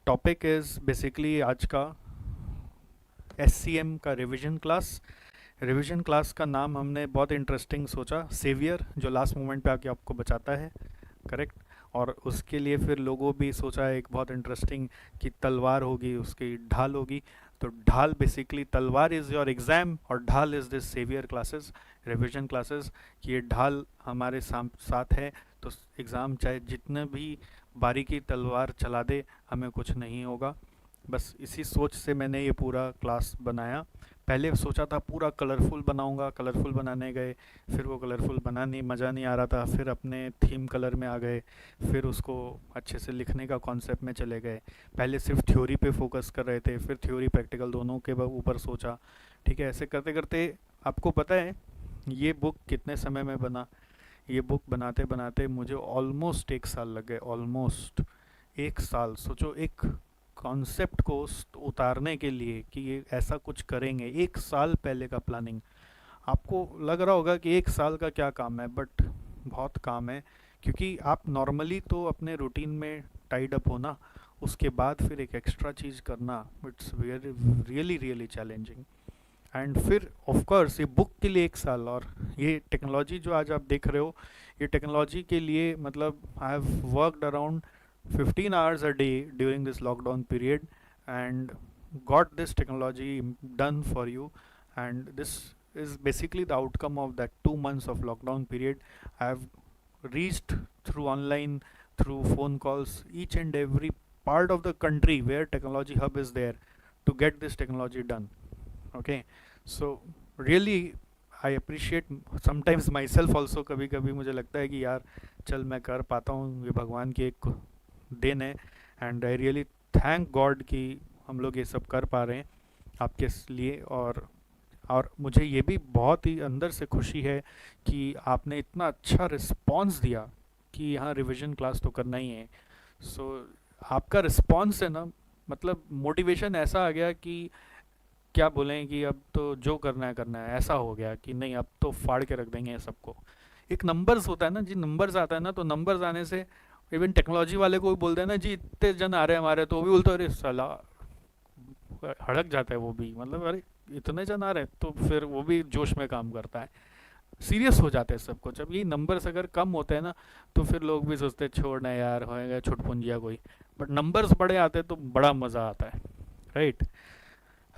Topic is basically आज का SCM का रिवीजन क्लास का नाम हमने बहुत इंटरेस्टिंग सोचा, सेवियर, जो लास्ट मोमेंट पे आके आपको बचाता है। करेक्ट। और उसके लिए फिर लोगों भी सोचा एक बहुत इंटरेस्टिंग कि तलवार होगी, उसकी ढाल होगी। तो ढाल बेसिकली, तलवार इज़ योर एग्ज़ाम और ढाल is this saviour classes, revision classes. कि ये ढाल हमारे साथ है तो एग्ज़ाम चाहे जितने भी बारीकी तलवार चला दे, हमें कुछ नहीं होगा। बस इसी सोच से मैंने ये पूरा क्लास बनाया। पहले सोचा था पूरा कलरफुल बनाऊंगा, कलरफुल बनाने गए, फिर वो कलरफुल बना नहीं, मज़ा नहीं आ रहा था, फिर अपने थीम कलर में आ गए, फिर उसको अच्छे से लिखने का कॉन्सेप्ट में चले गए। पहले सिर्फ थ्योरी पे फोकस कर रहे थे, फिर थ्योरी प्रैक्टिकल दोनों के ऊपर सोचा। ठीक है, ऐसे करते करते आपको पता है ये बुक कितने समय में बना? ये बुक बनाते बनाते मुझे ऑलमोस्ट 1 साल लग गए, ऑलमोस्ट 1 साल। सोचो, एक कॉन्सेप्ट को उतारने के लिए कि ये ऐसा कुछ करेंगे, 1 साल पहले का प्लानिंग। आपको लग रहा होगा कि 1 साल का क्या काम है, बट बहुत काम है। क्योंकि आप नॉर्मली तो अपने रूटीन में टाइड अप होना, उसके बाद फिर एक एक्स्ट्रा चीज़ करना, it's very really really challenging. And फिर ऑफ कोर्स ये बुक के लिए 1 साल, और ये टेक्नोलॉजी जो आज आप देख रहे हो, ये टेक्नोलॉजी के लिए मतलब I have worked around 15 hours a day during this lockdown period and got this technology done for you. And this is basically the outcome of that 2 months of lockdown period. I have reached through online, through phone calls, each and every part of the country where technology hub is there to get this technology done. Okay, so really I appreciate sometimes my self also. कभी कभी मुझे लगता है कि यार चल मैं कर पाता हूँ, ये भगवान की एक देन है। And I really thank God कि हम लोग ये सब कर पा रहे हैं आपके लिए। और मुझे ये भी बहुत ही अंदर से खुशी है कि आपने इतना अच्छा रिस्पॉन्स दिया कि यहाँ रिवीजन क्लास तो करना ही है। सो आपका रिस्पॉन्स है ना, मतलब मोटिवेशन ऐसा आ गया कि क्या बोलें कि अब तो जो करना है, ऐसा हो गया कि नहीं अब तो फाड़ के रख देंगे सबको। एक नंबर्स होता है ना जी, नंबर्स आता है ना, तो नंबर्स आने से इवन टेक्नोलॉजी वाले को भी बोलते हैं ना जी इतने जन आ रहे हैं हमारे, तो वो भी बोलते हैं अरे साला, हड़क जाता है वो भी, मतलब अरे इतने जन आ रहे हैं, तो फिर वो भी जोश में काम करता है, सीरियस हो जाते हैं सब कुछ। अब ये नंबर्स अगर कम होते हैं ना, तो फिर लोग भी सोचते हैं छोड़ना यार, होएगा छुटपुंजिया कोई। बट नंबर्स बड़े आते हैं तो बड़ा मज़ा आता है, राइट।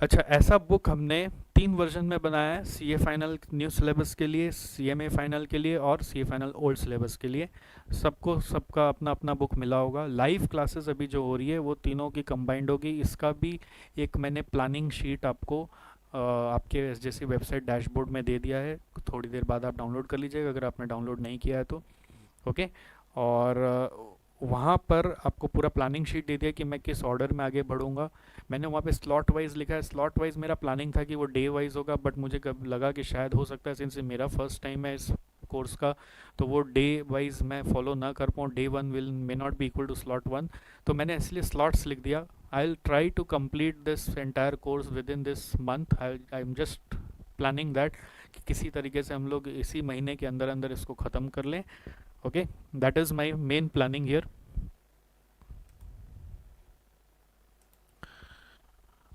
अच्छा, ऐसा बुक हमने 3 वर्जन में बनाया है, CA फाइनल न्यू सिलेबस के लिए, CMA फाइनल के लिए और CA फाइनल ओल्ड सिलेबस के लिए। सबको सबका अपना अपना बुक मिला होगा। लाइव क्लासेस अभी जो हो रही है वो तीनों की कंबाइंड होगी। इसका भी एक मैंने प्लानिंग शीट आपको आपके SJC वेबसाइट डैशबोर्ड में दे दिया है, थोड़ी देर बाद आप डाउनलोड कर लीजिएगा अगर आपने डाउनलोड नहीं किया है तो। ओके। और वहाँ पर आपको पूरा प्लानिंग शीट दे दिया कि मैं किस ऑर्डर में आगे बढ़ूँगा। मैंने वहाँ पे स्लॉट वाइज लिखा है। स्लॉट वाइज मेरा प्लानिंग था कि वो डे वाइज होगा, बट मुझे कब लगा कि शायद हो सकता है सिंस मेरा फर्स्ट टाइम है इस कोर्स का, तो वो डे वाइज मैं फॉलो ना कर पाऊँ, day 1 will may not be equal to slot 1। तो मैंने इसलिए स्लॉट्स लिख दिया। I will try to complete this entire course within this month. I am just planning that कि किसी तरीके से हम लोग इसी महीने के अंदर अंदर इसको ख़त्म कर लें। Okay, that is my main planning here.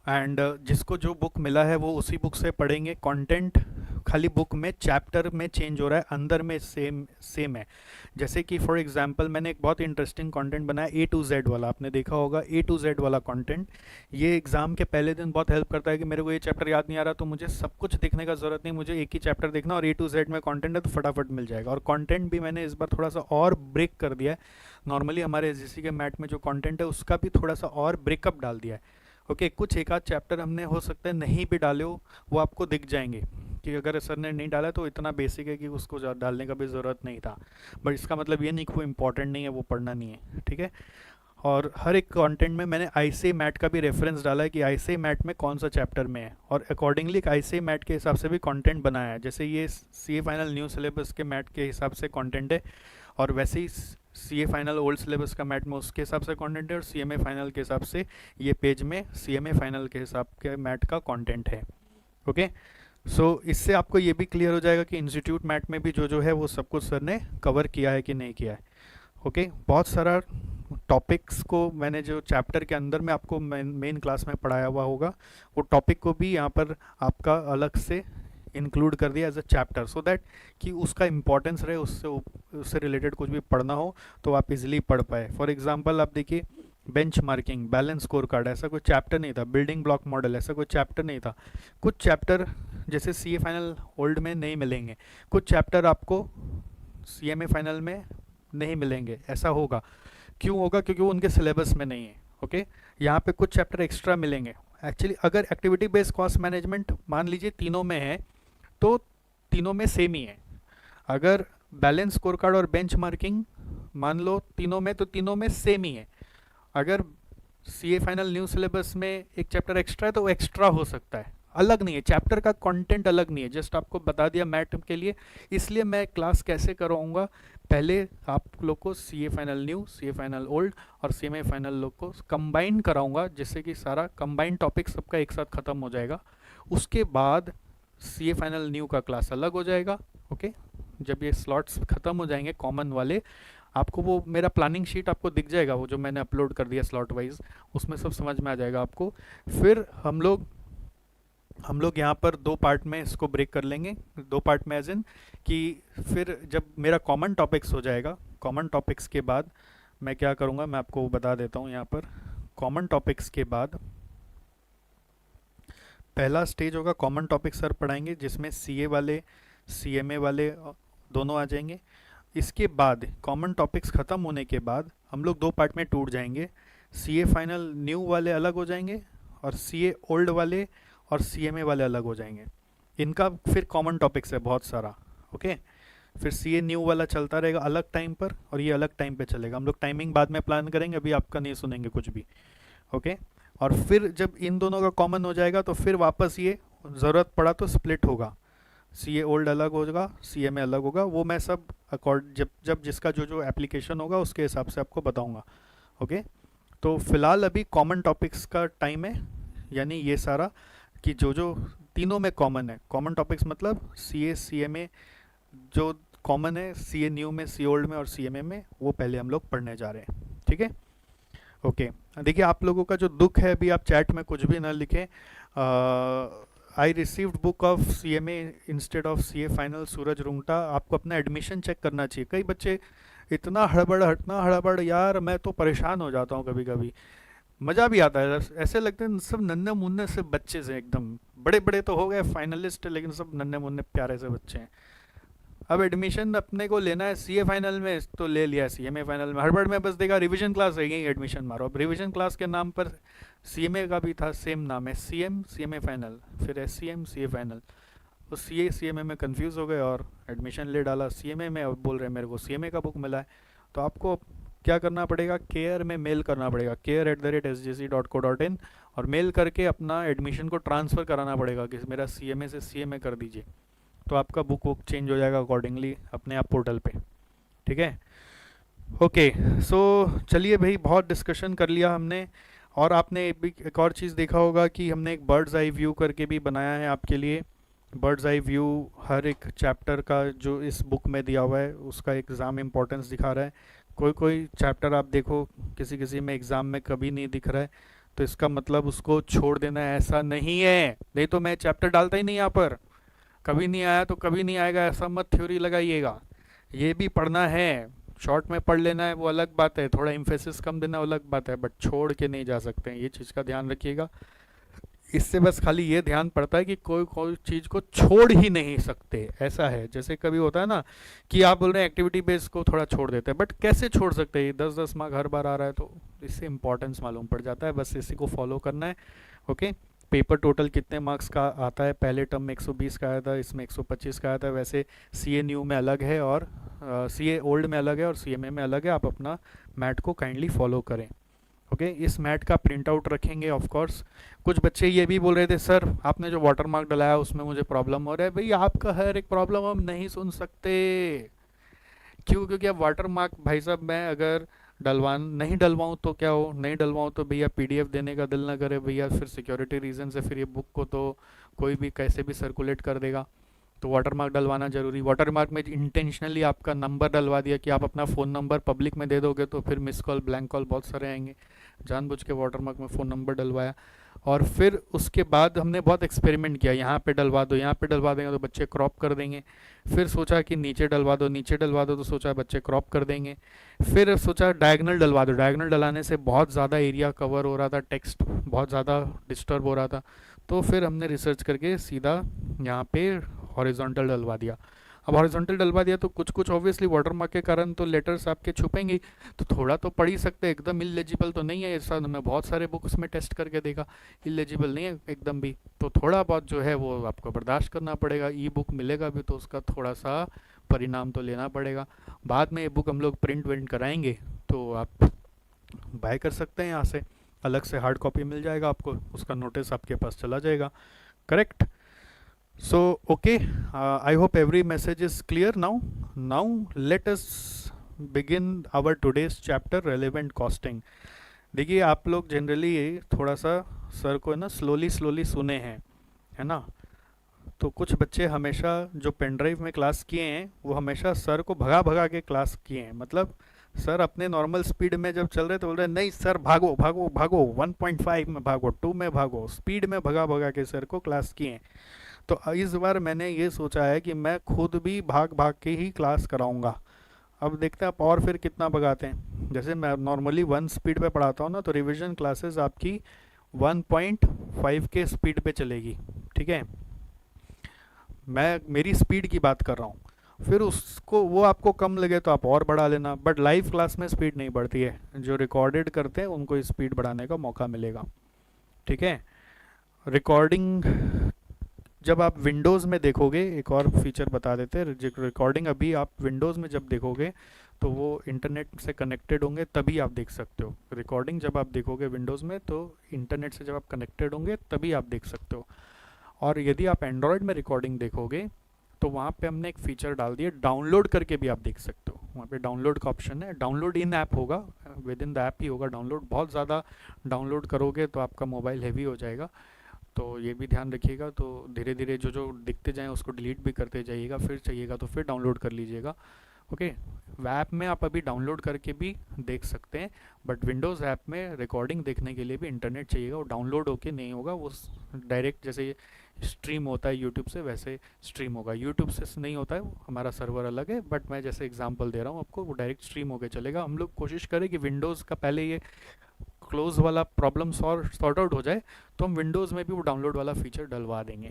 And जिसको जो बुक मिला है वो उसी बुक से पढ़ेंगे। कंटेंट खाली बुक में चैप्टर में चेंज हो रहा है, अंदर में सेम सेम है। जैसे कि फॉर एग्जांपल मैंने एक बहुत इंटरेस्टिंग कंटेंट बनाया A to Z वाला, आपने देखा होगा A to Z वाला कंटेंट। ये एग्ज़ाम के पहले दिन बहुत हेल्प करता है कि मेरे को ये चैप्टर याद नहीं आ रहा तो मुझे सब कुछ देखने का ज़रूरत नहीं, मुझे एक ही चैप्टर देखना और A to Z में कंटेंट है तो फटाफट मिल जाएगा। और कंटेंट भी मैंने इस बार थोड़ा सा और ब्रेक कर दिया है। नॉर्मली हमारे SGC के मैट में जो कंटेंट है उसका भी थोड़ा सा और ब्रेकअप डाल दिया है। ओके, कुछ एक आध चैप्टर हमने हो सकता है नहीं भी डाले हो, वो आपको दिख जाएंगे कि अगर सर ने नहीं डाला तो इतना बेसिक है कि उसको डालने का भी ज़रूरत नहीं था। बट इसका मतलब ये नहीं कि वो इम्पॉर्टेंट नहीं है, वो पढ़ना नहीं है, ठीक है। और हर एक कंटेंट में मैंने ICAI मैट का भी रेफरेंस डाला है कि ICAI मैट में कौन सा चैप्टर में है, और अकॉर्डिंगली ICAI मैट के हिसाब से भी कंटेंट बनाया है। जैसे ये CA फाइनल न्यू सिलेबस के मैट के हिसाब से कंटेंट है, और वैसे ही CA फाइनल ओल्ड सिलेबस का मैट में उसके हिसाब से कंटेंट है, और CMA फाइनल के हिसाब से ये पेज में CMA फाइनल के हिसाब के मैट का कंटेंट है। ओके, सो इससे आपको ये भी क्लियर हो जाएगा कि इंस्टीट्यूट मैट में भी जो जो है वो सब कुछ सर ने कवर किया है कि नहीं किया है। ओके, बहुत सारा टॉपिक्स को मैंने जो चैप्टर के अंदर में आपको मेन क्लास में पढ़ाया हुआ होगा, वो टॉपिक को भी यहाँ पर आपका अलग से इंक्लूड कर दिया as a chapter, so that कि उसका इंपॉर्टेंस रहे, उससे रिलेटेड कुछ भी पढ़ना हो तो आप इजीली पढ़ पाए। फॉर एग्जांपल आप देखिए, bench marking, balance score card, ऐसा कोई चैप्टर नहीं था। बिल्डिंग ब्लॉक मॉडल, ऐसा कोई चैप्टर नहीं था। कुछ चैप्टर जैसे सी ए फाइनल ओल्ड में नहीं मिलेंगे, कुछ चैप्टर आपको सी एम ए फाइनल में नहीं मिलेंगे, ऐसा होगा। क्यों होगा? क्योंकि वो उनके सिलेबस में नहीं है। ओके, यहाँ पे कुछ चैप्टर एक्स्ट्रा मिलेंगे। एक्चुअली अगर एक्टिविटी बेस्ड कॉस्ट मैनेजमेंट मान लीजिए तीनों में है तो तीनों में सेम ही है। अगर बैलेंस स्कोर कार्ड और बेंच मार्किंग मान लो तीनों में, तो तीनों में सेम ही है। अगर सी ए फाइनल न्यू सिलेबस में एक चैप्टर एक्स्ट्रा है तो वो एक्स्ट्रा हो सकता है, अलग नहीं है। चैप्टर का कंटेंट अलग नहीं है, जस्ट आपको बता दिया मैथ के लिए। इसलिए मैं क्लास कैसे करवाऊंगा, पहले आप लोग को C A final new, C A final old और सी एम ए फाइनल लोग को कंबाइन कराऊंगा, जिससे कि सारा कंबाइन टॉपिक सबका एक साथ ख़त्म हो जाएगा। उसके बाद सी ए फाइनल न्यू का क्लास अलग हो जाएगा। ओके, जब ये स्लॉट्स ख़त्म हो जाएंगे कॉमन वाले, आपको वो मेरा प्लानिंग शीट आपको दिख जाएगा, वो जो मैंने अपलोड कर दिया स्लॉट वाइज, उसमें सब समझ में आ जाएगा आपको। फिर हम लोग यहाँ पर दो पार्ट में इसको ब्रेक कर लेंगे। दो पार्ट में एज इन कि फिर जब मेरा कॉमन टॉपिक्स हो जाएगा, कॉमन टॉपिक्स के बाद मैं क्या करूँगा मैं आपको बता देता हूँ। यहाँ पर कॉमन टॉपिक्स के बाद पहला स्टेज होगा, कॉमन टॉपिक सर पढ़ाएंगे, जिसमें सी ए वाले, सी एम ए वाले दोनों आ जाएंगे। इसके बाद कॉमन टॉपिक्स ख़त्म होने के बाद हम लोग दो पार्ट में टूट जाएंगे। सी ए फाइनल न्यू वाले अलग हो जाएंगे और सी ए ओल्ड वाले और सी एम ए वाले अलग हो जाएंगे। इनका फिर कॉमन टॉपिक्स है बहुत सारा। ओके, फिर सी ए न्यू वाला चलता रहेगा अलग टाइम पर और ये अलग टाइम पे चलेगा। हम लोग टाइमिंग बाद में प्लान करेंगे, अभी आपका नहीं सुनेंगे कुछ भी। ओके, और फिर जब इन दोनों का कॉमन हो जाएगा तो फिर वापस ये ज़रूरत पड़ा तो स्प्लिट होगा, सी ए ओल्ड अलग होगा, सी एम ए अलग होगा। वो मैं सब जब जिसका जो एप्लीकेशन होगा उसके हिसाब से आपको बताऊंगा। ओके, तो फिलहाल अभी कॉमन टॉपिक्स का टाइम है, यानी ये सारा कि जो तीनों में कॉमन है। कॉमन टॉपिक्स मतलब सी ए सी एम ए जो कॉमन है, सी ए न्यू में, सी ओल्ड में और सी एम ए में, वो पहले हम लोग पढ़ने जा रहे हैं। ठीक है, ओके। देखिए आप लोगों का जो दुख है, अभी आप चैट में कुछ भी ना लिखें। I received book of C M A instead of C A final, Suraj Rungta. आपको अपना एडमिशन चेक करना चाहिए। कई बच्चे इतना हड़बड़ यार, मैं तो परेशान हो जाता हूँ कभी कभी। मज़ा भी आता है, ऐसे लगते हैं सब नन्हे मुन्ने से बच्चे से, एकदम बड़े बड़े तो हो गए फाइनलिस्ट, लेकिन सब नन्हे मुन्ने प्यारे से बच्चे हैं। अब एडमिशन अपने को लेना है सी ए फाइनल में तो ले लिया, सी एम ए फाइनल में हड़बड़ में बस देखा रिवीजन क्लास रह गई, एडमिशन मारो। अब रिवीजन क्लास के नाम पर सी एम ए का भी था सेम नाम है, C M C M A final, फिर S C M C A final. तो सी ए सी एम ए में कन्फ्यूज़ हो गए और एडमिशन ले डाला सी एम ए में, और बोल रहे हैं मेरे को सी एम ए का बुक मिला है। तो आपको क्या करना पड़ेगा, केयर में मेल करना पड़ेगा, care@sgc.co.in, और मेल करके अपना एडमिशन को ट्रांसफ़र कराना पड़ेगा कि मेरा सी एम ए से सी एम ए कर दीजिए। तो आपका बुक चेंज हो जाएगा अकॉर्डिंगली अपने आप पोर्टल पे। ठीक है, ओके। सो चलिए भाई, बहुत डिस्कशन कर लिया हमने। और आपने एक और चीज़ देखा होगा कि हमने एक बर्ड्स आई व्यू करके भी बनाया है आपके लिए। बर्ड्स आई व्यू हर एक चैप्टर का जो इस बुक में दिया हुआ है उसका एग्ज़ाम इम्पोर्टेंस दिखा रहा है। कोई चैप्टर आप देखो किसी में एग्ज़ाम में कभी नहीं दिख रहा है, तो इसका मतलब उसको छोड़ देना है, ऐसा नहीं है। नहीं तो मैं चैप्टर डालता ही नहीं यहाँ पर, कभी नहीं आया तो कभी नहीं आएगा, ऐसा मत थ्योरी लगाइएगा। ये भी पढ़ना है, शॉर्ट में पढ़ लेना है वो अलग बात है, थोड़ा इम्फेसिस कम देना अलग बात है, बट छोड़ के नहीं जा सकते हैं, ये चीज़ का ध्यान रखिएगा। इससे बस खाली ये ध्यान पड़ता है कि कोई चीज़ को छोड़ ही नहीं सकते, ऐसा है। जैसे कभी होता है ना कि आप बोल रहे हैं एक्टिविटी बेस को थोड़ा छोड़ देते हैं, बट कैसे छोड़ सकते हैं, 10-10 मार्क हर बार आ रहा है, तो इससे इंपॉर्टेंस मालूम पड़ जाता है। बस इसी को फॉलो करना है। ओके, पेपर टोटल कितने मार्क्स का आता है, पहले टर्म में 120 का आया था, इसमें 125 का आया था। वैसे सी ए न्यू में अलग है और सी ए ओल्ड में अलग है और सी एम ए में अलग है। आप अपना मैथ को काइंडली फॉलो करें। ओके, इस मैथ का प्रिंट आउट रखेंगे ऑफ कोर्स। कुछ बच्चे ये भी बोल रहे थे सर आपने जो वाटर मार्क डलाया उसमें मुझे प्रॉब्लम हो रहा है। भाई आपका हर एक प्रॉब्लम हम नहीं सुन सकते। क्यों? क्योंकि अब वाटर मार्क भाई साहब मैं अगर नहीं डलवाऊँ तो क्या हो, नहीं डलवाऊँ तो भैया पीडीएफ देने का दिल ना करे भैया, फिर सिक्योरिटी रीज़न से फिर ये बुक को तो कोई भी कैसे भी सर्कुलेट कर देगा। तो वाटरमार्क डलवाना जरूरी। वाटरमार्क में इंटेंशनली आपका नंबर डलवा दिया कि आप अपना फ़ोन नंबर पब्लिक में दे दोगे तो फिर मिस कॉल ब्लैंक कॉल बहुत सारे आएंगे, जानबूझ के वाटरमार्क में फ़ोन नंबर डलवाया। और फिर उसके बाद हमने बहुत एक्सपेरिमेंट किया, यहाँ पे डलवा दो, यहाँ पे डलवा देंगे तो बच्चे क्रॉप कर देंगे। फिर सोचा कि नीचे डलवा दो, नीचे डलवा दो तो सोचा बच्चे क्रॉप कर देंगे। फिर सोचा डायगनल डलवा दो, डायगनल डलाने से बहुत ज़्यादा एरिया कवर हो रहा था, टेक्स्ट बहुत ज़्यादा डिस्टर्ब हो रहा था। तो फिर हमने रिसर्च करके सीधा यहाँ पे हॉरिजॉन्टल डलवा दिया। अब हॉरिजॉन्टल डलवा दिया तो कुछ कुछ ऑब्वियसली वाटरमार्क के कारण तो लेटर्स आपके छुपेंगे, तो थोड़ा तो पढ़ ही सकते, एकदम इलेजिबल तो नहीं है। ऐसा मैं बहुत सारे बुक्स में टेस्ट करके देखा, इलेजिबल नहीं है एकदम भी, तो थोड़ा बहुत जो है वो आपको बर्दाश्त करना पड़ेगा। ई बुक मिलेगा भी तो उसका थोड़ा सा परिणाम तो लेना पड़ेगा। बाद में ये बुक हम लोग प्रिंट विंट कराएंगे तो आप बाय कर सकते हैं यहाँ से, अलग से हार्ड कॉपी मिल जाएगा आपको, उसका नोटिस आपके पास चला जाएगा। Correct? So okay, I hope every message is clear now. Now let us begin our today's chapter, relevant costing. देखिए आप लोग जनरली थोड़ा सा सर को ना स्लोली स्लोली सुने हैं, है ना? तो कुछ बच्चे हमेशा जो पेन ड्राइव में क्लास किए हैं वो हमेशा सर को भगा भगा के क्लास किए हैं। मतलब सर अपने नॉर्मल स्पीड में जब चल रहे तो बोल रहे नहीं सर भागो भागो भागो, 1.5 में भागो, 2 में भागो, स्पीड में भगा भगा के सर को क्लास किए हैं। तो इस बार मैंने ये सोचा है कि मैं खुद भी भाग भाग के ही क्लास कराऊंगा। अब देखते हैं आप और फिर कितना भगाते हैं। जैसे मैं नॉर्मली 1 स्पीड पे पढ़ाता हूँ ना, तो रिवीजन क्लासेस आपकी 1.5 के स्पीड पे चलेगी, ठीक है? मैं मेरी स्पीड की बात कर रहा हूँ। फिर उसको वो आपको कम लगे तो आप और बढ़ा लेना, बट लाइव क्लास में स्पीड नहीं बढ़ती है। जो रिकॉर्डेड करते हैं उनको स्पीड बढ़ाने का मौका मिलेगा, ठीक है? रिकॉर्डिंग जब आप विंडोज़ में देखोगे, एक और फीचर बता देते हैं, रिकॉर्डिंग अभी आप विंडोज़ में जब देखोगे तो वो इंटरनेट से कनेक्टेड होंगे तभी आप देख सकते हो। रिकॉर्डिंग जब आप देखोगे विंडोज़ में तो इंटरनेट से जब आप कनेक्टेड होंगे तभी आप देख सकते हो। और यदि आप एंड्रॉयड में रिकॉर्डिंग देखोगे तो वहाँ पे हमने एक फ़ीचर डाल दिया, डाउनलोड करके भी आप देख सकते हो। वहाँ पे डाउनलोड का ऑप्शन है, डाउनलोड इन ऐप होगा, विद इन द ऐप ही होगा डाउनलोड। बहुत ज़्यादा डाउनलोड करोगे तो आपका मोबाइल हैवी हो जाएगा, तो ये भी ध्यान रखिएगा। तो धीरे धीरे जो जो दिखते जाएँ उसको डिलीट भी करते जाइएगा, फिर चाहिएगा तो फिर डाउनलोड कर लीजिएगा। ओके, ऐप में आप अभी डाउनलोड करके भी देख सकते हैं, बट विंडोज़ ऐप में रिकॉर्डिंग देखने के लिए भी इंटरनेट चाहिएगा। वो डाउनलोड होके नहीं होगा, वो डायरेक्ट जैसे स्ट्रीम होता है यूट्यूब से वैसे स्ट्रीम होगा। यूट्यूब से नहीं होता है, हमारा सर्वर अलग है, बट मैं जैसे एग्जांपल दे रहा हूँ आपको, वो डायरेक्ट स्ट्रीम होके चलेगा। हम लोग कोशिश करें कि विंडोज़ का पहले ये क्लोज वाला प्रॉब्लम सॉर्ट आउट हो जाए तो हम विंडोज़ में भी वो डाउनलोड वाला फीचर डलवा देंगे,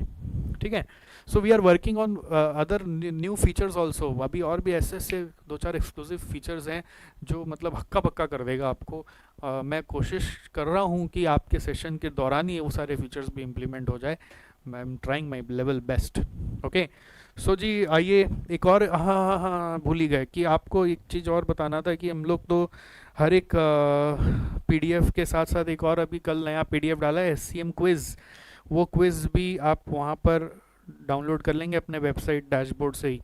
ठीक है? So we are working on other new features also. अभी और भी ऐसे ऐसे 2-4 एक्सक्लूसिव फीचर्स हैं जो मतलब हक्का बक्का कर देगा आपको। मैं कोशिश कर रहा हूँ कि आपके सेशन के दौरान ही वो सारे फीचर्स भी इम्प्लीमेंट हो जाए। I am trying my level best. Okay, so जी आइए एक और, हाँ भूल ही गए कि आपको एक चीज़ और बताना था कि हम लोग तो हर एक पीडीएफ के साथ साथ एक और अभी कल नया पीडीएफ डाला है, एससीएम क्विज़। वो क्विज़ भी आप वहाँ पर डाउनलोड कर लेंगे अपने वेबसाइट डैशबोर्ड से ही,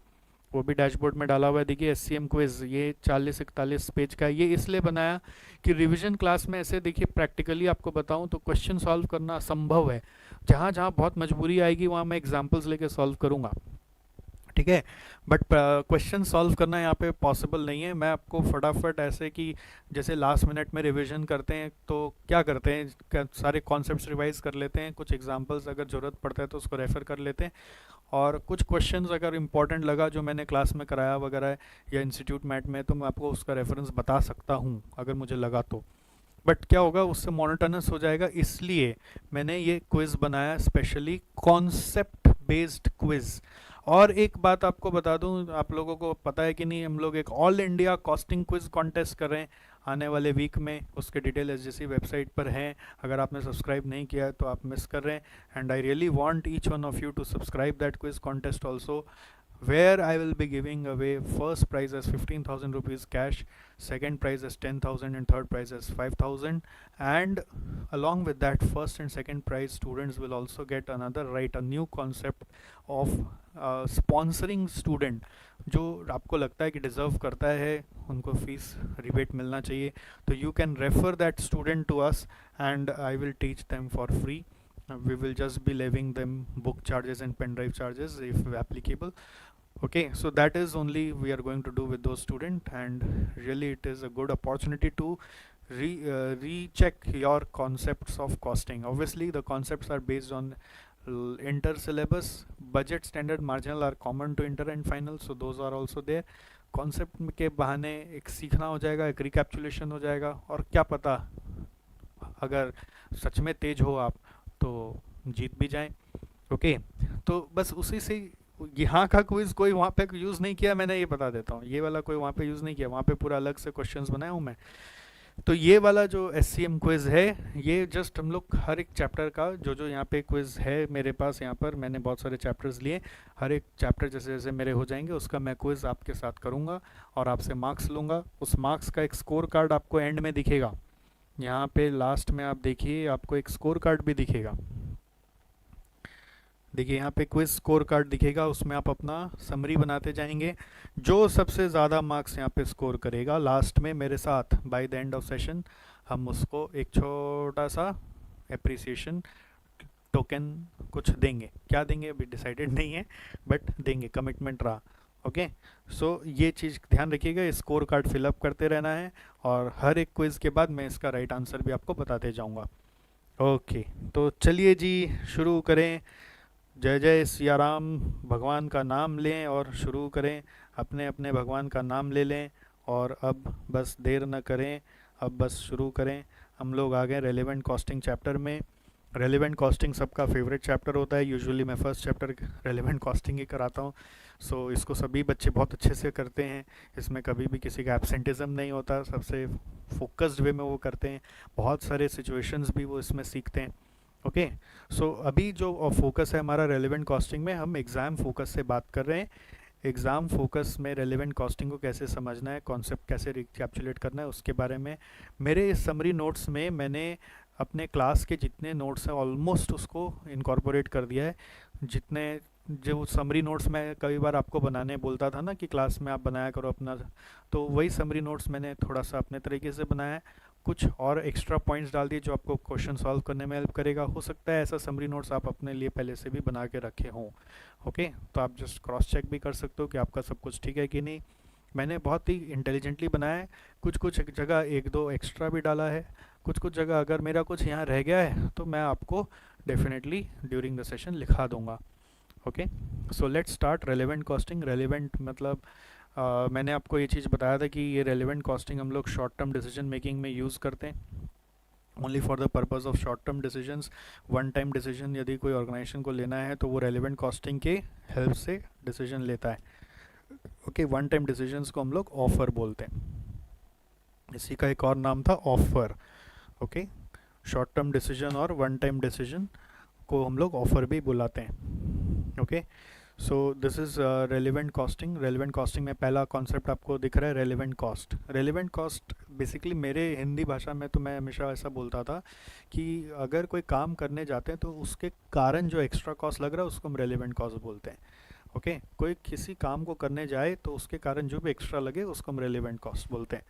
वो भी डैशबोर्ड में डाला हुआ है। देखिए एससीएम क्विज़ ये 40-41 पेज का है। ये इसलिए बनाया कि रिवीजन क्लास में ऐसे देखिए प्रैक्टिकली आपको बताऊं तो क्वेश्चन सॉल्व करना संभव है। जहाँ जहाँ बहुत मजबूरी आएगी वहाँ मैं एग्जांपल्स लेके सॉल्व करूँगा, ठीक है? बट क्वेश्चन सॉल्व करना यहाँ पे पॉसिबल नहीं है। मैं आपको फटाफट ऐसे कि जैसे लास्ट मिनट में रिवीजन करते हैं तो क्या करते हैं, सारे कॉन्सेप्ट्स रिवाइज कर लेते हैं, कुछ एग्जांपल्स अगर ज़रूरत पड़ता है तो उसको रेफ़र कर लेते हैं, और कुछ क्वेश्चंस अगर इंपॉर्टेंट लगा जो मैंने क्लास में कराया वगैरह या इंस्टीट्यूट मैट में तो मैं आपको उसका रेफरेंस बता सकता हूँ अगर मुझे लगा तो। बट क्या होगा, उससे मोनोटोनस हो जाएगा, इसलिए मैंने ये क्विज़ बनाया स्पेशली, कॉन्सेप्ट बेस्ड क्विज़। और एक बात आपको बता दूं, आप लोगों को पता है कि नहीं, हम लोग एक all India costing quiz contest कर रहे हैं आने वाले वीक में। उसके डिटेल एसजीसी वेबसाइट पर हैं, अगर आपने सब्सक्राइब नहीं किया है तो आप मिस कर रहे हैं। And I really want each one of you to subscribe that quiz contest also, where I will be giving away first prize as 15,000 rupees cash, second prize as 10,000 and third prize as 5,000, and along with that first and second prize students will also get another a new concept of sponsoring student जो आपको लगता है कि deserve करता है, उनको fees rebate मिलना चाहिए, तो you can refer that student to us and I will teach them for free. We will just be levying them book charges and pen drive charges if applicable. Okay, so that is only we are going to do with those student, and really it is a good opportunity to recheck your concepts of costing. Obviously the concepts are based on inter syllabus. Budget, standard, marginal are common to inter and final, so those are also there. Concept के बहाने एक सीखना हो जाएगा, एक रिकैप्चुलेशन हो जाएगा, और क्या पता अगर सच में तेज हो आप तो जीत भी जाएं. ओके, तो बस उसी से यहाँ का क्विज कोई वहाँ पे यूज़ नहीं किया मैंने, ये बता देता हूँ. ये वाला कोई वहाँ पे यूज़ नहीं किया, वहाँ पे पूरा अलग से क्वेश्चंस बनाया हूँ मैं. तो ये वाला जो SCM क्विज है, ये जस्ट हम लोग हर एक चैप्टर का जो जो यहाँ पे क्विज है मेरे पास, यहाँ पर मैंने बहुत सारे चैप्टर्स लिए, हर एक चैप्टर जैसे जैसे मेरे हो जाएंगे उसका मैं क्विज आपके साथ करूँगा और आपसे मार्क्स लूँगा. उस मार्क्स का एक स्कोर कार्ड आपको एंड में दिखेगा. यहाँ पे लास्ट में आप देखिए, आपको एक स्कोर कार्ड भी दिखेगा. देखिए यहाँ पे क्विज स्कोर कार्ड दिखेगा, उसमें आप अपना समरी बनाते जाएंगे. जो सबसे ज़्यादा मार्क्स यहाँ पे स्कोर करेगा लास्ट में मेरे साथ by the end of session, हम उसको एक छोटा सा एप्रिसिएशन टोकन कुछ देंगे. क्या देंगे अभी डिसाइडेड नहीं है, बट देंगे, कमिटमेंट रहा. ओके, सो ये चीज़ ध्यान रखिएगा, स्कोर कार्ड फिलअप करते रहना है और हर एक क्विज़ के बाद मैं इसका राइट आंसर भी आपको बताते जाऊँगा. ओके, तो चलिए जी शुरू करें. जय जय सिया राम, भगवान का नाम लें और शुरू करें. अपने अपने भगवान का नाम ले लें और अब बस देर न करें, अब बस शुरू करें. हम लोग आ गए रेलेवेंट कॉस्टिंग चैप्टर में. रेलेवेंट कॉस्टिंग सबका फेवरेट चैप्टर होता है. यूजुअली मैं फर्स्ट चैप्टर रेलेवेंट कॉस्टिंग ही कराता हूँ. सो इसको सभी बच्चे बहुत अच्छे से करते हैं. इसमें कभी भी किसी का एब्सेंटिज्म नहीं होता, सबसे फोकस्ड वे में वो करते हैं. बहुत सारे सिचुएशंस भी वो इसमें सीखते हैं. ओके, सो अभी जो फोकस है हमारा रेलेवेंट कॉस्टिंग में, हम एग्ज़ाम फोकस से बात कर रहे हैं. एग्ज़ाम फोकस में रेलेवेंट कॉस्टिंग को कैसे समझना है, कॉन्सेप्ट कैसे रिकैप्चुलेट करना है, उसके बारे में मेरे समरी नोट्स में मैंने अपने क्लास के जितने नोट्स हैं ऑलमोस्ट उसको इनकॉर्पोरेट कर दिया है. जितने जो समरी नोट्स मैं कई बार आपको बनाने बोलता था ना कि क्लास में आप बनाया करो अपना, तो वही समरी नोट्स मैंने थोड़ा सा अपने तरीके से बनाया है. कुछ और एक्स्ट्रा पॉइंट्स डाल दिए जो आपको क्वेश्चन सॉल्व करने में हेल्प करेगा. हो सकता है ऐसा समरी नोट्स आप अपने लिए पहले से भी बना के रखे हों. ओके, तो आप जस्ट क्रॉस चेक भी कर सकते हो कि आपका सब कुछ ठीक है कि नहीं. मैंने बहुत ही इंटेलिजेंटली बनाया है. कुछ कुछ जगह एक दो एक्स्ट्रा भी डाला है. कुछ कुछ जगह अगर मेरा कुछ यहाँ रह गया है तो मैं आपको डेफिनेटली ड्यूरिंग द सेशन लिखा दूंगा. Okay, so let's start relevant costing. Relevant मतलब मैंने आपको ये चीज़ बताया था कि ये रेलेवेंट कॉस्टिंग हम लोग शॉर्ट टर्म डिसीजन मेकिंग में यूज़ करते हैं. Only for the purpose of short term decisions. One time decision यदि कोई ऑर्गेनाइजेशन को लेना है तो वो रेलेवेंट कॉस्टिंग के हेल्प से डिसीजन लेता है. ओके, वन टाइम डिसीजंस को हम लोग ऑफर बोलते हैं. इसी का एक और नाम था offer. Okay, short term decision और वन टाइम डिसीजन को हम लोग ऑफर भी बुलाते हैं. Okay, so this is relevant costing. Relevant costing में पहला कॉन्सेप्ट आपको दिख रहा है relevant cost. Relevant cost basically मेरे हिंदी भाषा में तो मैं हमेशा ऐसा बोलता था कि अगर कोई काम करने जाते हैं तो उसके कारण जो एक्स्ट्रा कॉस्ट लग रहा है उसको हम रेलेवेंट कॉस्ट बोलते हैं. ओके, कोई किसी काम को करने जाए तो उसके कारण जो भी एक्स्ट्रा लगे उसको हम रेलेवेंट कॉस्ट बोलते हैं.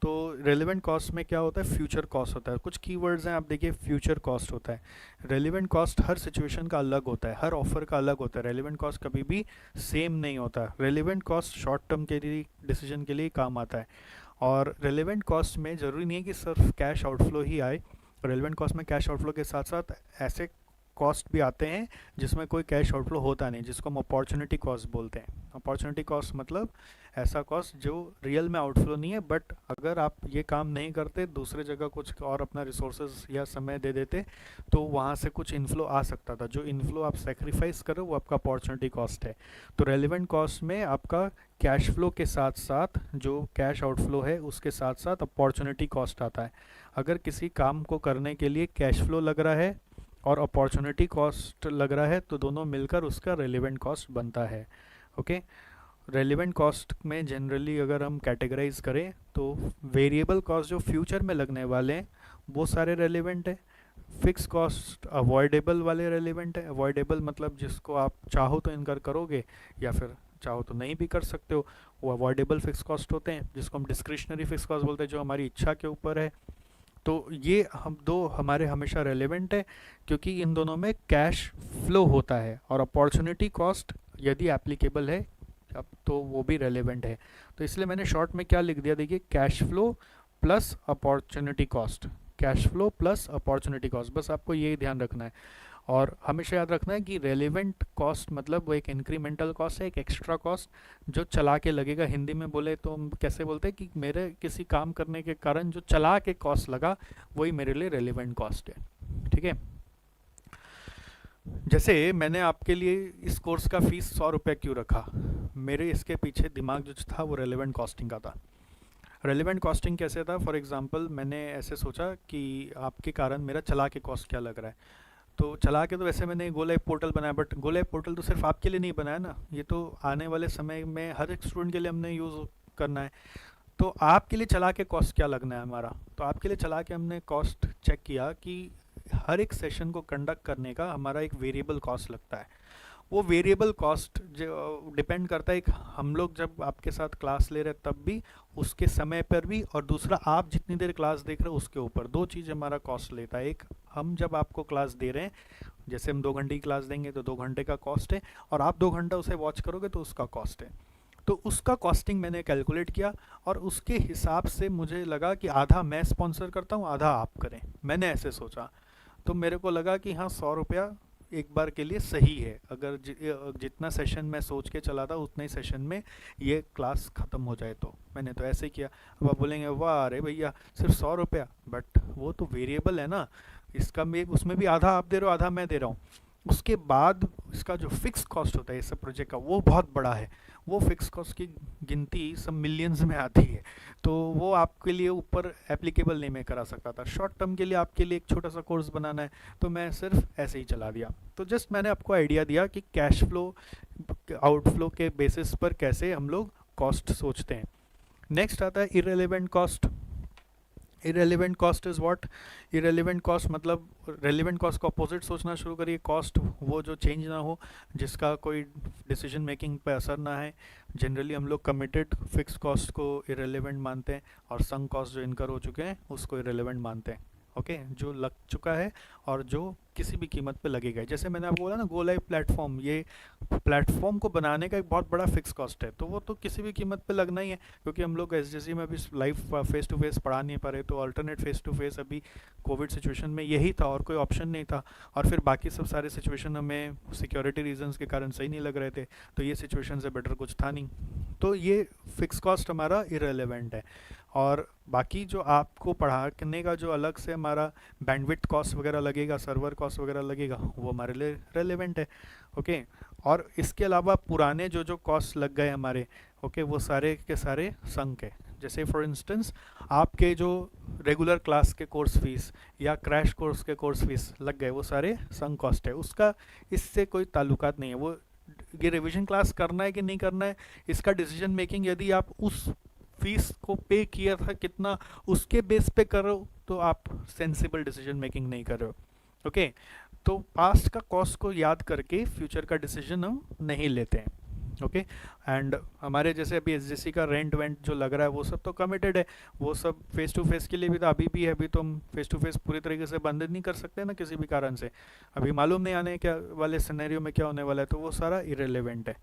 तो रेलेवेंट कॉस्ट में क्या होता है, फ्यूचर कॉस्ट होता है. कुछ कीवर्ड्स हैं आप देखिए, फ्यूचर कॉस्ट होता है. रेलेवेंट कॉस्ट हर सिचुएशन का अलग होता है, हर ऑफर का अलग होता है. रेलेवेंट कॉस्ट कभी भी सेम नहीं होता. रेलेवेंट कॉस्ट शॉर्ट टर्म के लिए डिसीजन के लिए काम आता है. और रेलेवेंट कॉस्ट में ज़रूरी नहीं है कि सिर्फ कैश आउटफ्लो ही आए. रेलेवेंट कॉस्ट में कैश आउटफ्लो के साथ साथ ऐसे कॉस्ट भी आते हैं जिसमें कोई कैश आउटफ्लो होता नहीं, जिसको हम अपॉर्चुनिटी कॉस्ट बोलते हैं. अपॉर्चुनिटी कॉस्ट मतलब ऐसा कॉस्ट जो रियल में आउटफ्लो नहीं है, बट अगर आप ये काम नहीं करते, दूसरे जगह कुछ और अपना रिसोर्सेज या समय दे देते तो वहाँ से कुछ इन्फ्लो आ सकता था. जो इन्फ्लो आप सेक्रीफाइस करो वो आपका अपॉर्चुनिटी कॉस्ट है. तो रेलेवेंट कॉस्ट में आपका कैश फ्लो के साथ साथ जो कैश आउटफ्लो है उसके साथ साथ अपॉर्चुनिटी कॉस्ट आता है. अगर किसी काम को करने के लिए कैश फ्लो लग रहा है और अपॉर्चुनिटी कॉस्ट लग रहा है तो दोनों मिलकर उसका रेलेवेंट कॉस्ट बनता है. ओके, रेलेवेंट कॉस्ट में जनरली अगर हम कैटेगराइज करें तो वेरिएबल कॉस्ट जो फ्यूचर में लगने वाले हैं वो सारे रेलेवेंट है. फिक्स कॉस्ट अवॉइडेबल वाले रेलेवेंट है. अवॉइडेबल मतलब जिसको आप चाहो तो इनकर करोगे या फिर चाहो तो नहीं भी कर सकते हो, वो अवॉइडेबल फिक्स कॉस्ट होते हैं. जिसको हम डिस्क्रिशनरी फिक्स कॉस्ट बोलते हैं, जो हमारी इच्छा के ऊपर है. तो ये हम दो हमारे हमेशा रेलेवेंट है, क्योंकि इन दोनों में कैश फ्लो होता है, और अपॉर्चुनिटी कॉस्ट यदि एप्लीकेबल है अब तो वो भी रेलेवेंट है। तो इसलिए मैंने शॉर्ट में क्या लिख दिया, देखिए cash flow plus opportunity cost, cash flow plus opportunity cost, बस आपको यही ध्यान रखना है। और हमेशा याद रखना है कि रेलेवेंट कॉस्ट मतलब वो एक इंक्रीमेंटल कॉस्ट है, एक एक्स्ट्रा कॉस्ट जो चला के लगेगा। हिंदी में बोले तो हम कैसे बोलते हैं कि मेरे किसी काम करने के कारण जो चला के कॉस्ट लगा वही मेरे लिए रेलेवेंट कॉस्ट है। ठीक है, जैसे मैंने आपके लिए इस कोर्स का फीस 100 रुपये क्यों रखा, मेरे इसके पीछे दिमाग जो था वो रेलेवेंट कॉस्टिंग का था। रेलेवेंट कॉस्टिंग कैसे था, फॉर एग्जांपल मैंने ऐसे सोचा कि आपके कारण मेरा चला के कॉस्ट क्या लग रहा है। तो चला के तो वैसे मैंने गोलाइव पोर्टल बनाया, बट गोलाइव पोर्टल तो सिर्फ आपके लिए नहीं बनाया ना, ये तो आने वाले समय में हर एक स्टूडेंट के लिए हमने यूज़ करना है। तो आपके लिए चला के कॉस्ट क्या लगना है हमारा, तो आपके लिए चला के हमने कॉस्ट चेक किया कि हर एक सेशन को कंडक्ट करने का हमारा एक वेरिएबल कॉस्ट लगता है। वो वेरिएबल कॉस्ट जो डिपेंड करता है, एक हम लोग जब आपके साथ क्लास ले रहे हैं तब भी, उसके समय पर भी, और दूसरा आप जितनी देर क्लास देख रहे हो उसके ऊपर, दो चीज़ हमारा कॉस्ट लेता है। एक हम जब आपको क्लास दे रहे हैं, जैसे हम 2 घंटे की क्लास देंगे तो 2 घंटे का कॉस्ट है, और आप 2 घंटा उसे वॉच करोगे तो उसका कॉस्ट है। तो उसका कॉस्टिंग मैंने कैलकुलेट किया, और उसके हिसाब से मुझे लगा कि आधा मैं स्पॉन्सर करता हूँ आधा आप करें, मैंने ऐसे सोचा। तो मेरे को लगा कि हाँ 100 रुपया एक बार के लिए सही है, अगर जितना सेशन मैं सोच के चला था उतने ही सेशन में ये क्लास ख़त्म हो जाए, तो मैंने तो ऐसे किया। अब आप बोलेंगे वाह अरे भैया सिर्फ 100 रुपया, बट वो तो वेरिएबल है ना, इसका में उसमें भी आधा आप दे रहे हो आधा मैं दे रहा हूँ। उसके बाद इसका जो फिक्स कॉस्ट होता है इस सब प्रोजेक्ट का वो बहुत बड़ा है, वो फिक्स कॉस्ट की गिनती सब मिलियंस में आती है, तो वो आपके लिए ऊपर एप्लीकेबल नहीं मैं करा सकता था। शॉर्ट टर्म के लिए आपके लिए एक छोटा सा कोर्स बनाना है तो मैं सिर्फ ऐसे ही चला दिया। तो जस्ट मैंने आपको आइडिया दिया कि कैश फ्लो आउटफ्लो के बेसिस पर कैसे हम लोग कॉस्ट सोचते हैं। नेक्स्ट आता है irrelevant cost. Irrelevant cost is what, irrelevant cost मतलब रेलिवेंट कॉस्ट का अपोजिट सोचना शुरू करिए। कॉस्ट वो जो चेंज ना हो, जिसका कोई डिसीजन मेकिंग पे असर ना है। जनरली हम लोग कमिटेड फिक्स कॉस्ट को इरेलीवेंट मानते हैं, और संक कॉस्ट जो इनकर हो चुके हैं उसको इरेलीवेंट मानते हैं। ओके, जो लग चुका है और जो किसी भी कीमत पे लगेगा। जैसे मैंने आपको बोला ना गो लाइव प्लेटफॉर्म, ये प्लेटफॉर्म को बनाने का एक बहुत बड़ा फिक्स कॉस्ट है, तो वो तो किसी भी कीमत पे लगना ही है, क्योंकि हम लोग एसजीसी में अभी लाइव फेस टू फेस पढ़ा नहीं पा रहे, तो अल्टरनेट फेस टू फेस अभी कोविड सिचुएशन में यही था और कोई ऑप्शन नहीं था। और फिर बाकी सब सारे सिचुएशन हमें सिक्योरिटी रीजंस के कारण सही नहीं लग रहे थे, तो ये सिचुएशन से बेटर कुछ था नहीं, तो ये फिक्स कॉस्ट हमारा इरेलीवेंट है। और बाकी जो आपको पढ़ाने का जो अलग से हमारा बैंडविड्थ कॉस्ट वगैरह लगेगा, सर्वर कॉस्ट वगैरह लगेगा, वो हमारे लिए रेलेवेंट है। ओके, और इसके अलावा पुराने जो जो कॉस्ट लग गए हमारे, ओके, वो सारे के सारे संक है। जैसे फॉर इंस्टेंस आपके जो रेगुलर क्लास के कोर्स फीस या क्रैश कोर्स के कोर्स फीस लग गए, वो सारे संक कॉस्ट है, उसका इससे कोई ताल्लुकात नहीं है। वो ये रिवीजन क्लास करना है कि नहीं करना है, इसका डिसीजन मेकिंग यदि आप उस फीस को पे किया था कितना उसके बेस पे करो तो आप सेंसिबल डिसीजन मेकिंग नहीं कर रहे हो। ओके, तो पास्ट का कॉस्ट को याद करके फ्यूचर का डिसीजन हम नहीं लेते हैं। ओके, एंड हमारे जैसे अभी एसजीसी का रेंट वेंट जो लग रहा है वो सब तो कमिटेड है, वो सब फेस टू फेस के लिए भी तो अभी भी है, अभी तो हम फेस टू फेस पूरी तरीके से बंद नहीं कर सकते ना किसी भी कारण से, अभी मालूम नहीं आने क्या वाले सिनेरियो में क्या होने वाला है, तो वो सारा इरेलीवेंट है।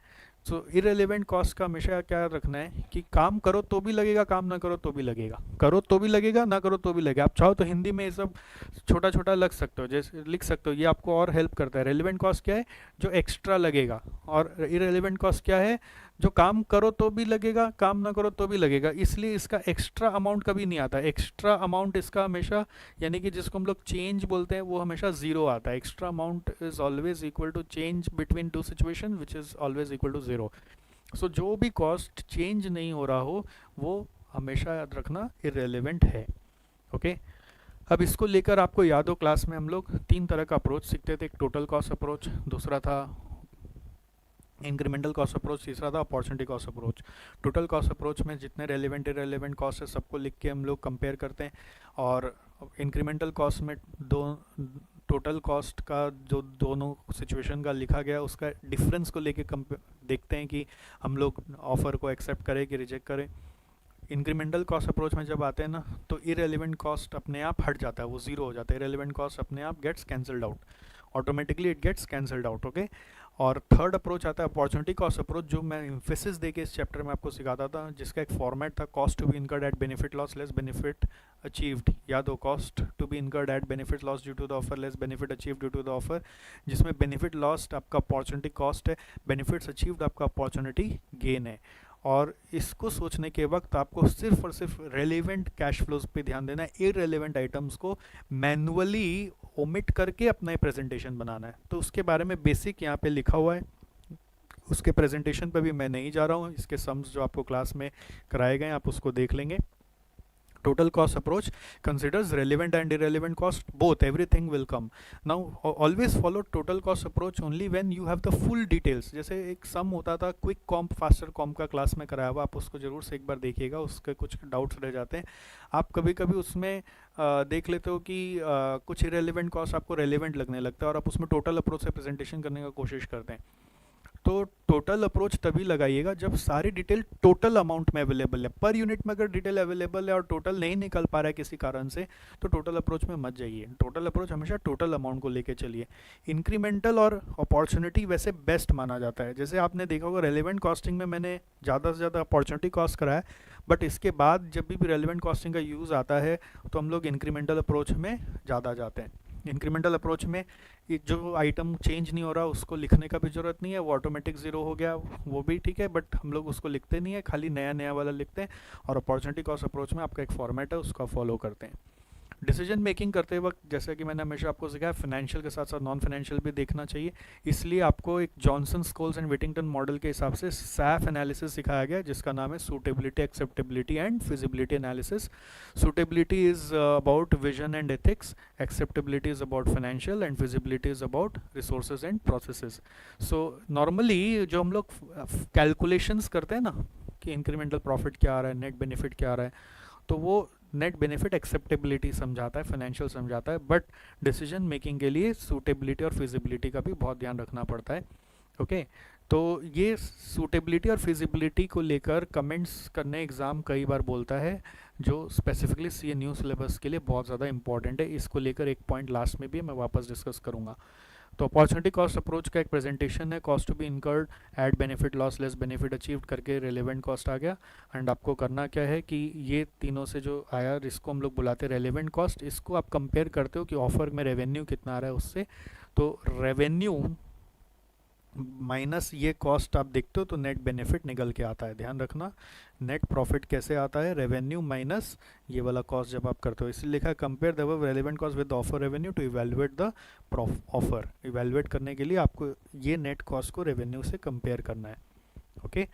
सो इरेलीवेंट कॉस्ट का हमेशा क्या रखना है कि काम करो तो भी लगेगा, काम ना करो तो भी लगेगा, करो तो भी लगेगा, ना करो तो भी लगेगा। आप चाहो तो हिंदी में ये सब छोटा छोटा लग सकते हो, जैसे लिख सकते हो, ये आपको और हेल्प करता है। रेलिवेंट कॉस्ट क्या है, जो एक्स्ट्रा लगेगा, और इरेलीवेंट कॉस्ट क्या है, जो काम करो तो भी लगेगा, काम ना करो तो भी लगेगा। इसलिए इसका एक्स्ट्रा अमाउंट कभी नहीं आता। एक्स्ट्रा अमाउंट इसका हमेशा, यानी कि जिसको हम लोग चेंज बोलते हैं, वो हमेशा ज़ीरो आता है। Extra amount is always equal to change between two situation which is always equal to zero. So जो भी कॉस्ट चेंज नहीं हो रहा हो वो हमेशा याद रखना इरेलीवेंट है। ओके, अब इसको लेकर आपको याद हो क्लास में हम लोग 3 तरह का अप्रोच सीखते थे। एक टोटल कॉस्ट अप्रोच, दूसरा था इंक्रीमेंटल कॉस्ट अप्रोच, तीसरा था opportunity cost approach. Total cost approach में जितने रेलिवेंट इरेलीवेंट कॉस्ट है सबको लिख के हम लोग कंपेयर करते हैं, और इंक्रीमेंटल कॉस्ट में दो टोटल कॉस्ट का जो दोनों सिचुएशन का लिखा गया उसका डिफरेंस को लेके देखते हैं कि हम लोग ऑफ़र को एक्सेप्ट करें कि रिजेक्ट करें। इंक्रीमेंटल कॉस्ट अप्रोच में जब आते हैं ना, तो इरेलीवेंट कॉस्ट अपने आप हट जाता है, वो ज़ीरो हो जाता है, इरेलीवेंट कॉस्ट अपने आप gets cancelled out, automatically it gets cancelled out. Okay. और थर्ड अप्रोच आता है अपॉर्चुनिटी कॉस्ट अप्रोच, जो मैं इम्फेसिस दे के इस चैप्टर में आपको सिखाता था, जिसका एक फॉर्मेट था cost to be incurred at benefit loss less benefit achieved. याद हो, cost to be incurred at benefit loss due to the offer less benefit achieved due to the offer, जिसमें बेनिफिट लॉस्ट आपका opportunity cost है, benefits achieved आपका opportunity gain है। और इसको सोचने के वक्त आपको सिर्फ और सिर्फ रेलेवेंट कैश फ्लोज पे ध्यान देना है, इररेलेवेंट आइटम्स को मैनुअली ओमिट करके अपना प्रेजेंटेशन बनाना है। तो उसके बारे में बेसिक यहाँ पे लिखा हुआ है, उसके प्रेजेंटेशन पे भी मैं नहीं जा रहा हूँ, इसके सम्स जो आपको क्लास में कराए गए आप उसको देख लेंगे। Total cost approach considers relevant and irrelevant cost, both, everything will come. Now always follow total cost approach only when you have the full details. जैसे एक सम होता था क्विक कॉम्प फास्टर कॉम्प का क्लास में कराया हुआ, आप उसको जरूर से एक बार देखिएगा, उसके कुछ डाउट्स रह जाते हैं। आप कभी कभी उसमें देख लेते हो कि कुछ इरेलीवेंट कॉस्ट आपको रेलिवेंट लगने लगता है और आप उसमें टोटल अप्रोच से प्रेजेंटेशन करने का कोशिश करते हैं। तो टोटल अप्रोच तभी लगाइएगा जब सारी डिटेल टोटल अमाउंट में अवेलेबल है। पर यूनिट में अगर डिटेल अवेलेबल है और टोटल नहीं निकल पा रहा है किसी कारण से, तो टोटल अप्रोच में मत जाइए। टोटल अप्रोच हमेशा टोटल अमाउंट को लेके चलिए। इंक्रीमेंटल और अपॉर्चुनिटी वैसे बेस्ट माना जाता है। जैसे आपने देखा होगा रेलिवेंट कॉस्टिंग में मैंने ज़्यादा से ज़्यादा अपॉर्चुनिटी कॉस्ट कराया, बट इसके बाद जब भी रेलिवेंट कॉस्टिंग का यूज़ आता है तो हम लोग इंक्रीमेंटल अप्रोच में ज़्यादा जाते हैं। इंक्रीमेंटल अप्रोच में जो आइटम चेंज नहीं हो रहा उसको लिखने का भी ज़रूरत नहीं है, वो ऑटोमेटिक ज़ीरो हो गया वो भी ठीक है, बट हम लोग उसको लिखते नहीं है, खाली नया नया वाला लिखते हैं। और अपॉर्चुनिटी कॉस्ट अप्रोच में आपका एक फॉर्मेट है, उसका फॉलो करते हैं। डिसीजन मेकिंग करते वक्त जैसा कि मैंने हमेशा आपको सिखाया, फाइनेंशियल के साथ साथ नॉन फाइनेंशियल भी देखना चाहिए। इसलिए आपको एक जॉनसन स्कोल्स एंड विटिंगटन मॉडल के हिसाब से सैफ एनालिसिस सिखाया गया, जिसका नाम है suitability, acceptability and feasibility analysis. Suitability is about vision and ethics, acceptability is about financial and feasibility is about resources and processes. So normally जो हम लोग कैलकुलेशंस करते हैं ना कि इंक्रीमेंटल प्रॉफिट क्या आ रहा है, नेट बेनिफिट क्या आ रहा है, तो वो नेट बेनिफिट एक्सेप्टेबिलिटी समझाता है, फाइनेंशियल समझाता है, बट डिसीजन मेकिंग के लिए सूटेबिलिटी और फिजिबिलिटी का भी बहुत ध्यान रखना पड़ता है। ओके। तो ये सूटेबिलिटी और फिजिबिलिटी को लेकर कमेंट्स करने एग्ज़ाम कई बार बोलता है, जो स्पेसिफिकली CNU सिलेबस के लिए बहुत ज़्यादा इंपॉर्टेंट है। इसको लेकर एक पॉइंट लास्ट में भी मैं वापस डिस्कस करूँगा। तो अपॉर्चुनिटी कॉस्ट अप्रोच का एक प्रेजेंटेशन है, cost to be incurred at benefit loss less benefit achieved करके रेलेवेंट कॉस्ट आ गया। एंड आपको करना क्या है कि ये तीनों से जो आया, इसको हम लोग बुलाते हैं रेलेवेंट कॉस्ट, इसको आप कंपेयर करते हो कि ऑफर में रेवेन्यू कितना आ रहा है उससे। तो रेवेन्यू माइनस ये कॉस्ट आप देखते हो तो नेट बेनिफिट निकल के आता है। ध्यान रखना, नेट प्रॉफिट कैसे आता है, रेवेन्यू माइनस ये वाला कॉस्ट जब आप करते हो। इसलिए लिखा है compare the relevant cost with offer revenue to evaluate the offer. Evaluate करने के लिए आपको ये नेट कॉस्ट को रेवेन्यू से कंपेयर करना है। ओके।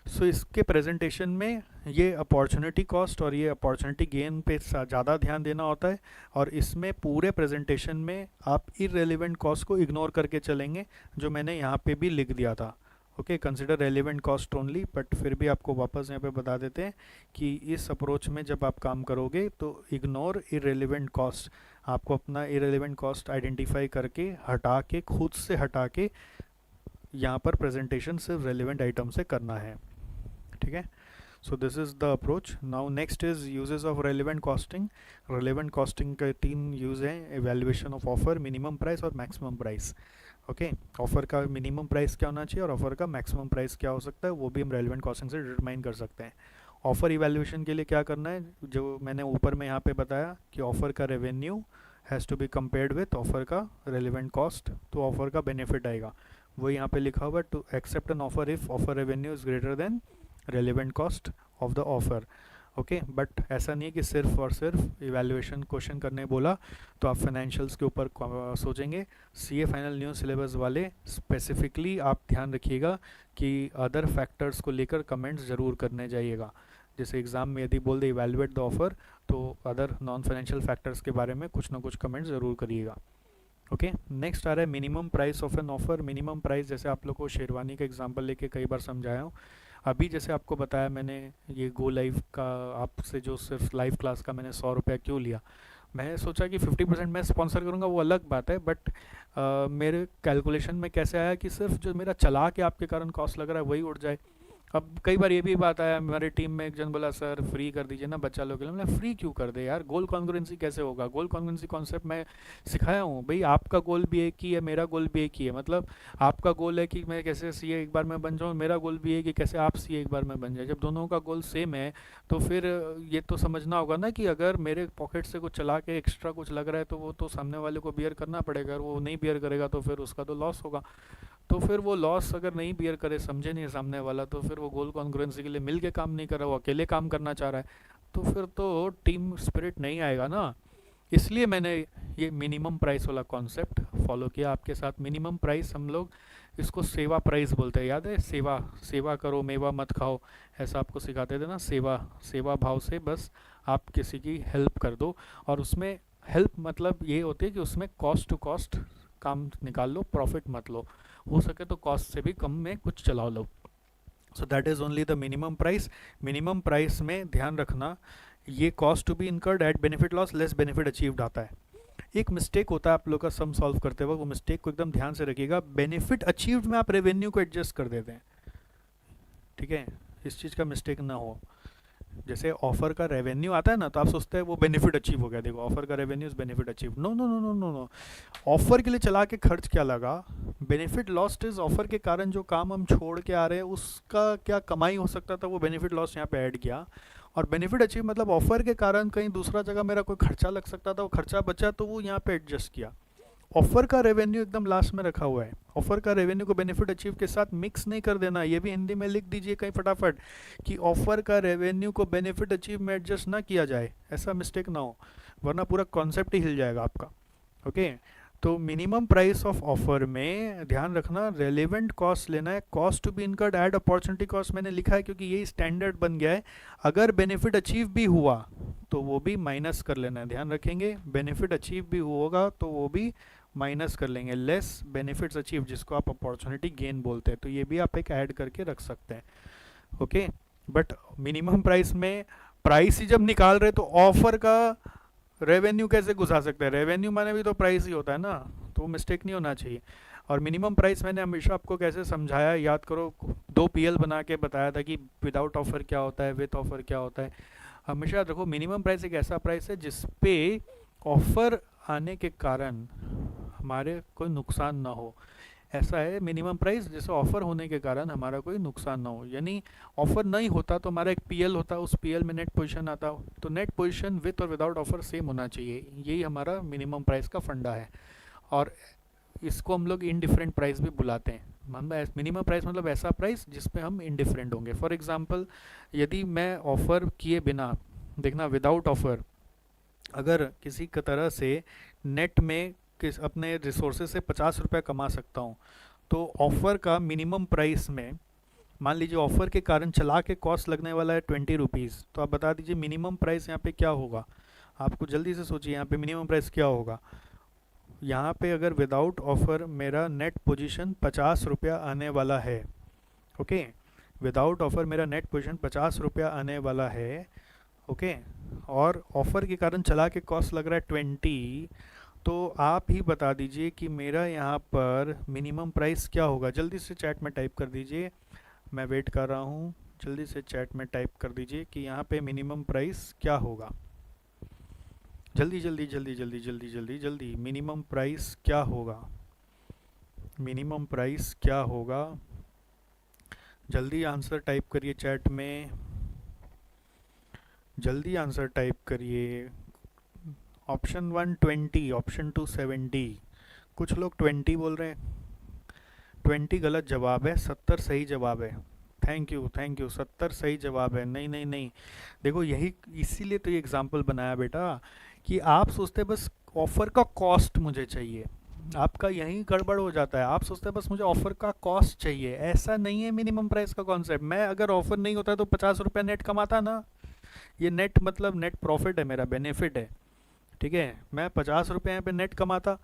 सो इसके प्रेजेंटेशन में ये अपॉर्चुनिटी कॉस्ट और ये अपॉर्चुनिटी गेन पे ज़्यादा ध्यान देना होता है, और इसमें पूरे प्रेजेंटेशन में आप इररेलेवेंट कॉस्ट को इग्नोर करके चलेंगे, जो मैंने यहाँ पे भी लिख दिया था। Okay, consider relevant cost only, but फिर भी आपको वापस यहाँ पे बता देते हैं कि इस अप्रोच में जब आप काम करोगे तो इग्नोर इररेलेवेंट कॉस्ट। आपको अपना इररेलेवेंट कॉस्ट आइडेंटिफाई करके हटा के, खुद से हटा के यहाँ पर प्रेजेंटेशन सिर्फ रेलिवेंट आइटम से करना है। ठीक है। So this is the approach. Now next is uses of relevant costing. Relevant costing के 3 यूज़ हैं, evaluation of offer, minimum price और मैक्सिमम प्राइस। ओके, ऑफर का मिनिमम प्राइस क्या होना चाहिए और ऑफर का मैक्सिमम प्राइस क्या हो सकता है, वो भी हम रेलिवेंट कॉस्टिंग से डिटरमाइन कर सकते हैं। ऑफर इवेल्युएशन के लिए क्या करना है, जो मैंने ऊपर में यहाँ पे बताया कि ऑफर का revenue has to be compared with offer का रेलिवेंट कॉस्ट, तो ऑफर का बेनिफिट आएगा। वो यहाँ पे लिखा हुआ है, to accept an offer if offer revenue is greater than relevant cost of the offer. Okay, but ऐसा नहीं है कि सिर्फ और सिर्फ इवैल्यूएशन क्वेश्चन करने बोला तो आप फाइनेंशियल्स के ऊपर सोचेंगे। CA फाइनल न्यू सिलेबस वाले स्पेसिफिकली आप ध्यान रखिएगा कि अदर फैक्टर्स को लेकर कमेंट्स ज़रूर करने जाइएगा। जैसे एग्ज़ाम में यदि बोल दे इवैल्यूएट द ऑफर, तो अदर नॉन फाइनेंशियल फैक्टर्स के बारे में कुछ ना कुछ कमेंट्स ज़रूर करिएगा। ओके, नेक्स्ट आ रहा है minimum price of an offer. Minimum price जैसे आप लोग को शेरवानी का एग्जांपल लेके कई बार समझाया हूँ। अभी जैसे आपको बताया मैंने, ये गो लाइव का आपसे जो सिर्फ लाइव क्लास का मैंने 100 रुपया क्यों लिया, मैं सोचा कि 50% मैं स्पॉन्सर करूँगा, वो अलग बात है, बट मेरे कैलकुलेशन में कैसे आया कि सिर्फ जो मेरा चला के आपके कारण कॉस्ट लग रहा है वही उठ जाए। अब कई बार ये भी बात आया, हमारे टीम में एक जन बोला सर फ्री कर दीजिए ना बच्चा लोग के लिए। मतलब फ्री क्यों कर दे यार, गोल कॉन्ग्रुएंसी कैसे होगा? गोल कॉन्ग्रुएंसी कॉन्सेप्ट मैं सिखाया हूँ भाई, आपका गोल भी एक ही है, मेरा गोल भी एक ही है। मतलब आपका गोल है कि मैं कैसे सीए एक बार में बन जाऊँ, मेरा गोल भी है कि कैसे आप सीए एक बार में बन जाए। जब दोनों का गोल सेम है तो फिर ये तो समझना होगा ना कि अगर मेरे पॉकेट से कुछ चला के एक्स्ट्रा कुछ लग रहा है तो वो तो सामने वाले को बियर करना पड़ेगा, और वो नहीं बियर करेगा तो फिर उसका तो लॉस होगा। तो फिर वो लॉस अगर नहीं बियर करे, समझे नहीं सामने वाला, तो फिर वो गोल कॉन्ग्रुएंसी के लिए मिल के काम नहीं कर रहा, वो अकेले काम करना चाह रहा है, तो फिर तो टीम स्पिरिट नहीं आएगा ना। इसलिए मैंने ये मिनिमम प्राइस वाला कॉन्सेप्ट फॉलो किया आपके साथ। मिनिमम प्राइस हम लोग इसको सेवा प्राइस बोलते हैं, याद है? सेवा, सेवा करो मेवा मत खाओ, ऐसा आपको सिखाते थे ना। सेवा, सेवा भाव से बस आप किसी की हेल्प कर दो, और उसमें हेल्प मतलब ये होती है कि उसमें कॉस्ट टू कॉस्ट काम निकाल लो, प्रॉफिट मत लो, हो सके तो कॉस्ट से भी कम में कुछ चला लो। So that is only the minimum price. Minimum price में ध्यान रखना, ये cost to be incurred at benefit loss less benefit achieved आता है। एक मिस्टेक होता है आप लोग का सम सॉल्व करते वक्त, वो मिस्टेक को एकदम ध्यान से रखिएगा। बेनिफिट अचीव्ड में आप रेवेन्यू को एडजस्ट कर देते हैं, ठीक है? इस चीज़ का मिस्टेक ना हो। जैसे ऑफर का रेवेन्यू आता है ना, तो आप सोचते हैं वो बेनिफिट अचीव हो गया, देखो ऑफर का revenue is benefit achieve. No no no no no no, offer के लिए चला के खर्च क्या लगा, बेनिफिट लॉस्ट इज ऑफर के कारण जो काम हम छोड़ के आ रहे हैं उसका क्या कमाई हो सकता था, वो बेनिफिट लॉस यहाँ पे ऐड किया। और बेनिफिट अचीव मतलब ऑफर के कारण कहीं दूसरा जगह मेरा कोई खर्चा लग सकता था, वो खर्चा बचा तो वो यहाँ पे एडजस्ट किया। ऑफर का रेवेन्यू एकदम लास्ट में रखा हुआ है, ऑफर का रेवेन्यू को बेनिफिट अचीव के साथ मिक्स नहीं कर देना। ये भी हिंदी में लिख दीजिए कहीं फटाफट कि ऑफर का रेवेन्यू को बेनिफिट अचीव में एडजस्ट ना किया जाए, ऐसा मिस्टेक ना हो, वरना पूरा कॉन्सेप्ट ही हिल जाएगा आपका। ओके, तो मिनिमम प्राइस ऑफ ऑफर में ध्यान रखना रेलेवेंट कॉस्ट लेना है। Cost to be incurred add opportunity cost मैंने लिखा है क्योंकि यही स्टैंडर्ड बन गया है। अगर बेनिफिट अचीव भी हुआ तो वो भी माइनस कर लेना है, ध्यान रखेंगे। बेनिफिट अचीव भी होगा तो वो भी माइनस कर लेंगे, लेस बेनिफिट्स अचीव, जिसको आप अपॉर्चुनिटी गेन बोलते हैं, तो ये भी आप एक ऐड करके रख सकते हैं। ओके, बट मिनिमम प्राइस में प्राइस ही जब निकाल रहे तो ऑफर का रेवेन्यू कैसे घुसा सकते हैं? रेवेन्यू माने भी तो प्राइस ही होता है ना, तो वो मिस्टेक नहीं होना चाहिए। और मिनिमम प्राइस मैंने हमेशा आपको कैसे समझाया, याद करो, 2 पीएल बना के बताया था कि विदाउट ऑफर क्या होता है, विथ ऑफर क्या होता है। हमेशा याद रखो, मिनिमम प्राइस एक ऐसा प्राइस है जिसपे ऑफर आने के कारण हमारे कोई नुकसान ना हो, ऐसा है मिनिमम प्राइस। जैसे ऑफर होने के कारण हमारा कोई नुकसान ना हो, यानी ऑफर नहीं होता तो हमारा एक पीएल होता, उस पीएल में नेट पोजीशन आता, तो नेट पोजीशन विथ और विदाउट ऑफर सेम होना चाहिए, यही हमारा मिनिमम प्राइस का फंडा है। और इसको हम लोग इनडिफरेंट प्राइस भी बुलाते हैं। मिनिमम प्राइस मतलब ऐसा प्राइस जिस पे हम इनडिफरेंट होंगे। फॉर एग्जांपल, यदि मैं ऑफ़र किए बिना, देखना विदाउट ऑफ़र, अगर किसी की तरह से नेट में किस अपने रिसोर्सेज से 50 रुपये कमा सकता हूँ, तो ऑफ़र का मिनिमम प्राइस में, मान लीजिए ऑफ़र के कारण चला के कॉस्ट लगने वाला है 20 रुपीज़, तो आप बता दीजिए मिनिमम प्राइस यहाँ पे क्या होगा। आपको जल्दी से सोचिए यहाँ पे मिनिमम प्राइस क्या होगा। यहाँ पे अगर विदाउट ऑफ़र मेरा नेट पोजीशन 50 रुपया आने वाला है, ओके, विदाउट ऑफ़र मेरा नेट पोजीशन 50 रुपया आने वाला है, ओके, और ऑफ़र के कारण चला के कॉस्ट लग रहा है 20, तो आप ही बता दीजिए कि मेरा यहाँ पर मिनिमम प्राइस क्या होगा। जल्दी से चैट में टाइप कर दीजिए, मैं वेट कर रहा हूँ, जल्दी से चैट में टाइप कर दीजिए कि यहाँ पे मिनिमम प्राइस क्या होगा। जल्दी जल्दी जल्दी जल्दी जल्दी जल्दी जल्दी, मिनिमम प्राइस क्या होगा, मिनिमम प्राइस क्या होगा, जल्दी आंसर टाइप करिए चैट में, जल्दी आंसर टाइप करिए। ऑप्शन 1 20, ऑप्शन 2 70, कुछ लोग 20 बोल रहे हैं। 20 गलत जवाब है, 70 सही जवाब है। थैंक यू थैंक यू, 70 सही जवाब है। नहीं नहीं नहीं, देखो यही, इसीलिए तो ये एग्जाम्पल बनाया बेटा कि आप सोचते बस ऑफ़र का कॉस्ट मुझे चाहिए, आपका यहीं गड़बड़ हो जाता है। आप सोचते हैं बस मुझे ऑफ़र का कॉस्ट चाहिए, ऐसा नहीं है मिनिमम प्राइस का कॉन्सेप्ट। मैं अगर ऑफ़र नहीं होता तो 50 रुपये नेट कमाता ना, ये नेट मतलब नेट प्रॉफिट है, मेरा बेनिफिट है, ठीक है। मैं 50 रुपये यहाँ पे नेट कमाता,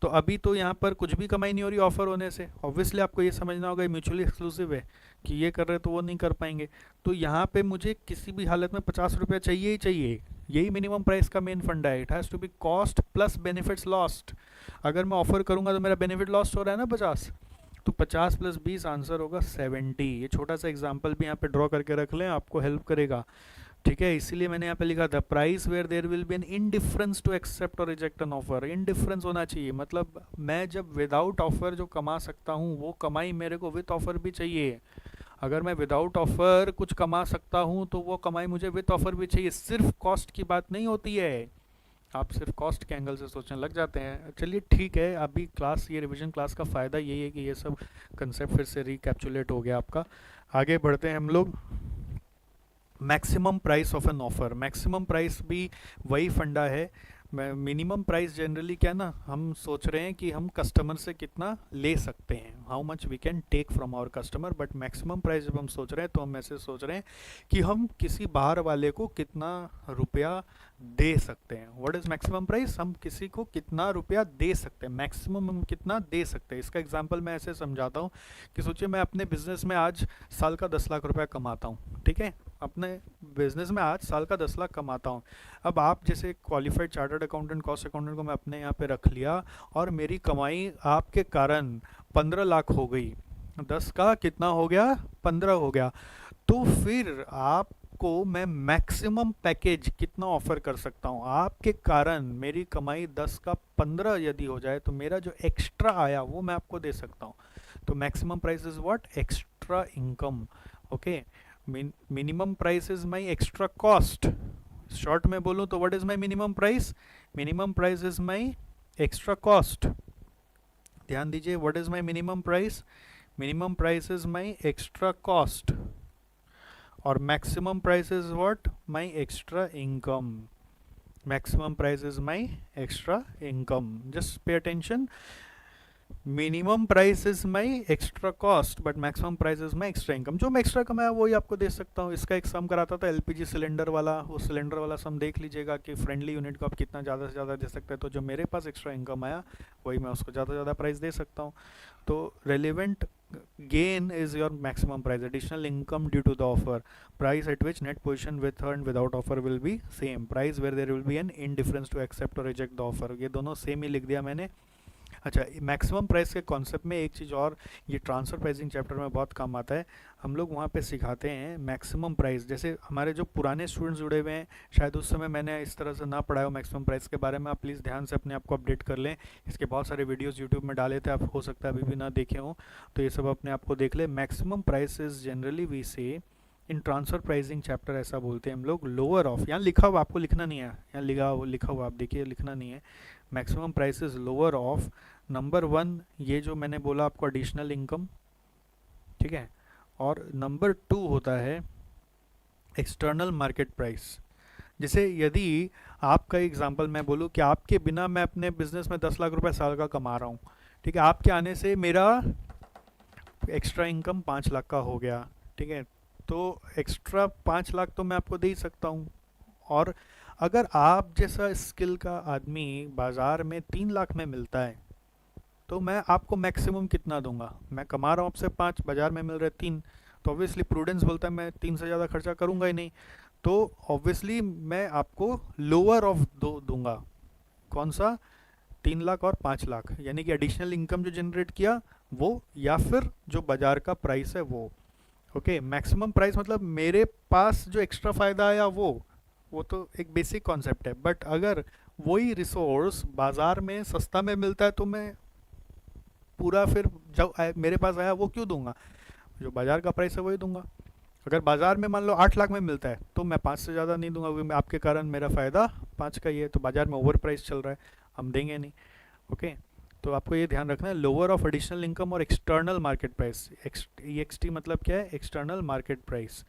तो अभी तो यहाँ पर कुछ भी कमाई नहीं हो रही ऑफ़र होने से। ऑब्वियसली आपको ये समझना होगा म्यूचुअली एक्सक्लूसिव है कि ये कर रहे तो वो नहीं कर पाएंगे, तो यहाँ पे मुझे किसी भी हालत में 50 रुपया चाहिए ही चाहिए। यही मिनिमम प्राइस का मेन फंडा है, it has to be cost plus benefits lost. अगर मैं ऑफ़र करूँगा तो मेरा बेनिफिट लॉस्ट हो रहा है ना 50, तो 50 प्लस 20 आंसर होगा 70। ये छोटा सा एग्जांपल भी यहाँ पे ड्रॉ करके रख लें, आपको हेल्प करेगा। ठीक है, इसीलिए मैंने यहाँ पे लिखा था price where there will be an indifference to accept और रिजेक्ट एन ऑफर। इनडिफरेंस होना चाहिए, मतलब मैं जब विदाउट ऑफर जो कमा सकता हूँ वो कमाई मेरे को विद ऑफर भी चाहिए। अगर मैं विदाउट ऑफर कुछ कमा सकता हूँ तो वो कमाई मुझे विद ऑफर भी चाहिए। सिर्फ कॉस्ट की बात नहीं होती है, आप सिर्फ कॉस्ट के एंगल से सोचने लग जाते हैं। चलिए ठीक है, अभी क्लास, ये रिवीजन क्लास का फ़ायदा यही है कि ये सब कंसेप्ट फिर से रिकैप्चुलेट हो गया आपका। आगे बढ़ते हैं हम लोग। Maximum price of an offer, maximum price भी वही फंडा है। मिनिमम प्राइस जनरली क्या ना, हम सोच रहे हैं कि हम कस्टमर से कितना ले सकते हैं, how much we can take from our customer. But maximum price जब हम सोच रहे हैं तो हम ऐसे सोच रहे हैं कि हम किसी बाहर वाले को कितना रुपया दे सकते हैं। व्हाट इज़ मैक्सिमम प्राइस, हम किसी को कितना रुपया दे सकते हैं, मैक्सिमम हम कितना दे सकते हैं। इसका एग्जांपल मैं ऐसे समझाता हूँ कि सोचिए मैं अपने बिजनेस में आज साल का 10 लाख रुपया कमाता हूँ। ठीक है, अपने बिजनेस में आज साल का 10 लाख कमाता हूँ। अब आप जैसे qualified chartered accountant, cost accountant को मैं अपने यहाँ पे रख लिया और मेरी कमाई आपके कारण 15 लाख हो गई। 10 का कितना हो गया, 15 हो गया। तो फिर आपको मैं मैक्सिमम पैकेज कितना ऑफर कर सकता हूँ, आपके कारण मेरी कमाई 10 का 15 यदि हो जाए तो मेरा जो एक्स्ट्रा आया वो मैं आपको दे सकता हूँ। तो maximum price is what, extra income. Okay, minimum price is my extra cost. Short में बोलूँ तो what is my minimum price, minimum price is my extra cost. ध्यान दीजिए, what is my minimum price, minimum price is my extra cost. और maximum price is what, my extra income. Maximum price is my extra income. Just pay attention, minimum price is my extra cost but maximum price is my extra income. जो मैं extra कमाया वही आपको दे सकता हूँ। इसका एक सम कराता था एलपीजी सिलेंडर वाला, वो सिलेंडर वाला सम देख लीजिएगा कि फ्रेंडली यूनिट को आप कितना ज़्यादा से ज़्यादा दे सकते हैं। तो जो मेरे पास एक्स्ट्रा इनकम आया वही मैं उसको ज़्यादा से ज़्यादा प्राइस दे सकता हूँ। तो relevant gain is your maximum price, additional income due to the offer, price at which net position with and without offer will be same, price where there will be an indifference to accept or reject the offer। ये दोनों same ही लिख दिया मैंने। अच्छा, maximum price के concept में एक चीज़ और, ये ट्रांसफ़र प्राइसिंग चैप्टर में बहुत काम आता है। हम लोग वहाँ पे सिखाते हैं मैक्सिमम प्राइस। जैसे हमारे जो पुराने स्टूडेंट्स जुड़े हुए हैं, शायद उस समय मैंने इस तरह से ना पढ़ाया हो मैक्सिमम प्राइस के बारे में, आप प्लीज़ ध्यान से अपने आप को अपडेट कर लें। इसके बहुत सारे वीडियोज़ यूट्यूब में डाले थे, आप हो सकता है अभी भी ना देखे हों, तो ये सब अपने आप को देख लें। Maximum price is generally we say in transfer pricing chapter, ऐसा बोलते हैं हम लोग, लोअर ऑफ, यहाँ लिखा हुआ, आपको लिखना नहीं है, यहाँ लिखा हुआ आप देखिए, लिखना नहीं है। Maximum price is lower of number 1, ये जो मैंने बोला आपको एडिशनल इनकम, ठीक है, और नंबर 2 होता है एक्सटर्नल मार्केट प्राइस। जैसे यदि आपका एग्जांपल मैं बोलूँ कि आपके बिना मैं अपने बिजनेस में 10 लाख रुपए साल का कमा रहा हूँ, ठीक है, आपके आने से मेरा एक्स्ट्रा इनकम 5 लाख का हो गया, ठीक है, तो एक्स्ट्रा 5 लाख तो मैं आपको दे ही सकता हूँ। और अगर आप जैसा स्किल का आदमी बाज़ार में 3 लाख में मिलता है तो मैं आपको मैक्सिमम कितना दूंगा, मैं कमा रहा हूँ आपसे 5, बाज़ार में मिल रहे 3, तो ऑब्वियसली प्रूडेंस बोलता है मैं 3 से ज़्यादा खर्चा करूँगा ही नहीं, तो ऑब्वियसली मैं आपको लोअर ऑफ दूंगा। कौन सा, 3 लाख और 5 लाख, यानी कि एडिशनल इनकम जो जनरेट किया वो, या फिर जो बाज़ार का प्राइस है वो। ओके, मैक्सिमम प्राइस मतलब मेरे पास जो एक्स्ट्रा फ़ायदा आया वो तो एक बेसिक कॉन्सेप्ट है। बट अगर वही रिसोर्स बाज़ार में सस्ता में मिलता है तो मैं पूरा फिर जो मेरे पास आया वो क्यों दूंगा, जो बाज़ार का प्राइस है वही दूंगा। अगर बाज़ार में मान लो 8 लाख में मिलता है तो मैं 5 से ज़्यादा नहीं दूंगा, क्योंकि आपके कारण मेरा फ़ायदा 5 का ही है, तो बाज़ार में ओवर प्राइस चल रहा है, हम देंगे नहीं। ओके, तो आपको ये ध्यान रखना है, लोअर ऑफ एडिशनल इनकम और एक्सटर्नल मार्केट प्राइस। EXT मतलब क्या है, एक्सटर्नल मार्केट प्राइस,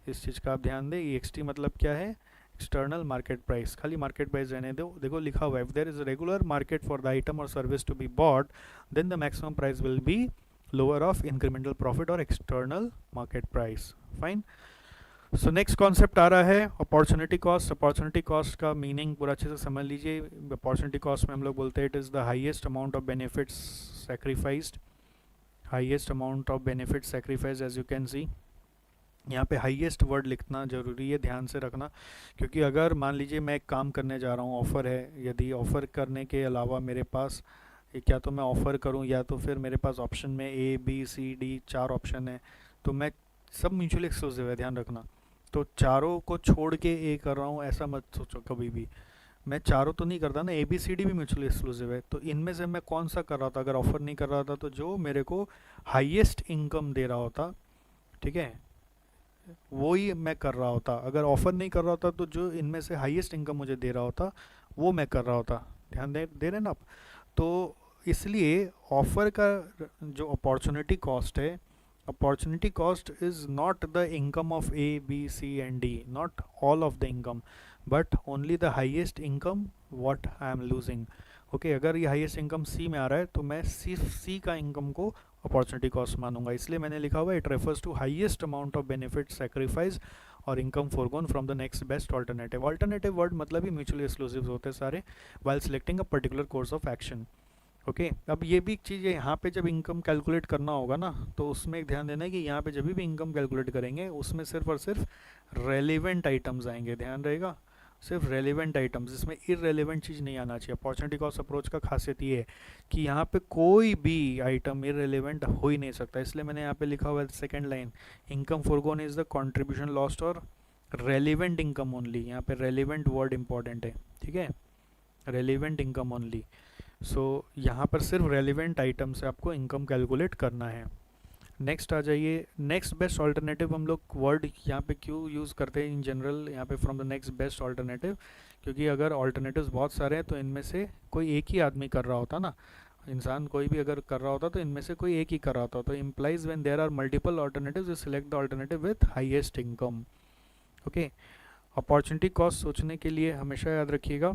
इस चीज़ का आप ध्यान दें। EXT मतलब क्या है, एक्सटर्नल मार्केट प्राइस, खाली मार्केट प्राइस रहने दो। देखो लिखा हुआ है, if there is regular market for the item और service to be bought then the maximum price will be lower of incremental profit और external market price. Fine. So next concept आ रहा है अपॉर्चुनिटी कॉस्ट। अपॉर्चुनिटी कॉस्ट का meaning पूरा अच्छे से समझ लीजिए। अपॉर्चुनिटी कॉस्ट में हम लोग बोलते हैं it is the highest amount of benefits sacrificed, highest amount of benefit sacrifice. As you can see यहाँ पे हाईएस्ट वर्ड लिखना ज़रूरी है, ध्यान से रखना, क्योंकि अगर मान लीजिए मैं एक काम करने जा रहा हूँ, ऑफ़र है, यदि ऑफ़र करने के अलावा मेरे पास ये क्या तो मैं ऑफ़र करूं, या तो फिर मेरे पास ऑप्शन में A B C D 4 option है, तो मैं सब म्यूचुअली एक्सक्लूसिव है, ध्यान रखना। तो चारों को छोड़ के ए कर रहा हूँ ऐसा मत सोचो कभी भी। मैं चारों तो नहीं करता ना, ए बी सी डी भी म्यूचुअली एक्सक्लूसिव है, तो इनमें से मैं कौन सा कर रहा था अगर ऑफ़र नहीं कर रहा था, तो जो मेरे को हाईएस्ट इनकम दे रहा होता, ठीक है, वो ही मैं कर रहा होता। अगर ऑफ़र नहीं कर रहा होता तो जो इनमें से हाईएस्ट इनकम मुझे दे रहा होता वो मैं कर रहा होता। ध्यान दे रहे हैं ना आप। तो इसलिए ऑफ़र का जो अपॉर्चुनिटी कॉस्ट है, opportunity cost is not the income of A B C and D, not all of the income, but only the highest income what I am losing. Okay, अगर ये हाईएस्ट इनकम सी में आ रहा है तो मैं सिर्फ सी का इनकम को अपॉर्चुनिटी कॉस्ट मानूंगा, इसलिए मैंने लिखा हुआ it refers to highest amount of benefit sacrifice और income forgone from the next best alternative. Alternative word मतलब ही म्यूचुअली एक्सक्लूसिव होते हैं सारे, while selecting a particular course of action. Okay, अब ये भी एक चीज़ है, यहाँ पे जब इनकम कैलकुलेट करना होगा ना, तो उसमें एक ध्यान देना है कि यहाँ पे जब भी इनकम कैलकुलेट करेंगे उसमें सिर्फ और सिर्फ रेलिवेंट आइटम्स आएंगे, ध्यान रहेगा, सिर्फ रेलिवेंट आइटम्स, इसमें इररेलेवेंट चीज़ नहीं आना चाहिए। अपॉर्चुनिटी कॉस्ट अप्रोच का खासियत ये है कि यहाँ पे कोई भी आइटम इररेलेवेंट हो ही नहीं सकता, इसलिए मैंने यहाँ पे लिखा हुआ है second line, income forgone is the contribution lost और रेलिवेंट इनकम ओनली। यहाँ पे रेलिवेंट वर्ड इंपॉर्टेंट है, ठीक है, रेलिवेंट इनकम ओनली। सो यहाँ पर सिर्फ रेलिवेंट आइटम से आपको इनकम कैलकुलेट करना है। नेक्स्ट आ जाइए, नेक्स्ट बेस्ट ऑल्टरनेटिव हम लोग वर्ड यहाँ पे क्यों यूज़ करते हैं इन जनरल यहाँ पे, from the next best alternative, क्योंकि अगर ऑल्टरनेटिव्स बहुत सारे हैं तो इनमें से कोई एक ही आदमी कर रहा होता ना, इंसान कोई भी अगर कर रहा होता तो इनमें से कोई एक ही कर रहा होता, तो implies when there are multiple alternatives you select the alternative with highest income. Okay, opportunity cost सोचने के लिए हमेशा याद रखिएगा,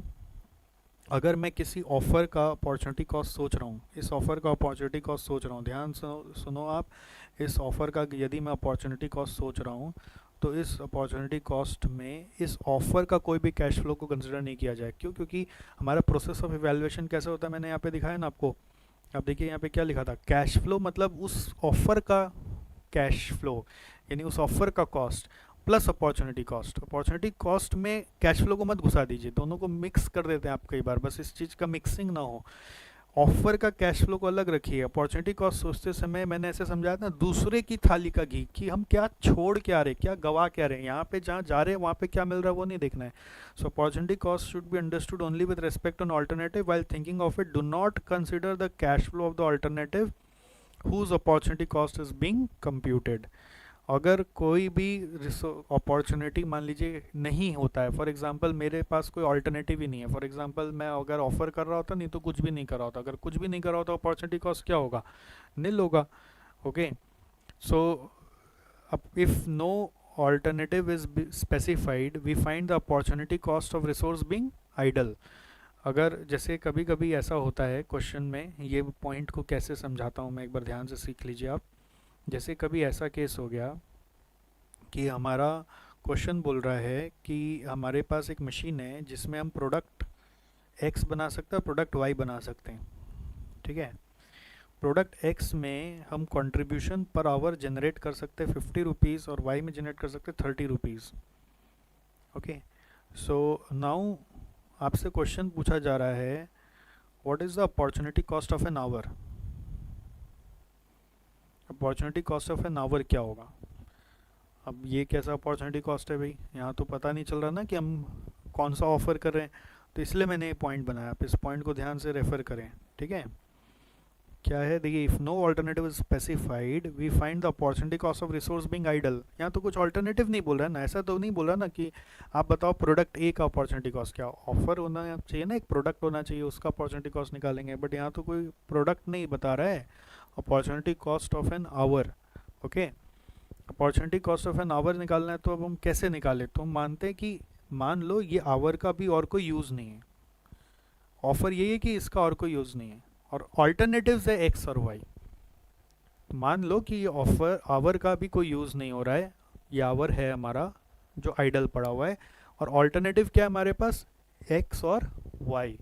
अगर मैं किसी ऑफ़र का अपॉर्चुनिटी कॉस्ट सोच रहा हूँ, इस ऑफ़र का अपॉर्चुनिटी कॉस्ट सोच रहा हूँ, ध्यान सुनो आप, इस ऑफ़र का यदि मैं अपॉर्चुनिटी कॉस्ट सोच रहा हूँ तो इस अपॉर्चुनिटी कॉस्ट में इस ऑफ़र का कोई भी कैश फ्लो को कंसिडर नहीं किया जाए। क्यों? क्योंकि हमारा प्रोसेस ऑफ इवैल्यूएशन कैसे होता है मैंने यहाँ पे दिखाया ना आपको। अब देखिए यहाँ पे क्या लिखा था, कैश फ्लो मतलब उस ऑफ़र का कैश फ्लो, यानी उस ऑफ़र का cost plus opportunity cost. Opportunity cost में कैश फ्लो को मत घुसा दीजिए, दोनों को मिक्स कर देते हैं आप कई बार, बस इस चीज़ का मिक्सिंग ना हो। ऑफर का कैश फ्लो को अलग रखिए। अपॉर्चुनिटी कॉस्ट सोचते समय मैंने ऐसे समझाया था, दूसरे की थाली का घी, कि हम क्या छोड़ के आ रहे, क्या गवा क्या रहे, यहाँ पे जहाँ जा रहे हैं वहाँ पे क्या मिल रहा है वो नहीं देखना है। So opportunity cost should be understood only with respect on alternative, while thinking of it do not consider the cash flow of the alternative whose opportunity cost is being computed. अगर कोई भी अपॉर्चुनिटी मान लीजिए नहीं होता है, for example मेरे पास कोई ऑल्टरनेटिव ही नहीं है, फॉर एग्जांपल मैं अगर ऑफर कर रहा होता नहीं तो कुछ भी नहीं कर रहा होता, अगर कुछ भी नहीं कर रहा होता अपॉर्चुनिटी कॉस्ट क्या होगा, नील होगा। ओके, सो अब if no alternative is specified we find the opportunity cost of resource being idle. अगर जैसे कभी कभी ऐसा होता है क्वेश्चन में, ये पॉइंट को कैसे समझाता हूँ मैं एक बार ध्यान से सीख लीजिए आप। जैसे कभी ऐसा केस हो गया कि हमारा क्वेश्चन बोल रहा है कि हमारे पास एक मशीन है जिसमें हम प्रोडक्ट एक्स बना सकते हैं, प्रोडक्ट वाई बना सकते हैं, ठीक है। प्रोडक्ट एक्स में हम कंट्रीब्यूशन पर आवर जनरेट कर सकते हैं 50 रुपीज़ और वाई में जनरेट कर सकते हैं 30 रुपीज़। ओके, सो नाउ आपसे क्वेश्चन पूछा जा रहा है what is the opportunity cost of an our. Opportunity cost of an our क्या होगा। अब ये कैसा अपॉर्चुनिटी कॉस्ट है भाई, यहाँ तो पता नहीं चल रहा ना कि हम कौन सा ऑफ़र कर रहे हैं, तो इसलिए मैंने ये पॉइंट बनाया, आप इस पॉइंट को ध्यान से रेफ़र करें, ठीक है। क्या है देखिए, if no alternative is specified we find the opportunity cost of resource being idle. यहाँ तो कुछ ऑल्टरनेटिव नहीं बोल रहा है ना, ऐसा तो नहीं बोल रहा ना कि आप बताओ प्रोडक्ट ए का अपॉर्चुनिटी कॉस्ट क्या, ऑफर होना चाहिए ना, एक प्रोडक्ट होना चाहिए, उसका अपॉर्चुनिटी कॉस्ट निकालेंगे, बट यहाँ तो कोई प्रोडक्ट नहीं बता रहा है, opportunity cost of an our. Okay, opportunity cost of an our निकालना है तो अब हम कैसे निकालें, तो हम मानते हैं कि मान लो ये आवर का भी और कोई यूज़ नहीं है, ऑफर यही है कि इसका और कोई यूज़ नहीं है, और ऑल्टरनेटिव्स है एक्स और वाई। मान लो कि ये ऑफर आवर का भी कोई यूज़ नहीं हो रहा है, ये आवर है हमारा जो आइडल पड़ा हुआ है, और ऑल्टरनेटिव क्या है हमारे पास, एक्स और वाई।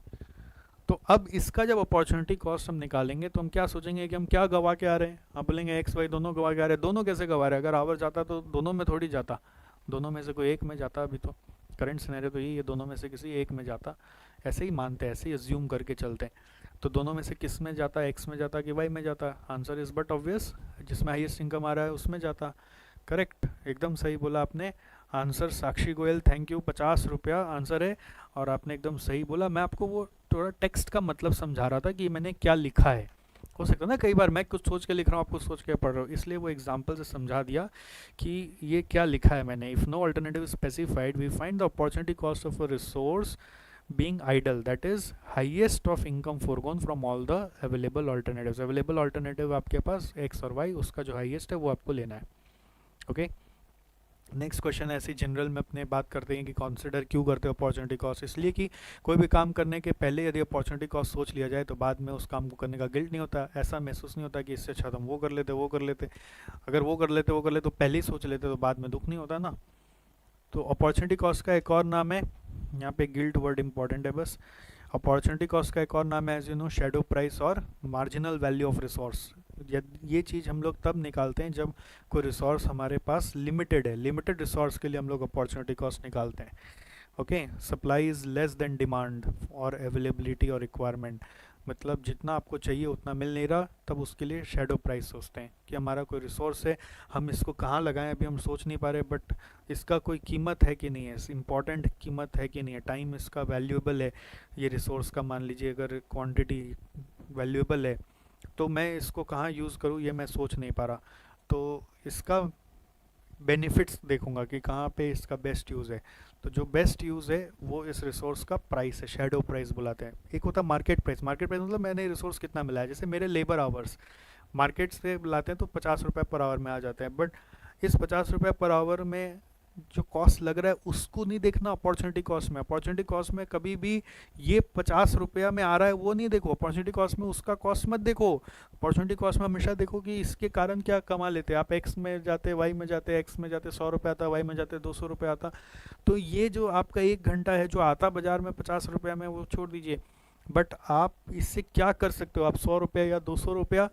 तो अब इसका जब अपॉर्चुनिटी कॉस्ट हम निकालेंगे तो हम क्या सोचेंगे कि हम क्या गवा के आ रहे हैं, हम बोलेंगे एक्स वाई दोनों गवा के आ रहे हैं। दोनों कैसे गवा रहे हैं, अगर आवर जाता तो दोनों में थोड़ी जाता, दोनों में से कोई एक में जाता, अभी तो करंट सिनेरियो तो यही है, दोनों में से किसी एक में जाता, ऐसे ही मानते हैं, ऐसे ही अज्यूम करके चलते हैं। तो दोनों में से किस में जाता, एक्स में जाता कि वाई में जाता? आंसर इज बट ऑब्वियस, जिसमें हाईएस्ट इनकम आ रहा है उसमें जाता। करेक्ट, एकदम सही बोला आपने। Answer Sakshi Goyal, thank you, 50 रुपया आंसर है। और आपने एकदम सही बोला। मैं आपको वो थोड़ा टेक्स्ट का मतलब समझा रहा था कि मैंने क्या लिखा है। हो सकता है ना कई बार मैं कुछ सोच के लिख रहा हूँ, आप कुछ सोच के पढ़ रहे हो, इसलिए वो एग्जाम्पल से समझा दिया कि ये क्या लिखा है मैंने। If no alternative specified we find the opportunity cost of a resource being idle, that is highest of income foregone from all the available alternatives। available alternative आपके पास x और y, उसका जो highest है वो आपको लेना है। ओके, नेक्स्ट क्वेश्चन ऐसे जनरल में अपने बात करते हैं कि कंसिडर क्यों करते हो अपॉर्चुनिटी कॉस्ट। इसलिए कि कोई भी काम करने के पहले यदि अपॉर्चुनिटी कॉस्ट सोच लिया जाए तो बाद में उस काम को करने का गिल्ट नहीं होता, ऐसा महसूस नहीं होता कि इससे अच्छा हम वो कर लेते वो कर लेते। अगर वो कर लेते तो पहले ही सोच लेते तो बाद में दुख नहीं होता ना। तो अपॉर्चुनिटी कॉस्ट का एक और नाम है, यहाँ पे गिल्ट वर्ड इंपॉर्टेंट है बस। अपॉर्चुनिटी कॉस्ट का एक और नाम है as you know shadow price और मार्जिनल वैल्यू ऑफ रिसोर्स। ये चीज़ हम लोग तब निकालते हैं जब कोई रिसोर्स हमारे पास लिमिटेड है। लिमिटेड रिसोर्स के लिए हम लोग अपॉर्चुनिटी कॉस्ट निकालते हैं। Okay, supply is less than demand और अवेलेबिलिटी और रिक्वायरमेंट, मतलब जितना आपको चाहिए उतना मिल नहीं रहा, तब उसके लिए शैडो प्राइस सोचते हैं कि हमारा कोई रिसोर्स है, हम इसको कहाँ लगाएं अभी हम सोच नहीं पा रहे, बट इसका कोई कीमत है कि नहीं है, इम्पॉर्टेंट कीमत है कि नहीं है, टाइम इसका वैल्यूएबल है। ये रिसोर्स का मान लीजिए अगर क्वांटिटी वैल्यूएबल है तो मैं इसको कहाँ यूज़ करूँ ये मैं सोच नहीं पा रहा, तो इसका बेनिफिट्स देखूंगा कि कहाँ पे इसका बेस्ट यूज़ है। तो जो बेस्ट यूज़ है वो इस रिसोर्स का प्राइस है, शैडो प्राइस बुलाते हैं। एक होता है मार्केट प्राइस। मार्केट प्राइस मतलब मैंने रिसोर्स कितना मिला है, जैसे मेरे लेबर आवर्स मार्केट से बुलाते हैं तो 50 रुपये पर आवर में आ जाते हैं, बट इस 50 रुपये पर आवर में जो कॉस्ट लग रहा है उसको नहीं देखना अपॉर्चुनिटी कॉस्ट में। अपॉर्चुनिटी कॉस्ट में कभी भी ये 50 रुपया में आ रहा है वो नहीं देखो, अपॉर्चुनिटी कॉस्ट में उसका कॉस्ट मत देखो। अपॉर्चुनिटी कॉस्ट में हमेशा देखो कि इसके कारण क्या कमा लेते हैं आप। एक्स में जाते, वाई में जाते, एक्स में जाते 100 रुपये आता, वाई में जाते 200 रुपये आता। तो ये जो आपका 1 घंटा है जो आता बाजार में 50 रुपया में, वो छोड़ दीजिए, बट आप इससे क्या कर सकते हो। आप 100 रुपया या 200 रुपया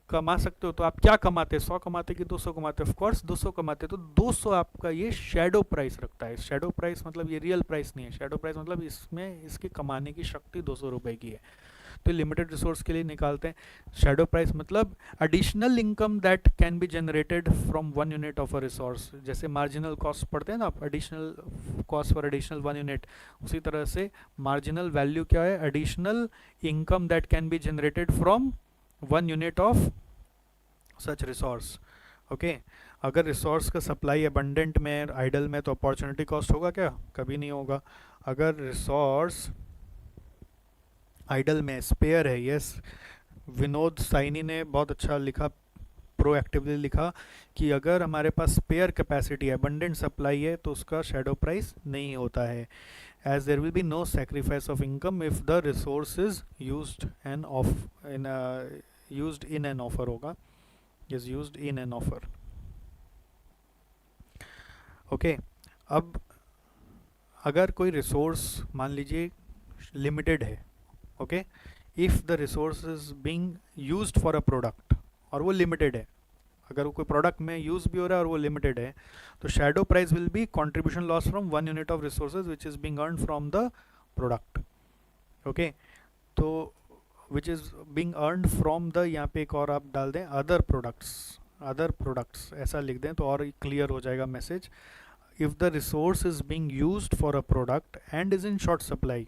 कमा सकते हो, तो आप क्या कमाते हैं, 100 कमाते कि 200 कमाते? ऑफ कोर्स 200 कमाते, तो 200 आपका ये शैडो प्राइस रखता है। शैडो प्राइस मतलब ये रियल प्राइस नहीं है, शैडो प्राइस मतलब इसमें इसकी कमाने की शक्ति 200 रुपये की है। तो लिमिटेड रिसोर्स के लिए निकालते हैं। शैडो प्राइस मतलब additional income that can be generated from 1 unit of a resource. जैसे मार्जिनल कॉस्ट पढ़ते हैं ना आप, additional cost for additional 1 unit, उसी तरह से मार्जिनल वैल्यू क्या है, additional income that can be generated from 1 unit of such resource. Okay, अगर रिसोर्स का सप्लाई अबंडेंट में, आइडल में, तो अपॉर्चुनिटी कॉस्ट होगा क्या? कभी नहीं होगा। अगर रिसोर्स आइडल में स्पेयर है, यस, विनोद साइनी ने बहुत अच्छा लिखा, प्रोएक्टिवली लिखा कि अगर हमारे पास स्पेयर कैपेसिटी है, अबंडेंट सप्लाई है, तो उसका शैडो प्राइस नहीं होता है। As there will be no sacrifice of income if the resource is used in an offer होगा, is used in an offer। Okay, अब अगर कोई रिसोर्स मान लीजिए लिमिटेड है, okay, if the resource is being used for a product और वो limited है, अगर वो कोई प्रोडक्ट में यूज़ भी हो रहा है और वो लिमिटेड है, तो shadow price will be contribution loss from 1 unit of resources which is being earn from the product. Okay, तो which is being earned from the, यहाँ पे एक और आप डाल दें अदर प्रोडक्ट्स ऐसा लिख दें तो और क्लियर हो जाएगा message. If the resource is being used for a product and is in short supply,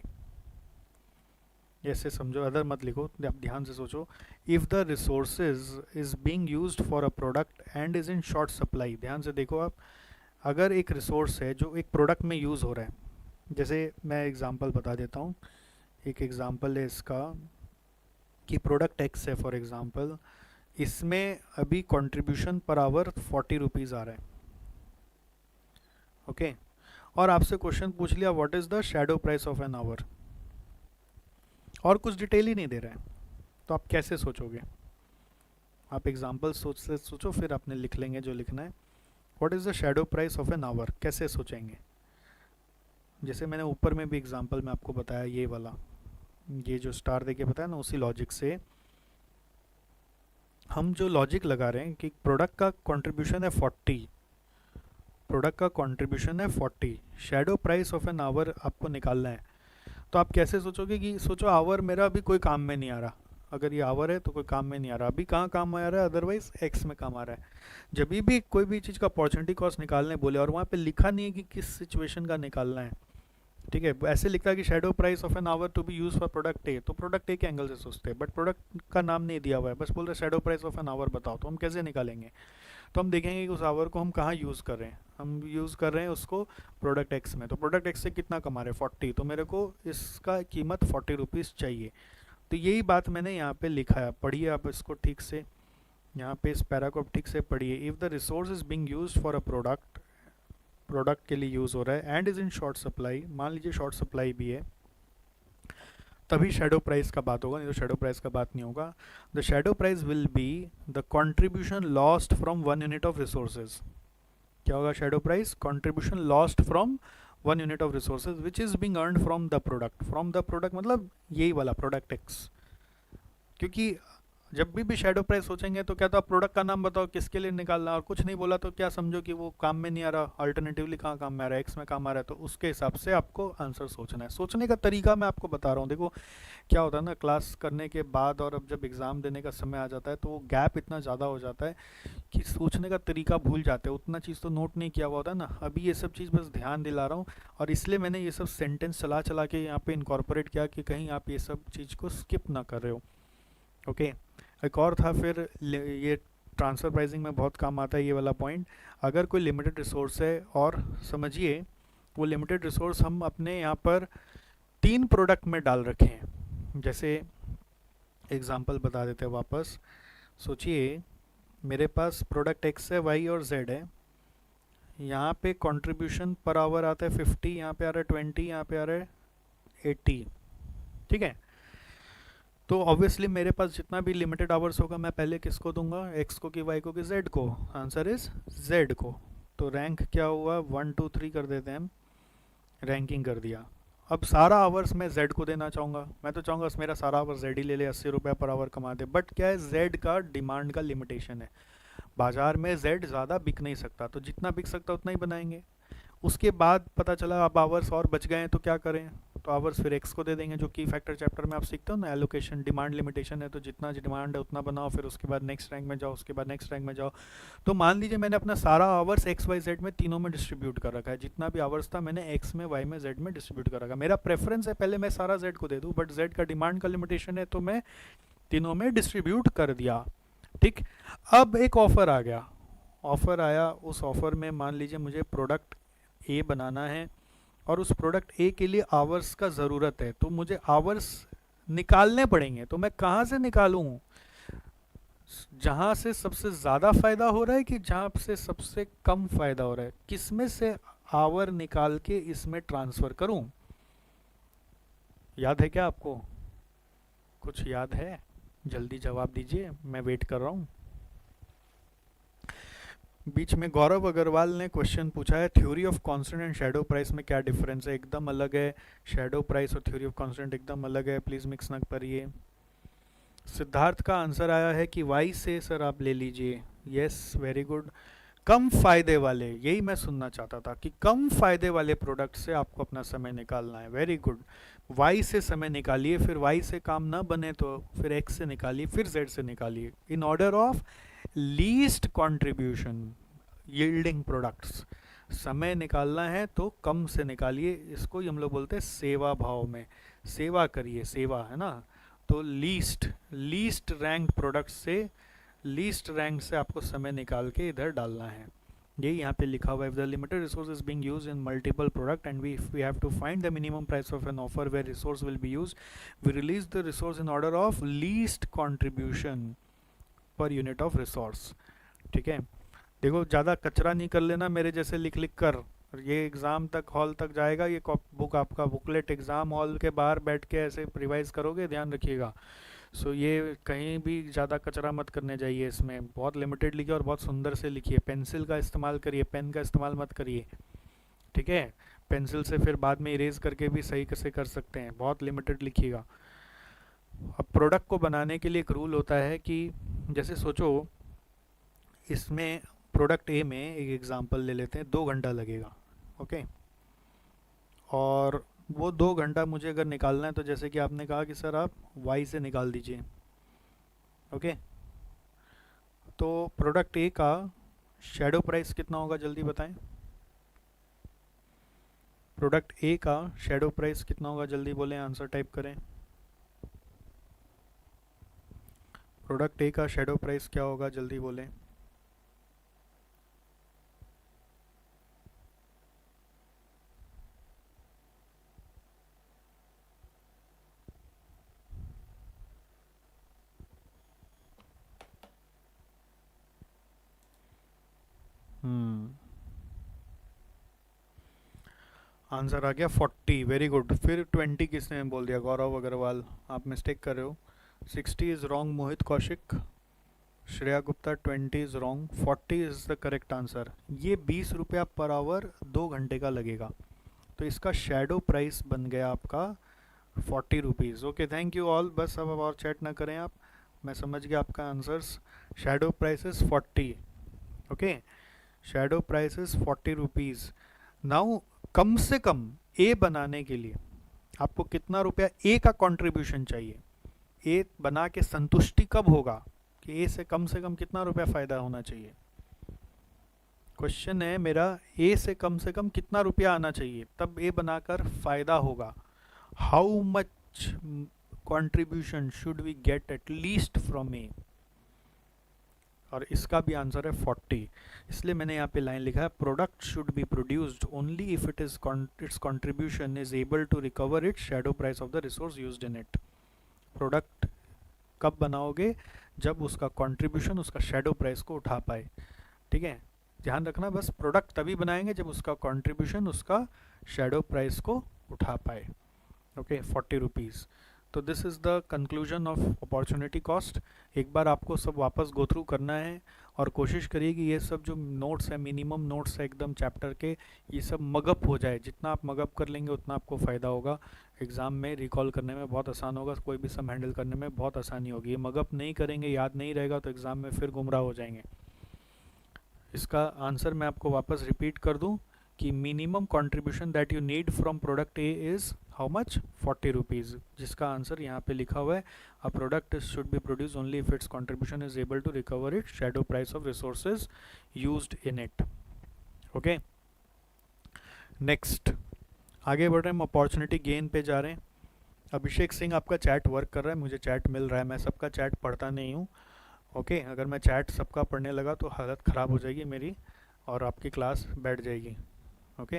ऐसे समझो, अदर मत लिखो, आप ध्यान से सोचो। If the resources is being used for a product and is in short supply, ध्यान से देखो आप, अगर एक रिसोर्स है जो एक प्रोडक्ट में यूज़ हो रहा है, जैसे मैं एग्जांपल बता देता हूँ, एक एग्जांपल है इसका कि प्रोडक्ट एक्स है फॉर एग्जांपल, इसमें अभी कंट्रीब्यूशन पर आवर 40 रुपीज़ आ रहा है, ओके, और आपसे क्वेश्चन पूछ लिया what is the shadow price of an our, और कुछ डिटेल ही नहीं दे रहा है, तो आप कैसे सोचोगे? आप एग्जांपल सोचो फिर आपने लिख लेंगे जो लिखना है। What is the shadow price of an our, कैसे सोचेंगे? जैसे मैंने ऊपर में भी एग्जांपल में आपको बताया, ये वाला, ये जो स्टार देके बताया ना, उसी लॉजिक से हम जो लॉजिक लगा रहे हैं कि प्रोडक्ट का कंट्रीब्यूशन है 40, प्रोडक्ट का कंट्रीब्यूशन है 40, shadow price of an our आपको निकालना है, तो आप कैसे सोचोगे कि सोचो आवर मेरा अभी कोई काम में नहीं आ रहा, अगर ये आवर है तो कोई काम में नहीं आ रहा, अभी कहाँ काम में आ रहा है, अदरवाइज एक्स में काम आ रहा है। जब भी कोई भी चीज़ का अपॉर्चुनिटी कॉस्ट निकालने बोले और वहाँ पे लिखा नहीं है कि किस सिचुएशन का निकालना है, ठीक है, ऐसे लिखता है कि shadow price of an hour to be use for product A, तो प्रोडक्ट ए के एंगल से सोचते हैं, बट प्रोडक्ट का नाम नहीं दिया हुआ है, बस बोल रहे shadow price of an our बताओ, तो हम कैसे निकालेंगे? तो हम देखेंगे कि उस आवर को हम कहाँ यूज़ कर रहे हैं, हम यूज़ कर रहे हैं उसको प्रोडक्ट एक्स में, तो प्रोडक्ट एक्स से कितना कमा रहे हैं 40, तो मेरे को इसका कीमत 40 रुपीज़ चाहिए। तो यही बात मैंने यहाँ पे लिखा है, पढ़िए आप इसको ठीक से, यहाँ पे इस पैरा को आप ठीक से पढ़िए। If the resource is being use for a product, product के लिए यूज़ हो रहा है, and is in short supply, मान लीजिए शॉर्ट सप्लाई भी है, तभी शेडो प्राइस का बात होगा, नहीं तो शेडो प्राइस का बात नहीं होगा। The shadow price will be the contribution lost from 1 unit of resources. क्या होगा shadow price? Contribution lost from 1 unit of resources which is being earned from the product. From the product मतलब यही वाला product x, क्योंकि जब भी shadow price सोचेंगे तो क्या, तो आप प्रोडक्ट का नाम बताओ किसके लिए निकालना, और कुछ नहीं बोला तो क्या समझो कि वो काम में नहीं आ रहा, अल्टरनेटिवली कहाँ काम में आ रहा है, एक्स में काम आ रहा है, तो उसके हिसाब से आपको आंसर सोचना है। सोचने का तरीका मैं आपको बता रहा हूँ। देखो क्या होता है ना, क्लास करने के बाद और अब जब एग्ज़ाम देने का समय आ जाता है तो वो गैप इतना ज़्यादा हो जाता है कि सोचने का तरीका भूल जाते हैं, उतना चीज़ तो नोट नहीं किया हुआ होता है ना। अभी ये सब चीज़ बस ध्यान दिला रहा हूँ, और इसलिए मैंने ये सब सेंटेंस चला चला के यहाँ पे इनकॉर्पोरेट किया कि कहीं आप ये सब चीज़ को स्किप ना कर रहे हो। ओके, एक और था फिर ये ट्रांसफ़र प्राइसिंग में बहुत काम आता है ये वाला पॉइंट। अगर कोई लिमिटेड रिसोर्स है, और समझिए वो लिमिटेड रिसोर्स हम अपने यहाँ पर 3 प्रोडक्ट में डाल रखे हैं। जैसे एग्जांपल बता देते हैं वापस, सोचिए मेरे पास प्रोडक्ट एक्स है, वाई और जेड है, यहाँ पे कंट्रीब्यूशन पर आवर आता है 50, यहाँ पे आ रहा है 20, यहाँ पे आ रहा है 80, ठीक है। तो ऑब्वियसली मेरे पास जितना भी लिमिटेड आवर्स होगा मैं पहले किसको दूंगा, एक्स को कि वाई को कि जेड को? आंसर इज जेड को। तो रैंक क्या हुआ, 1 2 3 कर देते हैं हम, रैंकिंग कर दिया। अब सारा आवर्स मैं जेड को देना चाहूँगा, मैं तो चाहूँगा मेरा सारा आवर जेड ही ले ले, 80 रुपये पर आवर कमा दे, बट क्या है, जेड का डिमांड का लिमिटेशन है, बाजार में जेड ज़्यादा बिक नहीं सकता, तो जितना बिक सकता उतना ही बनाएंगे। उसके बाद पता चला अब आवर्स और बच गए हैं तो क्या करें, तो आवर्स फिर एक्स को दे देंगे, जो की फैक्टर चैप्टर में आप सीखते हो ना, एलोकेशन, डिमांड लिमिटेशन है, तो जितना डिमांड है उतना बनाओ, फिर उसके बाद नेक्स्ट रैंक में जाओ, उसके बाद नेक्स्ट रैंक में जाओ। तो मान लीजिए मैंने अपना सारा आवर्स एक्स वाई जेड में तीनों में डिस्ट्रीब्यूट कर रखा है, जितना भी आवर्स था मैंने एक्स में, वाई में, जेड में डिस्ट्रीब्यूट कर रखा है। मेरा प्रेफरेंस है पहले मैं सारा जेड को दे दूँ, बट जेड का डिमांड का लिमिटेशन है तो मैं तीनों में डिस्ट्रीब्यूट कर दिया, ठीक। अब एक ऑफ़र आ गया, ऑफ़र आया, उस ऑफ़र में मान लीजिए मुझे प्रोडक्ट ए बनाना है, और उस प्रोडक्ट ए के लिए आवर्स का ज़रूरत है, तो मुझे आवर्स निकालने पड़ेंगे। तो मैं कहाँ से निकालूँ, जहाँ से सबसे ज़्यादा फ़ायदा हो रहा है कि जहाँ से सबसे कम फ़ायदा हो रहा है, किस में से आवर निकाल के इसमें ट्रांसफ़र करूँ? याद है क्या आपको, कुछ याद है? जल्दी जवाब दीजिए, मैं वेट कर रहा हूँ। बीच में गौरव अग्रवाल ने क्वेश्चन पूछा है, theory of constant and shadow price में क्या डिफरेंस है? एकदम अलग है, शैडो प्राइस और थ्योरी ऑफ कांस्टेंट एकदम अलग है, प्लीज़ मिक्स ना करिए। सिद्धार्थ का आंसर आया है कि वाई से सर आप ले लीजिए, यस वेरी गुड। कम फायदे वाले, यही मैं सुनना चाहता था कि कम फायदे वाले प्रोडक्ट से आपको अपना समय निकालना है, वेरी गुड। वाई से समय निकालिए, फिर वाई से काम ना बने तो फिर एक्स से निकालिए, फिर जेड से निकालिए, इन order of least contribution yielding products. समय निकालना है तो कम से निकालिए, इसको हम लोग बोलते हैं सेवा भाव में, सेवा करिए, सेवा है ना। तो लीस्ट रैंक प्रोडक्ट से, लीस्ट रैंक से आपको समय निकाल के इधर डालना है, यही यहाँ पे लिखा हुआ है। The limited resource is being used in multiple product and we have to find the minimum price of an offer where resource will be used, we release the resource in order of least contribution per unit of resource, ठीक है। देखो ज़्यादा कचरा नहीं कर लेना मेरे जैसे लिख लिख कर, ये एग्ज़ाम तक हॉल तक जाएगा, ये बुक आपका बुकलेट एग्ज़ाम हॉल के बाहर बैठ के ऐसे रिवाइज करोगे, ध्यान रखिएगा। सो ये कहीं भी ज़्यादा कचरा मत करने जाइए, इसमें बहुत लिमिटेड लिखिए और बहुत सुंदर से लिखिए, पेंसिल का इस्तेमाल करिए, पेन का इस्तेमाल मत करिए, ठीक है। पेंसिल से फिर बाद में इरेज करके भी सही से कर सकते हैं, बहुत लिमिटेड लिखिएगा। अब प्रोडक्ट को बनाने के लिए एक रूल होता है कि जैसे सोचो इसमें प्रोडक्ट ए में एक एग्जांपल ले लेते हैं, 2 घंटा लगेगा, ओके, और वो 2 घंटा मुझे अगर निकालना है तो जैसे कि आपने कहा कि सर आप वाई से निकाल दीजिए। ओके, तो प्रोडक्ट ए का शेडो प्राइस कितना होगा जल्दी बताएं। प्रोडक्ट ए का शेडो प्राइस कितना होगा जल्दी बोलें, आंसर टाइप करें। प्रोडक्ट ए का शेडो प्राइस क्या होगा जल्दी बोलें। हम्म, आंसर आ गया 40। Very good. फिर 20 किसने बोल दिया, गौरव अग्रवाल, आप मिस्टेक कर रहे हो। 60 is wrong Mohit Kaushik. Shreya Gupta 20 is wrong, 40 is the correct answer. ये 20 रुपया पर आवर 2 घंटे का लगेगा, तो इसका शेडो प्राइस बन गया आपका 40 rupees. Okay, thank you all. बस अब और चैट ना करें आप, मैं समझ गया आपका answers. Shadow price is 40। Okay, shadow price is 40 rupees. Now come से कम ए बनाने के लिए आपको कितना रुपया ए का कंट्रीब्यूशन चाहिए, ए बना के संतुष्टि कब होगा कि ए से कम कितना रुपया फ़ायदा होना चाहिए। क्वेश्चन है मेरा, ए से कम कितना रुपया आना चाहिए तब ए बनाकर फ़ायदा होगा। How much contribution should we get at least from A, और इसका भी आंसर है 40। इसलिए मैंने यहाँ पे लाइन लिखा है, product should be produced only if its contribution is able to recover it shadow price of the resource used in it. Product कब बनाओगे, जब उसका कंट्रीब्यूशन उसका शेडो प्राइस को उठा पाए। ठीक है, ध्यान रखना, बस प्रोडक्ट तभी बनाएंगे जब उसका कंट्रीब्यूशन उसका शेडो प्राइस को उठा पाए। Okay, 40 rupees. तो this is the conclusion of opportunity cost. एक बार आपको सब वापस गो थ्रू करना है और कोशिश करिए कि ये सब जो नोट्स है, मिनिमम नोट्स है एकदम चैप्टर के, ये सब मगअप हो जाए। जितना आप मगअप कर लेंगे उतना आपको फ़ायदा होगा, एग्ज़ाम में रिकॉल करने में बहुत आसान होगा, कोई भी सम हैंडल करने में बहुत आसानी होगी। ये मगअप नहीं करेंगे, याद नहीं रहेगा तो एग्ज़ाम में फिर गुमराह हो जाएंगे। इसका आंसर मैं आपको वापस रिपीट कर दूं कि minimum contribution that you need from product A is how much, 40 rupees, जिसका आंसर यहाँ पे लिखा हुआ है, a product should be produce only if its contribution is able to recover it shadow price of resources used in it. Okay, next आगे बढ़ रहे हैं, हम अपॉर्चुनिटी गेन पे जा रहे हैं। अभिषेक सिंह, आपका चैट वर्क कर रहा है, मुझे चैट मिल रहा है, मैं सबका चैट पढ़ता नहीं हूँ। ओके, अगर मैं चैट सबका पढ़ने लगा तो हालत ख़राब हो जाएगी मेरी और आपकी क्लास बैठ जाएगी। ओके,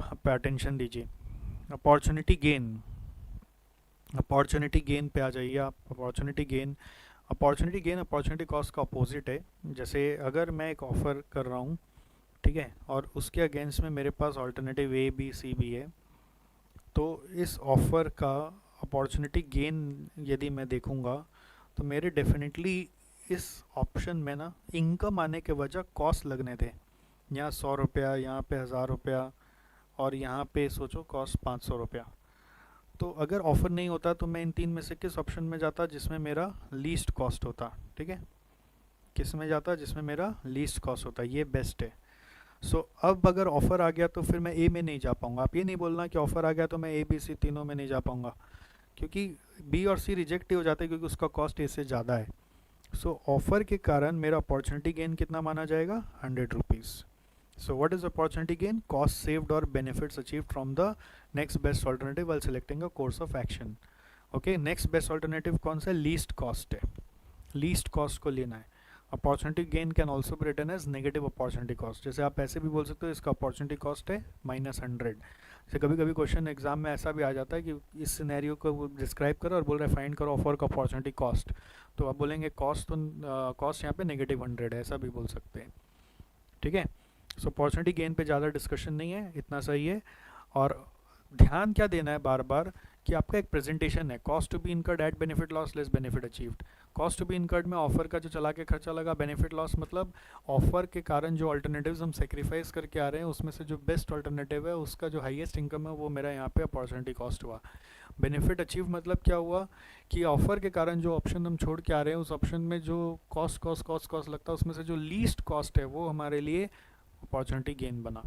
आप पे अटेंशन दीजिए। अपॉर्चुनिटी गेन, अपॉर्चुनिटी गेन पे आ जाइए आप। Opportunity gain, opportunity gain opportunity cost का अपोजिट है। जैसे अगर मैं एक ऑफ़र कर रहा हूँ, ठीक है, और उसके अगेंस्ट में मेरे पास ऑल्टरनेटिव ए बी सी भी है, तो इस ऑफ़र का अपॉर्चुनिटी गेन यदि मैं देखूँगा तो मेरे डेफिनेटली इस ऑप्शन में ना इनकम आने के वजह कॉस्ट लगने थे। यहाँ 100 रुपया, यहाँ पे 1000 रुपया, और यहाँ पे सोचो कॉस्ट 500 रुपया। तो अगर ऑफ़र नहीं होता तो मैं इन तीन में से किस ऑप्शन में जाता जिसमें मेरा लीस्ट कॉस्ट होता। ठीक है, किस में जाता जिसमें मेरा लीस्ट कॉस्ट होता, ये बेस्ट है। सो अब अगर ऑफ़र आ गया तो फिर मैं ए में नहीं जा पाऊँगा। आप ये नहीं बोलना कि ऑफ़र आ गया तो मैं ए बी सी तीनों में नहीं जा पाऊँगा, क्योंकि बी और सी रिजेक्ट ही हो जाते हैं क्योंकि उसका कॉस्ट ए से ज़्यादा है। सो ऑफ़र के कारण मेरा अपॉर्चुनिटी गेन कितना माना जाएगा, 100 rupees. So what is opportunity gain? Cost saved or benefits achieved from the next best alternative while selecting a course of action. Okay, next best alternative कौन सा है, least cost है, least cost को लेना है। Opportunity gain can also be written as negative opportunity cost. जैसे आप ऐसे भी बोल सकते हो इसका अपॉर्चुनिटी कॉस्ट है -100। जैसे कभी कभी क्वेश्चन एग्जाम में ऐसा भी आ जाता है कि इस सिनेरियो को डिस्क्राइब करो और बोल रहे फाइंड करो ऑफर का अपॉर्चुनिटी कॉस्ट, तो आप बोलेंगे कॉस्ट तो कॉस्ट यहाँ पे -100 है, ऐसा भी बोल सकते हैं। ठीक है, सो अपॉर्चुनिटी गेन पे ज़्यादा डिस्कशन नहीं है, इतना सही है। और ध्यान क्या देना है बार बार कि आपका एक प्रेजेंटेशन है, cost to be incurred at benefit loss less benefit achieved. Cost to be incurred में ऑफर का जो चला के खर्चा लगा, बेनिफिट लॉस मतलब ऑफर के कारण जो अल्टरनेटिव्स हम सेक्रीफाइस करके आ रहे हैं उसमें से जो बेस्ट अल्टरनेटिव है उसका जो हाईएस्ट इनकम है वो मेरा यहाँ पे अपॉर्चुनिटी कॉस्ट हुआ। बेनिफिट अचीव मतलब क्या हुआ कि ऑफर के कारण जो ऑप्शन हम छोड़ के आ रहे हैं उस ऑप्शन में जो कॉस्ट कॉस्ट कॉस्ट कॉस्ट लगता है उसमें से जो लीस्ट कॉस्ट है वो हमारे लिए अपॉर्चुनिटी गेन बना।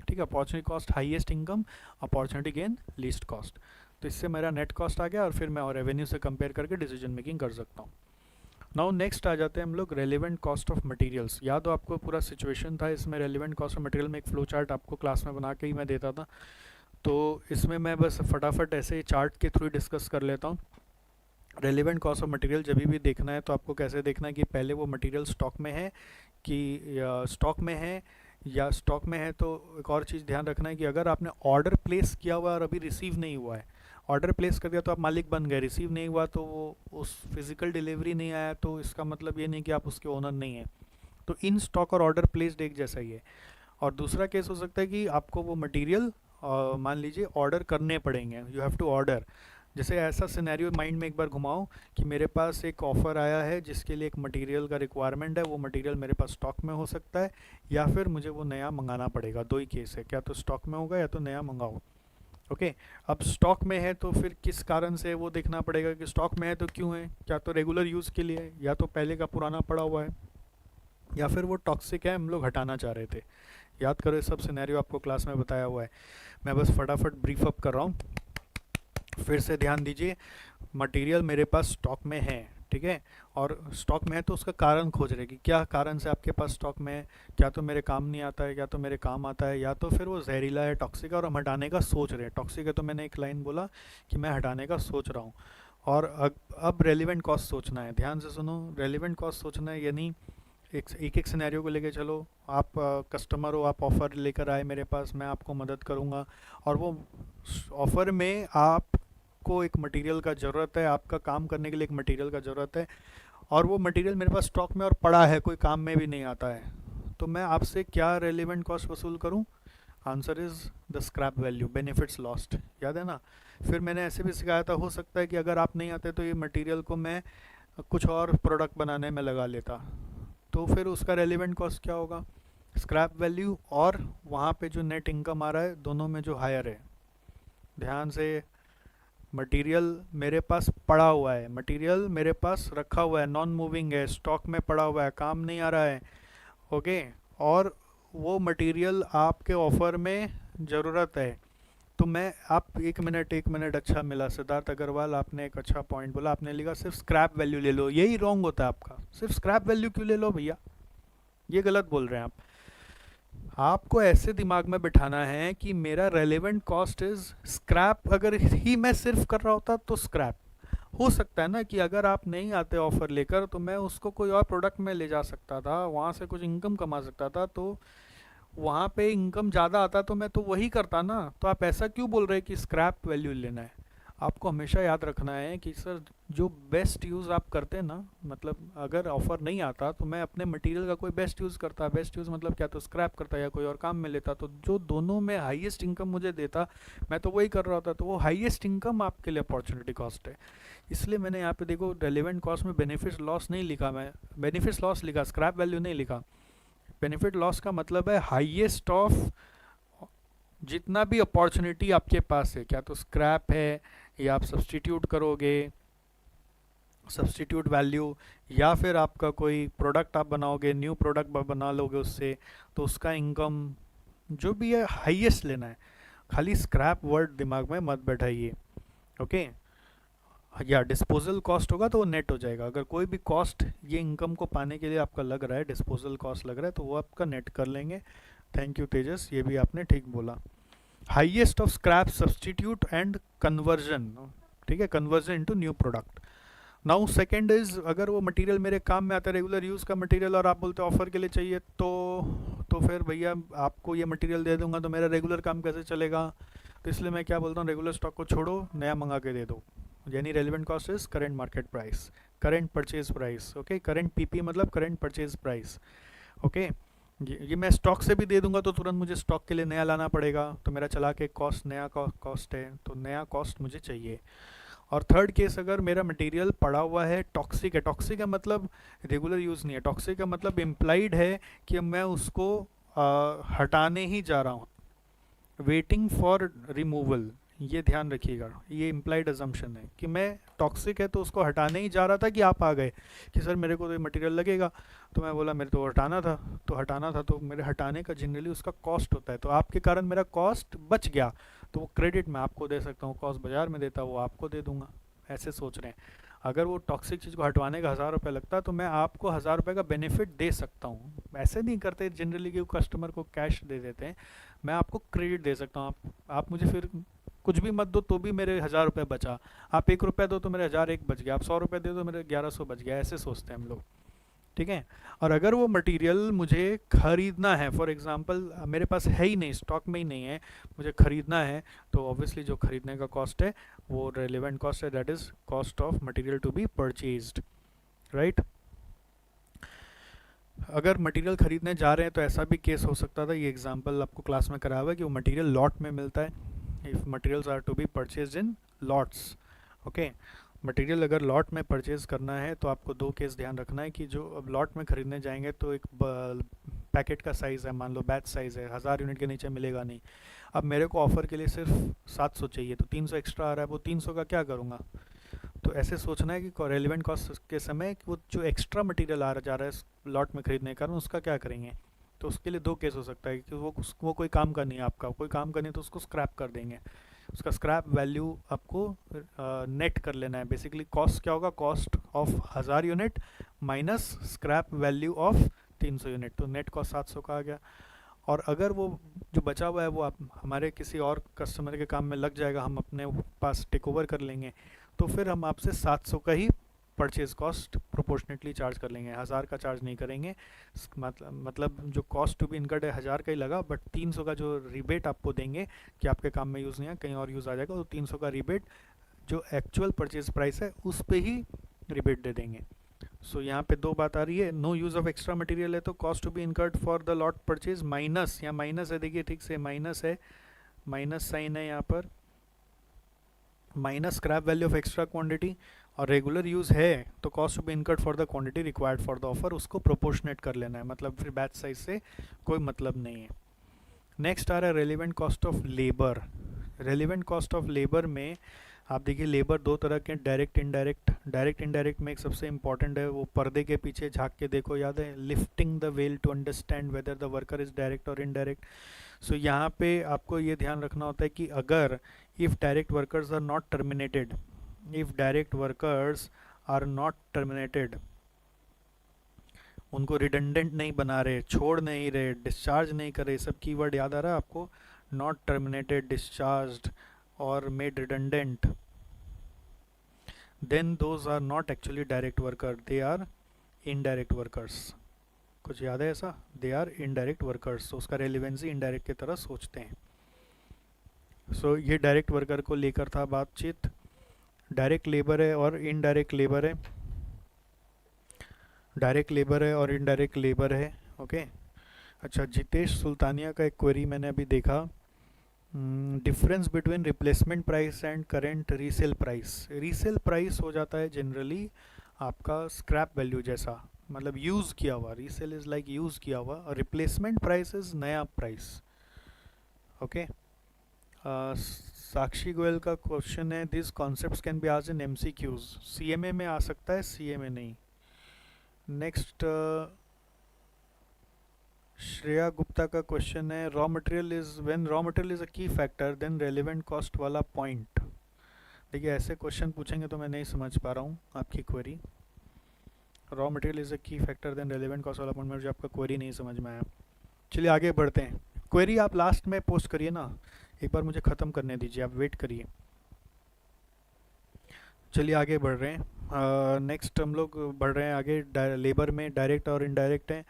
ठीक है, opportunity cost highest income, opportunity gain least cost. तो इससे मेरा नेट कॉस्ट आ गया और फिर मैं और रेवेन्यू से कंपेयर करके डिसीजन मेकिंग कर सकता हूँ। नाउ नेक्स्ट आ जाते हैं हम लोग रेलिवेंट कॉस्ट ऑफ मटेरियल्स। या तो आपको पूरा सिचुएशन था इसमें, रेलिवेंट कॉस्ट ऑफ मटेरियल में एक फ्लो चार्ट आपको क्लास में बना के ही मैं देता था, तो इसमें मैं बस फटाफट ऐसे चार्ट के थ्रू डिस्कस कर लेता हूँ। रेलिवेंट कॉस्ट ऑफ मटेरियल जब भी देखना है तो आपको कैसे देखना है कि पहले वो मटेरियल स्टॉक में है कि स्टॉक में है, या स्टॉक में है तो एक और चीज़ ध्यान रखना है कि अगर आपने ऑर्डर प्लेस किया हुआ और अभी रिसीव नहीं हुआ है, ऑर्डर प्लेस कर दिया तो आप मालिक बन गए, रिसीव नहीं हुआ तो वो उस फिज़िकल डिलीवरी नहीं आया तो इसका मतलब ये नहीं कि आप उसके ओनर नहीं हैं। तो इन स्टॉक और ऑर्डर प्लेस्ड एक जैसा ही है। और दूसरा केस हो सकता है कि आपको वो मटेरियल मान लीजिए ऑर्डर करने पड़ेंगे, यू हैव टू ऑर्डर। जैसे ऐसा सिनेरियो माइंड में एक बार घुमाओ कि मेरे पास एक ऑफ़र आया है जिसके लिए एक मटेरियल का रिक्वायरमेंट है, वो मटेरियल मेरे पास स्टॉक में हो सकता है या फिर मुझे वो नया मंगाना पड़ेगा। दो ही केस है, क्या तो स्टॉक में होगा या तो नया मंगाओ। ओके, अब स्टॉक में है तो फिर किस कारण से वो देखना पड़ेगा कि स्टॉक में है तो क्यों है, क्या तो रेगुलर यूज़ के लिए है, या तो पहले का पुराना पड़ा हुआ है, या फिर वो टॉक्सिक है हम लोग हटाना चाह रहे थे। याद करो, ये सब सिनेरियो आपको क्लास में बताया हुआ है, मैं बस फटाफट ब्रीफ अप कर रहा हूँ। फिर से ध्यान दीजिए, मटेरियल मेरे पास स्टॉक में है, ठीक है, और स्टॉक में है तो उसका कारण खोज रहे कि क्या कारण से आपके पास स्टॉक में है, क्या तो मेरे काम नहीं आता है, क्या तो मेरे काम आता है, या तो फिर वो जहरीला है, टॉक्सिक है और हम हटाने का सोच रहे हैं। टॉक्सिक है तो मैंने एक लाइन बोला कि मैं हटाने का सोच रहा हूँ। और अब रेलिवेंट कॉस्ट सोचना है, ध्यान से सुनो, रेलिवेंट कॉस्ट सोचना है, यानी एक सिनेरियो को लेके चलो। आप कस्टमर हो, आप ऑफ़र लेकर आए मेरे पास, मैं आपको मदद करूँगा और वो ऑफ़र में आपको एक मटेरियल का ज़रूरत है, आपका काम करने के लिए एक मटेरियल का ज़रूरत है और वो मटेरियल मेरे पास स्टॉक में और पड़ा है, कोई काम में भी नहीं आता है, तो मैं आपसे क्या रेलिवेंट कॉस्ट वसूल करूँ? Answer is the scrap value, benefits lost. याद है ना? फिर मैंने ऐसे भी सिखाया था, हो सकता है कि अगर आप नहीं आते तो ये मटेरियल को मैं कुछ और प्रोडक्ट बनाने में लगा लेता, तो फिर उसका रेलिवेंट कॉस्ट क्या होगा? स्क्रैप वैल्यू और वहाँ पे जो नेट इनकम आ रहा है, दोनों में जो हायर है। ध्यान से, मटेरियल मेरे पास पड़ा हुआ है, मटेरियल मेरे पास रखा हुआ है, नॉन मूविंग है, स्टॉक में पड़ा हुआ है, काम नहीं आ रहा है, ओके, और वो मटेरियल आपके ऑफ़र में ज़रूरत है। तो मैं, आप एक मिनट, अच्छा मिला सिद्धार्थ अग्रवाल, आपने एक अच्छा पॉइंट बोला, आपने लिखा सिर्फ स्क्रैप वैल्यू ले लो। यही रॉन्ग होता है आपका, सिर्फ स्क्रैप वैल्यू क्यों ले लो भैया, ये गलत बोल रहे हैं आप। आपको ऐसे दिमाग में बिठाना है कि मेरा रेलेवेंट कॉस्ट इज स्क्रैप। अगर ही मैं सिर्फ कर रहा होता तो स्क्रैप हो सकता है ना कि अगर आप नहीं आते ऑफर लेकर तो मैं उसको कोई और प्रोडक्ट में ले जा सकता था, वहाँ से कुछ इनकम कमा सकता था, तो वहाँ पे इनकम ज़्यादा आता तो मैं तो वही करता ना। तो आप ऐसा क्यों बोल रहे हैं कि स्क्रैप वैल्यू लेना है? आपको हमेशा याद रखना है कि सर, जो बेस्ट यूज़ आप करते हैं ना, मतलब अगर ऑफ़र नहीं आता तो मैं अपने मटेरियल का कोई बेस्ट यूज़ करता। बेस्ट यूज़ मतलब क्या, तो स्क्रैप करता या कोई और काम में लेता, तो जो दोनों में हाईएस्ट इनकम मुझे देता मैं तो वही कर रहा था। तो वो हाईएस्ट इनकम आपके लिए अपॉर्चुनिटी कॉस्ट है। इसलिए मैंने यहाँ पे देखो, रेलेवेंट कॉस्ट में बेनिफिट लॉस नहीं लिखा, मैं बेनिफिट लॉस लिखा, स्क्रैप वैल्यू नहीं लिखा। बेनिफिट लॉस का मतलब है हाईएस्ट ऑफ जितना भी अपॉर्चुनिटी आपके पास है, क्या तो स्क्रैप है या आप सब्सटीट्यूट करोगे, सब्सटीट्यूट वैल्यू, या फिर आपका कोई प्रोडक्ट आप बनाओगे, न्यू प्रोडक्ट बना लोगे उससे, तो उसका इनकम जो भी है हाईएस्ट लेना है। खाली स्क्रैप वर्ड दिमाग में मत बैठाइए, ओके। या डिस्पोजल कॉस्ट होगा तो वो नेट हो जाएगा। अगर कोई भी कॉस्ट ये इनकम को पाने के लिए आपका लग रहा है, डिस्पोजल कॉस्ट लग रहा है, तो वो आपका नेट कर लेंगे। थैंक यू तेजस, ये भी आपने ठीक बोला। Highest of scrap, substitute and conversion, ठीक है, conversion into new product. Now second is, अगर वो मटेरियल मेरे काम में आता है, रेगुलर यूज़ का मटेरियल, और आप बोलते हो ऑफर के लिए चाहिए, तो फिर भैया आपको ये मटेरियल दे दूंगा तो मेरा रेगुलर काम कैसे चलेगा? तो इसलिए मैं क्या बोलता हूँ, रेगुलर स्टॉक को छोड़ो, नया मंगा के दे दो। यानी relevant cost is current market price, current purchase price, okay. Current PP मतलब करेंट परचेज प्राइस, ओके। ये मैं स्टॉक से भी दे दूंगा तो तुरंत मुझे स्टॉक के लिए नया लाना पड़ेगा, तो मेरा चला के कॉस्ट, नया कॉस्ट है, तो नया कॉस्ट मुझे चाहिए। और थर्ड केस, अगर मेरा मटेरियल पड़ा हुआ है, टॉक्सिक है, टॉक्सिक का मतलब रेगुलर यूज़ नहीं है, टॉक्सिक का मतलब इम्प्लाइड है कि मैं उसको हटाने ही जा रहा हूँ, वेटिंग फॉर रिमूवल, ये ध्यान रखिएगा, ये इम्प्लाइड अजम्पशन है कि मैं टॉक्सिक है तो उसको हटाने ही जा रहा था कि आप आ गए कि सर मेरे को तो ये मटेरियल लगेगा, तो मैं बोला मेरे तो हटाना था तो मेरे हटाने का जनरली उसका कॉस्ट होता है, तो आपके कारण मेरा कॉस्ट बच गया, तो वो क्रेडिट मैं आपको दे सकता हूँ, कॉस्ट बाजार में देता वो आपको दे दूंगा, ऐसे सोच रहे हैं। अगर वो टॉक्सिक चीज़ को हटवाने का 1000 रुपये लगता तो मैं आपको 1000 रुपये का बेनिफिट दे सकता हूँ। ऐसे नहीं करते जनरली कि वो कस्टमर को कैश दे देते हैं, मैं आपको क्रेडिट दे सकता हूँ। आप मुझे फिर कुछ भी मत दो तो भी मेरे 1000 रुपये बचा, आप 1 रुपया दो तो मेरे 1001 बच गया, आप 100 रुपये दे दो मेरे 1100 बच गया, ऐसे सोचते हैं हम लोग, ठीक है। और अगर वो मटेरियल मुझे खरीदना है, फॉर एग्जांपल मेरे पास है ही नहीं, स्टॉक में ही नहीं है, मुझे खरीदना है, तो ऑब्वियसली जो खरीदने का कॉस्ट है वो रेलिवेंट कॉस्ट है, that is cost of material to be purchased, right. अगर मटेरियल खरीदने जा रहे हैं तो ऐसा भी केस हो सकता था, ये एग्जांपल आपको क्लास में कराया हुआ है कि वो मटेरियल लॉट में मिलता है, if materials are to be purchased in lots, okay. Material अगर लॉट में परचेज करना है तो आपको दो केस ध्यान रखना है कि जो अब लॉट में ख़रीदने जाएंगे तो एक पैकेट का साइज़ है, मान लो बैच साइज़ है, 1000 यूनिट के नीचे मिलेगा नहीं। अब मेरे को ऑफ़र के लिए सिर्फ 700 चाहिए, तो 300 एक्स्ट्रा आ रहा है, वो 300 का क्या करूँगा। तो ऐसे सोचना है कि रेलिवेंट कॉस्ट के समय कि वो जो एक्स्ट्रा मटेरियल आ जा रहा है लॉट में ख़रीदने के कारण उसका क्या करेंगे। तो उसके लिए दो केस हो सकता है कि वो कोई काम का नहीं है, आपका कोई काम का नहीं तो उसको स्क्रैप कर देंगे, उसका स्क्रैप वैल्यू आपको नेट कर लेना है। बेसिकली कॉस्ट क्या होगा, cost of 1000 unit minus scrap value of 300 unit, तो नेट कॉस्ट 700 का आ गया। और अगर वो जो बचा हुआ है वो आप हमारे किसी और कस्टमर के काम में लग जाएगा, हम अपने पास टेक ओवर कर लेंगे, तो फिर हम आपसे 700 का ही परचेज कॉस्ट प्रोपोर्शनेटली चार्ज कर लेंगे, 1000 का चार्ज नहीं करेंगे। मतलब जो कॉस्ट टू बी इनकर्ड है 1000 का ही लगा, बट 300 का जो रिबेट आपको देंगे कि आपके काम में यूज़ नहीं है कहीं और यूज़ आ जाएगा, तो 300 का रिबेट जो एक्चुअल परचेज प्राइस है उस पर ही रिबेट दे देंगे। सो यहाँ पे दो बात आ रही है, no use of extra material है तो cost to be incurred for the lot purchase minus, यहाँ माइनस है, देखिए ठीक से माइनस है, माइनस साइन है यहाँ पर, minus scrap value of extra quantity, और रेगुलर यूज़ है तो cost to be incurred for the quantity required for the offer, उसको प्रोपोर्शनेट कर लेना है, मतलब फिर बैच साइज से कोई मतलब नहीं है। नेक्स्ट आ रहा है relevant cost of labour. Relevant cost of labour में आप देखिए लेबर दो तरह के, डायरेक्ट इनडायरेक्ट। डायरेक्ट इनडायरेक्ट में एक सबसे इंपॉर्टेंट है, वो पर्दे के पीछे झांक के देखो, याद है, lifting the veil to understand whether the worker is direct और इनडायरेक्ट। सो यहाँ पे आपको ये ध्यान रखना होता है कि अगर if direct workers are not terminated, if direct workers are not terminated, उनको रिडंडेंट नहीं बना रहे, छोड़ नहीं रहे, डिस्चार्ज नहीं कर रहे, सब कीवर्ड याद आ रहा है आपको, नॉट टर्मिनेटेड, डिस्चार्ज्ड और made redundant, then those are not actually direct worker, they are indirect workers. कुछ याद है ऐसा, दे आर इनडायरेक्ट वर्कर्स, तो उसका रेलिवेंसी इनडायरेक्ट की तरह सोचते हैं। सो ये डायरेक्ट वर्कर को लेकर था बातचीत। डायरेक्ट लेबर है और इनडायरेक्ट लेबर है, डायरेक्ट लेबर है और इनडायरेक्ट लेबर है, ओके। अच्छा, जितेश सुल्तानिया का एक क्वेरी मैंने अभी देखा, difference between replacement price and current resale price. Resale price हो जाता है जनरली आपका स्क्रैप वैल्यू जैसा, मतलब यूज़ किया हुआ, रीसेल इज़ लाइक यूज़ किया हुआ, और रिप्लेसमेंट प्राइस इज़ नया प्राइस, ओके। साक्षी गोयल का क्वेश्चन है, this concepts can be asked in MCQs, CMA में आ सकता है, सीएमए नहीं। नेक्स्ट श्रेया गुप्ता का क्वेश्चन है, raw material is, when raw material is a की फैक्टर देन रेलेवेंट कॉस्ट वाला पॉइंट। देखिए ऐसे क्वेश्चन पूछेंगे तो मैं नहीं समझ पा रहा हूँ आपकी query. Raw material is a की फैक्टर देन रेलेवेंट कॉस्ट वाला पॉइंट, मुझे आपका क्वेरी नहीं समझ में आया। चलिए आगे बढ़ते हैं, क्वेरी आप लास्ट में पोस्ट करिए ना, एक बार मुझे ख़त्म करने दीजिए, आप वेट करिए। चलिए आगे बढ़ रहे हैं, नेक्स्ट हम लोग बढ़ रहे हैं आगे, लेबर में डायरेक्ट और इनडायरेक्ट है।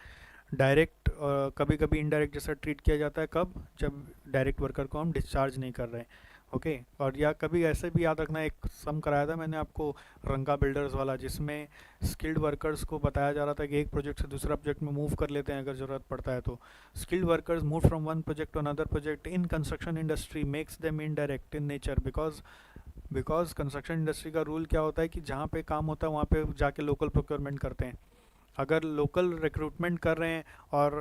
डायरेक्ट कभी कभी इनडायरेक्ट जैसा ट्रीट किया जाता है, कब, जब डायरेक्ट वर्कर को हम डिस्चार्ज नहीं कर रहे हैं, ओके। और या कभी ऐसे भी याद रखना, एक सम कराया था मैंने आपको रंगा बिल्डर्स वाला, जिसमें स्किल्ड वर्कर्स को बताया जा रहा था कि एक प्रोजेक्ट से दूसरा प्रोजेक्ट में मूव कर लेते हैं अगर ज़रूरत पड़ता है तो। Skilled workers move from one project to another project in construction industry makes them indirect in nature, because construction industry का रूल क्या होता है कि जहाँ पे काम होता है वहाँ पे जाके लोकल प्रोक्योरमेंट करते हैं। अगर लोकल रिक्रूटमेंट कर रहे हैं और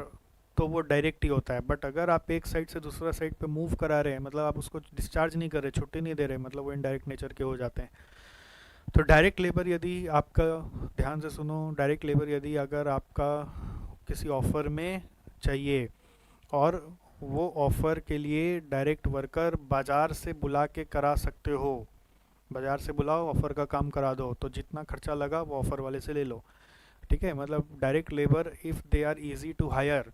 तो वो डायरेक्ट ही होता है। बट अगर आप एक साइड से दूसरा साइड पे मूव करा रहे हैं, मतलब आप उसको डिस्चार्ज नहीं कर रहे, छुट्टी नहीं दे रहे, मतलब वो इनडायरेक्ट नेचर के हो जाते हैं। तो डायरेक्ट लेबर यदि आपका, ध्यान से सुनो, डायरेक्ट लेबर यदि अगर आपका किसी ऑफ़र में चाहिए और वो ऑफ़र के लिए डायरेक्ट वर्कर बाज़ार से बुला के करा सकते हो, बाज़ार से बुलाओ, ऑफ़र का काम करा दो, तो जितना खर्चा लगा वो ऑफ़र वाले से ले लो। ठीक है, मतलब direct labour if they are easy to hire,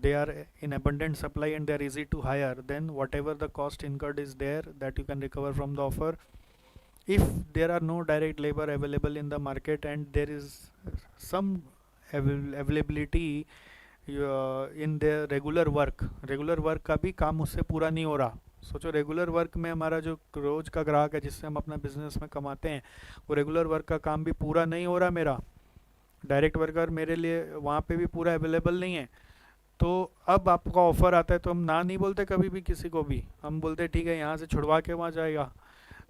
they are in abundant supply and they are easy to hire, then whatever the cost incurred is there that you can recover from the offer. If there are no direct labor available in the market and there is some availability in the regular work का भी काम उससे पूरा नहीं हो रहा। सोचो regular work में हमारा जो रोज का ग्राहक है जिससे हम अपना बिजनेस में कमाते हैं, वो रेगुलर वर्क का काम भी पूरा नहीं हो रहा मेरा, डायरेक्ट वर्कर मेरे लिए वहाँ पे भी पूरा अवेलेबल नहीं है। तो अब आपका ऑफ़र आता है तो हम ना नहीं बोलते कभी भी किसी को भी, हम बोलते ठीक है यहाँ से छुड़वा के वहाँ जाएगा,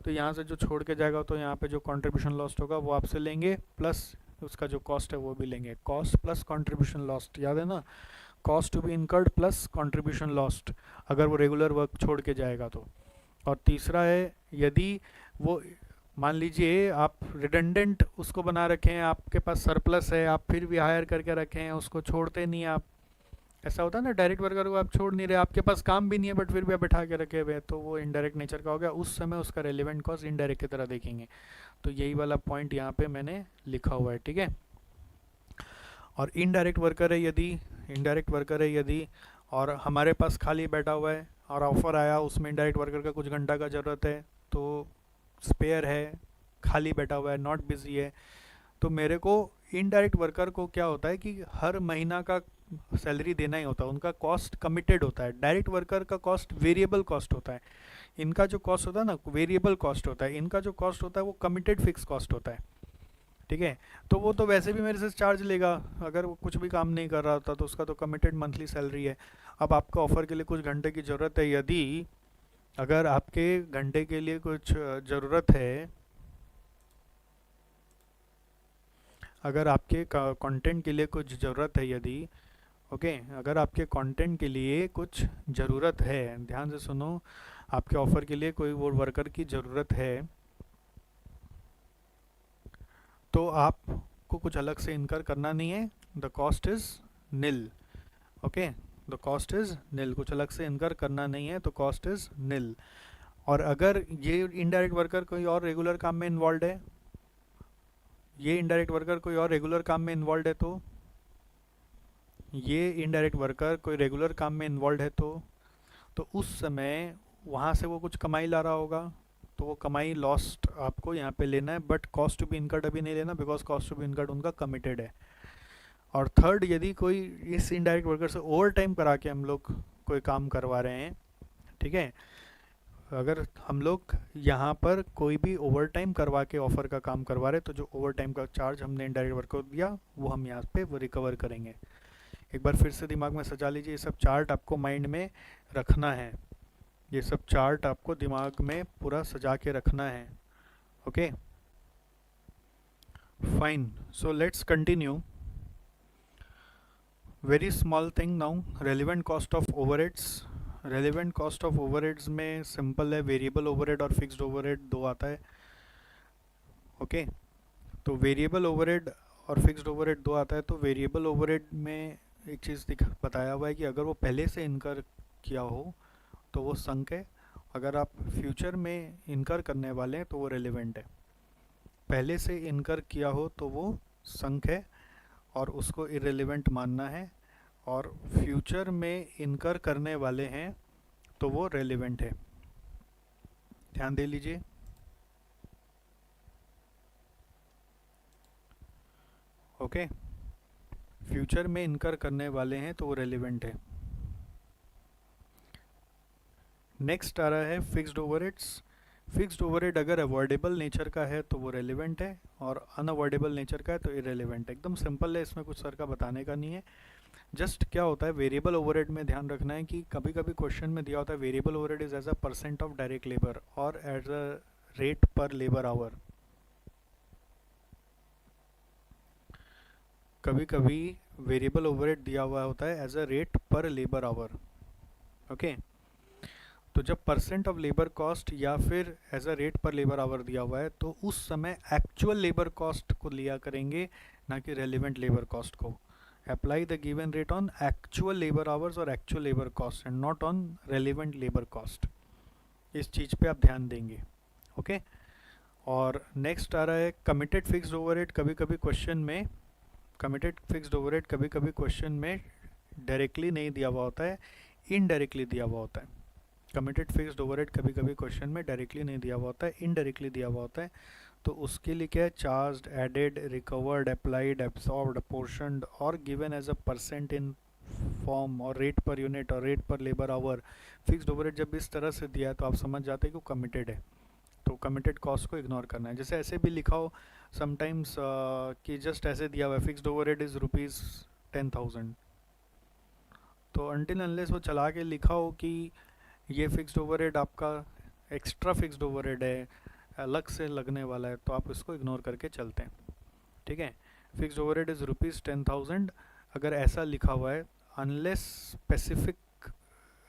तो यहाँ से जो छोड़ के जाएगा तो यहाँ पे जो कंट्रीब्यूशन लॉस्ट होगा वो आपसे लेंगे, प्लस उसका जो कॉस्ट है वो भी लेंगे। कॉस्ट प्लस कंट्रीब्यूशन लॉस्ट, याद है ना, cost to be incurred plus contribution lost, अगर वो रेगुलर वर्क छोड़ के जाएगा तो। और तीसरा है, यदि वो मान लीजिए आप रिडंडेंट उसको बना रखे हैं, आपके पास सरप्लस है, आप फिर भी हायर करके रखे हैं, उसको छोड़ते नहीं आप, ऐसा होता है ना, डायरेक्ट वर्कर को आप छोड़ नहीं रहे, आपके पास काम भी नहीं है बट फिर भी आप बैठा के रखे हुए हैं, तो वो इनडायरेक्ट नेचर का हो गया। उस समय उसका रेलिवेंट कॉस्ट इनडायरेक्ट की तरह देखेंगे। तो यही वाला पॉइंट यहाँ पे मैंने लिखा हुआ है, ठीक है। और इनडायरेक्ट वर्कर है यदि और हमारे पास खाली बैठा हुआ है और ऑफर आया, उसमें इनडायरेक्ट वर्कर का कुछ घंटा का ज़रूरत है, तो स्पेयर है, खाली बैठा हुआ है, नॉट बिजी है, तो मेरे को इनडायरेक्ट वर्कर को क्या होता है कि हर महीना का सैलरी देना ही होता है, उनका कॉस्ट कमिटेड होता है। डायरेक्ट वर्कर का कॉस्ट वेरिएबल कॉस्ट होता है, इनका जो कॉस्ट होता है ना वेरिएबल कॉस्ट होता है, इनका जो कॉस्ट होता है वो कमिटेड फिक्स कॉस्ट होता है। ठीक है, तो वो तो वैसे भी मेरे से चार्ज लेगा, अगर वो कुछ भी काम नहीं कर रहा होता तो उसका तो कमिटेड मंथली सैलरी है। अब आपका ऑफर के लिए कुछ घंटे की ज़रूरत है, यदि अगर आपके घंटे के लिए कुछ ज़रूरत है, अगर आपके कंटेंट के लिए कुछ ज़रूरत है, यदि ओके अगर आपके कंटेंट के लिए कुछ ज़रूरत है, ध्यान से सुनो, आपके ऑफ़र के लिए कोई वो वर्कर की ज़रूरत है, तो आपको कुछ अलग से इनकर करना नहीं है, the cost is nil. Okay, the cost is nil, कुछ अलग से इनकर करना नहीं है तो कॉस्ट इज़ निल। और अगर ये इनडायरेक्ट वर्कर कोई और रेगुलर काम में इन्वॉल्व है, ये इनडायरेक्ट वर्कर कोई और रेगुलर काम में इन्वॉल्व है, तो ये इनडायरेक्ट वर्कर कोई रेगुलर काम में इन्वॉल्व है, तो उस समय वहाँ से वो कुछ कमाई ला रहा होगा, तो वो कमाई लॉस्ट आपको यहाँ पे लेना है, but cost to be incurred अभी नहीं लेना, because cost to be incurred उनका कमिटेड है। और थर्ड, यदि कोई इस इनडायरेक्ट वर्कर से ओवर टाइम करा के हम लोग कोई काम करवा रहे हैं, ठीक है, अगर हम लोग यहाँ पर कोई भी ओवर टाइम करवा के ऑफ़र का काम करवा रहे, तो जो ओवर टाइम का चार्ज हमने इनडायरेक्ट वर्कर को दिया वो हम यहाँ पे वो रिकवर करेंगे। एक बार फिर से दिमाग में सजा लीजिए, ये सब चार्ट आपको माइंड में रखना है, ये सब चार्ट आपको दिमाग में पूरा सजा के रखना है। Okay fine, so let's continue. Very small thing now, relevant cost of overheads. Relevant cost of overheads में सिंपल है, वेरिएबल ओवरहेड और फिक्स्ड ओवरहेड दो आता है। ओके, तो वेरिएबल ओवरहेड और फिक्स्ड ओवरहेड दो आता है। तो वेरिएबल ओवरहेड में एक चीज़ बताया हुआ है कि अगर वो पहले से इनकर किया हो तो वो संक है, अगर आप फ्यूचर में इनकर करने वाले हैं तो वो रेलिवेंट है। पहले से इनकर किया हो तो वो संक है और उसको इरेलीवेंट मानना है, और फ्यूचर में इनकर करने वाले हैं तो वो रेलिवेंट है। ध्यान दे लीजिए। ओके, फ्यूचर में इनकर करने वाले हैं तो वो रेलिवेंट है। नेक्स्ट आ रहा है फिक्स्ड ओवरहेड्स। फिक्स्ड ओवरहेड अगर अवॉइडेबल नेचर का है तो वो रेलिवेंट है, और अनअवॉइडेबल नेचर का है तो इरेलीवेंट है। एकदम सिंपल है, इसमें कुछ सर का बताने का नहीं है। जस्ट क्या होता है वेरिएबल ओवरहेड में, ध्यान रखना है कि कभी कभी क्वेश्चन में दिया होता है variable overhead is as a percent of direct labour और as a rate per labour hour. कभी कभी वेरिएबल ओवरहेड दिया हुआ होता है as a rate per labour hour. Okay, तो जब परसेंट ऑफ लेबर कॉस्ट या फिर as a rate per labour hour दिया हुआ है तो उस समय एक्चुअल लेबर कॉस्ट को लिया करेंगे, ना कि रेलिवेंट लेबर कॉस्ट को। Apply the given rate on actual labour hours और actual labour cost and not on relevant labour cost. इस चीज़ पे आप ध्यान देंगे। ओके, और नेक्स्ट आ रहा है कमिटेड फिक्स्ड ओवरहेड। कभी कभी क्वेश्चन में कमिटेड फिक्स्ड ओवरहेड कभी कभी क्वेश्चन में डायरेक्टली नहीं दिया हुआ होता है, इनडायरेक्टली दिया हुआ होता है। कमिटेड फिक्स्ड ओवरहेड कभी कभी क्वेश्चन में डायरेक्टली नहीं दिया हुआ होता है, इनडायरेक्टली दिया हुआ होता है। तो उसके लिए क्या है, charged, added, recovered, applied, absorbed, apportioned और given as a percent in form और रेट पर यूनिट और rate per labour hour. Fixed overhead जब इस तरह से दिया है तो आप समझ जाते हैं कि वो कमिटेड है, तो कमिटेड कॉस्ट को इग्नोर करना है। जैसे ऐसे भी लिखा हो समटाइम्स कि जस्ट ऐसे दिया हुआ है फिक्स्ड ओवरहेड इज़ ₹10,000, तो अनटिल अनलेस वो चला के लिखा हो कि ये फिक्स्ड ओवरहेड आपका एक्स्ट्रा फिक्स्ड ओवरहेड है, अलग से लगने वाला है, तो आप इसको इग्नोर करके चलते हैं। ठीक है, फिक्स्ड ओवरहेड इज़ ₹10,000 अगर ऐसा लिखा हुआ है, अनलेस स्पेसिफिक,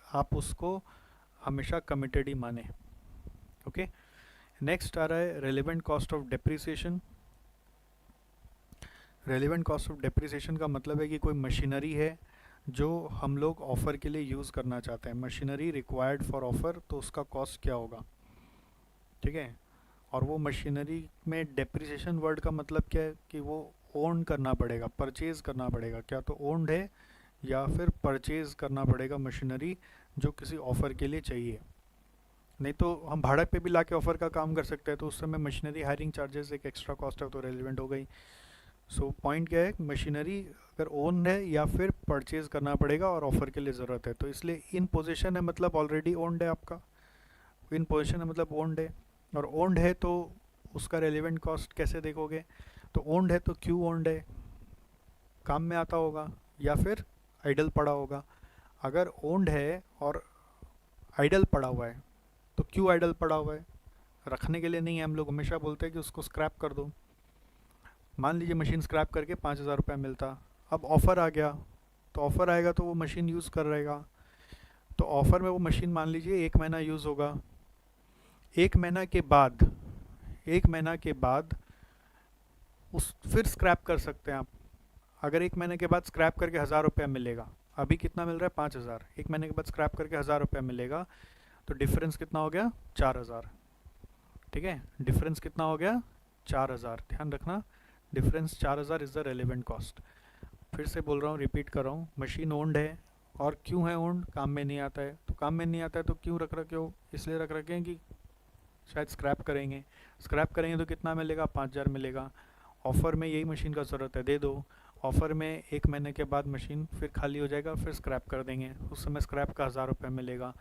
आप उसको हमेशा कमिटेड ही माने। ओके, नेक्स्ट आ रहा है relevant cost of depreciation. Relevant cost of depreciation का मतलब है कि कोई मशीनरी है जो हम लोग ऑफ़र के लिए यूज़ करना चाहते हैं, मशीनरी रिक्वायर्ड फॉर ऑफ़र, तो उसका कॉस्ट क्या होगा। ठीक है, और वो मशीनरी में डेप्रिसिएशन वर्ड का मतलब क्या है कि वो ओन करना पड़ेगा, परचेज़ करना पड़ेगा, क्या तो ओन्ड है या फिर परचेज़ करना पड़ेगा मशीनरी जो किसी ऑफ़र के लिए चाहिए। नहीं तो हम भाड़े पे भी ला के ऑफ़र का काम कर सकते हैं, तो उस समय मशीनरी हायरिंग चार्जेस एक एक्स्ट्रा कॉस्ट है, तो रेलिवेंट हो गई। सो पॉइंट क्या है, मशीनरी अगर ओन है या फिर परचेज करना पड़ेगा और ऑफ़र के लिए ज़रूरत है, तो इसलिए इन पोजीशन है मतलब ऑलरेडी ओन्ड है आपका, इन पोजीशन है मतलब ओन्ड है, और ओन्ड है तो उसका रेलिवेंट कॉस्ट कैसे देखोगे, तो ओन्ड है तो क्यों ओन्ड है, काम में आता होगा या फिर आइडल पड़ा होगा। अगर ओन्ड है और आइडल पड़ा हुआ है तो क्यों आइडल पड़ा हुआ है, रखने के लिए नहीं है। हम लोग हमेशा बोलते हैं कि उसको स्क्रैप कर दो। मान लीजिए मशीन स्क्रैप करके 5,000 रुपये मिलता, अब ऑफ़र आ गया, तो ऑफ़र आएगा तो वो मशीन यूज़ कर रहेगा, तो ऑफ़र में वो मशीन मान लीजिए 1 महीना यूज़ होगा, 1 महीना के बाद 1 महीना के बाद उस फिर स्क्रैप कर सकते हैं आप। अगर 1 महीने के बाद स्क्रैप करके 1,000 रुपया मिलेगा, अभी कितना मिल रहा है 5,000, 1 महीने के बाद स्क्रैप करके 1,000 रुपया मिलेगा, तो डिफरेंस कितना हो गया 4,000। ठीक है, डिफरेंस कितना हो गया 4,000, ध्यान रखना difference 4,000 is the relevant cost. फिर से बोल रहा हूँ, रिपीट कर रहा हूँ, मशीन ओन्ड है और क्यों है ओन्ड, काम में नहीं आता है, तो काम में नहीं आता है तो क्यों रख रखे हो, इसलिए रख रखे हैं कि शायद स्क्रैप करेंगे, स्क्रैप करेंगे तो कितना मिलेगा 5,000 मिलेगा, ऑफ़र में यही मशीन का ज़रूरत है दे दो, ऑफ़र में 1 महीने के बाद मशीन फिर खाली हो जाएगा, फिर स्क्रैप कर देंगे, उस समय स्क्रैप का 1,000 रुपये मिलेगा,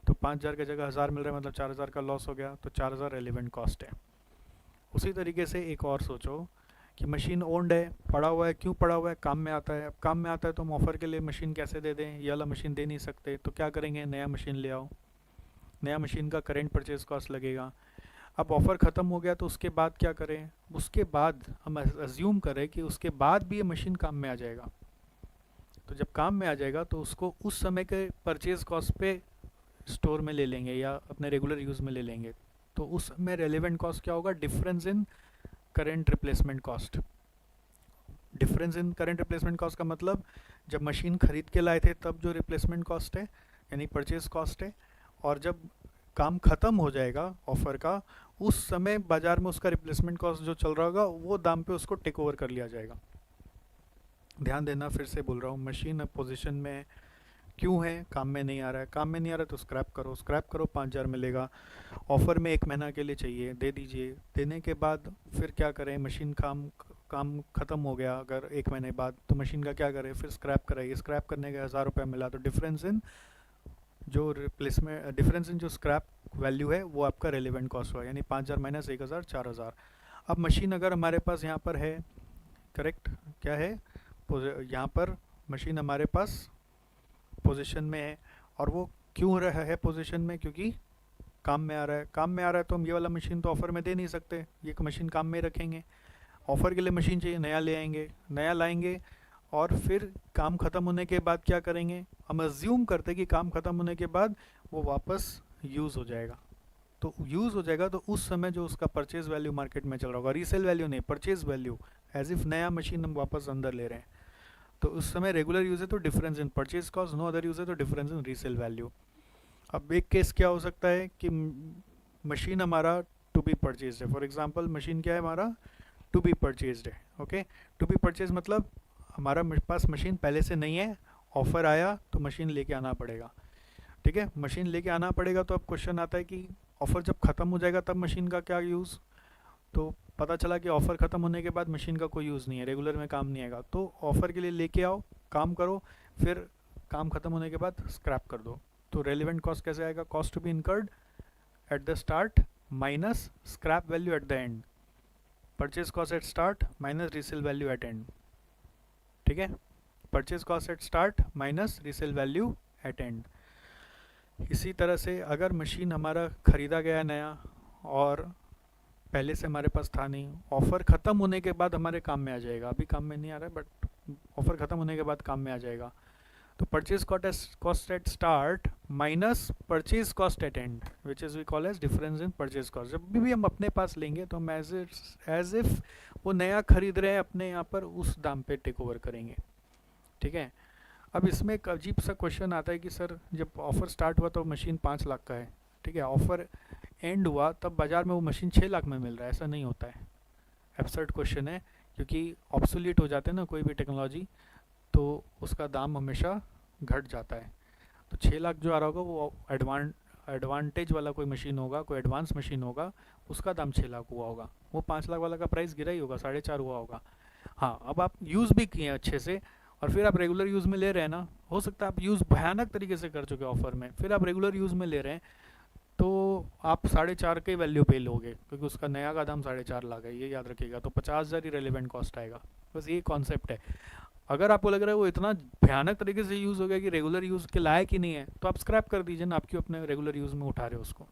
तो 5,000 की जगह 1,000 मिल रहा है, मतलब 4,000 का लॉस हो गया, तो 4,000 रेलिवेंट कॉस्ट है। उसी तरीके से एक और सोचो कि मशीन ओन्ड है, पड़ा हुआ है, क्यों पड़ा हुआ है, काम में आता है, अब काम में आता है तो हम ऑफ़र के लिए मशीन कैसे दे दें, ये वाला मशीन दे नहीं सकते, तो क्या करेंगे, नया मशीन ले आओ, नया मशीन का करेंट परचेज कॉस्ट लगेगा। अब ऑफ़र ख़त्म हो गया तो उसके बाद क्या करें, उसके बाद हम अज्यूम करें कि उसके बाद भी ये मशीन काम में आ जाएगा, तो जब काम में आ जाएगा तो उसको उस समय के परचेज कॉस्ट पे स्टोर में ले लेंगे या अपने रेगुलर यूज़ में ले लेंगे, तो उस समय रेलिवेंट कॉस्ट क्या होगा, difference in current replacement cost. Difference in current replacement cost का मतलब जब मशीन खरीद के लाए थे तब जो रिप्लेसमेंट कॉस्ट है यानी परचेज कॉस्ट है, और जब काम ख़त्म हो जाएगा ऑफ़र का उस समय बाज़ार में उसका रिप्लेसमेंट कॉस्ट जो चल रहा होगा वो दाम पे उसको टेक ओवर कर लिया जाएगा। ध्यान देना, फिर से बोल रहा हूँ, मशीन पोजीशन में क्यों है, काम में नहीं आ रहा है, काम में नहीं आ रहा है तो स्क्रैप करो, स्क्रैप करो 5,000 मिलेगा, ऑफ़र में 1 महीना के लिए चाहिए, दे दीजिए, देने के बाद फिर क्या करें, मशीन काम ख़त्म हो गया अगर 1 महीने बाद, तो मशीन का क्या करें, फिर स्क्रैप कराइए, स्क्रैप करने के 1,000 रुपये मिला, तो डिफरेंस इन जो रिप्लेसमेंट डिफरेंस इन जो स्क्रैप वैल्यू है वो आपका रेलिवेंट कॉस्ट हुआ, यानी 5,000 माइनस 1,000 4,000। अब मशीन अगर हमारे पास यहाँ पर है, करेक्ट क्या है, यहाँ पर मशीन हमारे पास पोजीशन में है, और वो क्यों रहा है पोजीशन में, क्योंकि काम में आ रहा है, काम में आ रहा है तो हम ये वाला मशीन तो ऑफ़र में दे नहीं सकते, ये मशीन काम में रखेंगे, ऑफ़र के लिए मशीन चाहिए, नया ले आएंगे, नया लाएंगे और फिर काम ख़त्म होने के बाद क्या करेंगे, हम अज्यूम करते हैं कि काम ख़त्म होने के बाद वो वापस यूज़ हो जाएगा। तो यूज़ हो जाएगा तो उस समय जो उसका परचेज वैल्यू मार्केट में चल रहा होगा, रीसेल वैल्यू नहीं, परचेज वैल्यू, एज इफ नया मशीन हम वापस अंदर ले रहे हैं, तो उस समय रेगुलर यूज है तो difference in purchase cost, no other use है तो डिफरेंस इन रीसेल वैल्यू। अब एक केस क्या हो सकता है कि मशीन हमारा टू बी परचेज है, फॉर एग्जांपल मशीन क्या है हमारा, टू बी परचेज है। ओके, टू बी परचेज मतलब हमारा पास मशीन पहले से नहीं है, ऑफर आया तो मशीन लेके आना पड़ेगा। ठीक है, मशीन लेके आना पड़ेगा, तो अब क्वेश्चन आता है कि ऑफर जब ख़त्म हो जाएगा तब मशीन का क्या यूज़। तो पता चला कि ऑफ़र ख़त्म होने के बाद मशीन का कोई यूज़ नहीं है, रेगुलर में काम नहीं आएगा, तो ऑफ़र के लिए लेके आओ, काम करो, फिर काम ख़त्म होने के बाद स्क्रैप कर दो। तो रेलिवेंट कॉस्ट कैसे आएगा, cost to be incurred at the start minus scrap value at the end, purchase cost at start minus resale value at end. ठीक है, purchase cost at start minus resale value at end. इसी तरह से अगर machine हमारा ख़रीदा गया नया और पहले से हमारे पास था नहीं, ऑफ़र ख़त्म होने के बाद हमारे काम में आ जाएगा, अभी काम में नहीं आ रहा है बट ऑफ़र ख़त्म होने के बाद काम में आ जाएगा, तो purchase cost at start minus purchase cost at end, which is we call as difference in purchase cost. जब भी हम अपने पास लेंगे तो हम एज इफ वो नया खरीद रहे हैं अपने यहाँ पर, उस दाम पे टेक ओवर करेंगे। ठीक है, अब इसमें एक अजीब सा क्वेश्चन आता है कि सर जब ऑफ़र स्टार्ट हुआ तो मशीन 5 लाख का है, ठीक है, ऑफ़र एंड हुआ तब बाज़ार में वो मशीन 6 लाख में मिल रहा है, ऐसा नहीं होता है। एब्सर्ड क्वेश्चन है, क्योंकि ऑब्सोलीट हो जाते हैं ना कोई भी टेक्नोलॉजी, तो उसका दाम हमेशा घट जाता है। तो 6 लाख जो आ रहा होगा वो एडवांटेज वाला कोई मशीन होगा, कोई एडवांस मशीन होगा, उसका दाम 6 लाख हुआ होगा, वो 5 लाख वाला का प्राइस गिरा ही होगा, 4.5 हुआ होगा। हाँ, अब आप यूज़ भी किए अच्छे से और फिर आप रेगुलर यूज़ में ले रहे हैं ना, हो सकता है आप यूज़ भयानक तरीके से कर चुके ऑफर में, फिर आप रेगुलर यूज़ में ले रहे हैं, तो आप 4.5 के वैल्यू पे लोगे, क्योंकि उसका नया का दाम 4.5 लाख है, ये याद रखिएगा। तो 50,000 ही रेलिवेंट कॉस्ट आएगा, बस ये कॉन्सेप्ट है। अगर आपको लग रहा है वो इतना भयानक तरीके से यूज़ हो गया कि रेगुलर यूज़ के लायक ही नहीं है, तो आप स्क्रैप कर दीजिए ना, आप क्यों अपने रेगुलर यूज़ में उठा रहे हो उसको,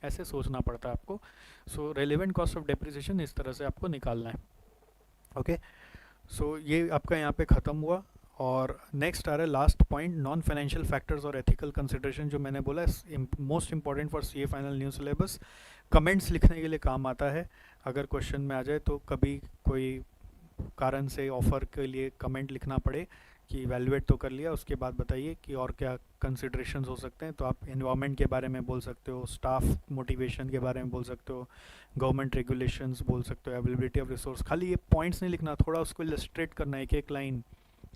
ऐसे सोचना पड़ता है आपको। सो रेलिवेंट कॉस्ट ऑफ डेप्रिसिएशन इस तरह से आपको निकालना है। ओके, सो ये आपका यहाँ पे ख़त्म हुआ। और नेक्स्ट आ रहा है last point, non financial factors और एथिकल कंसिडरेशन, जो मैंने बोला most important for CA final new syllabus, comments लिखने के लिए काम आता है। अगर क्वेश्चन में आ जाए तो कभी कोई कारण से ऑफ़र के लिए कमेंट लिखना पड़े कि इवैल्यूएट तो कर लिया, उसके बाद बताइए कि और क्या कंसिडरेशंस हो सकते हैं, तो आप एनवायरनमेंट के बारे में बोल सकते हो, स्टाफ मोटिवेशन के बारे में बोल सकते हो, गवर्नमेंट रेगुलेशंस बोल सकते हो, अवेलेबिलिटी ऑफ रिसोर्स। खाली ये पॉइंट्स नहीं लिखना, थोड़ा उसको इलस्ट्रेट करना है, एक लाइन,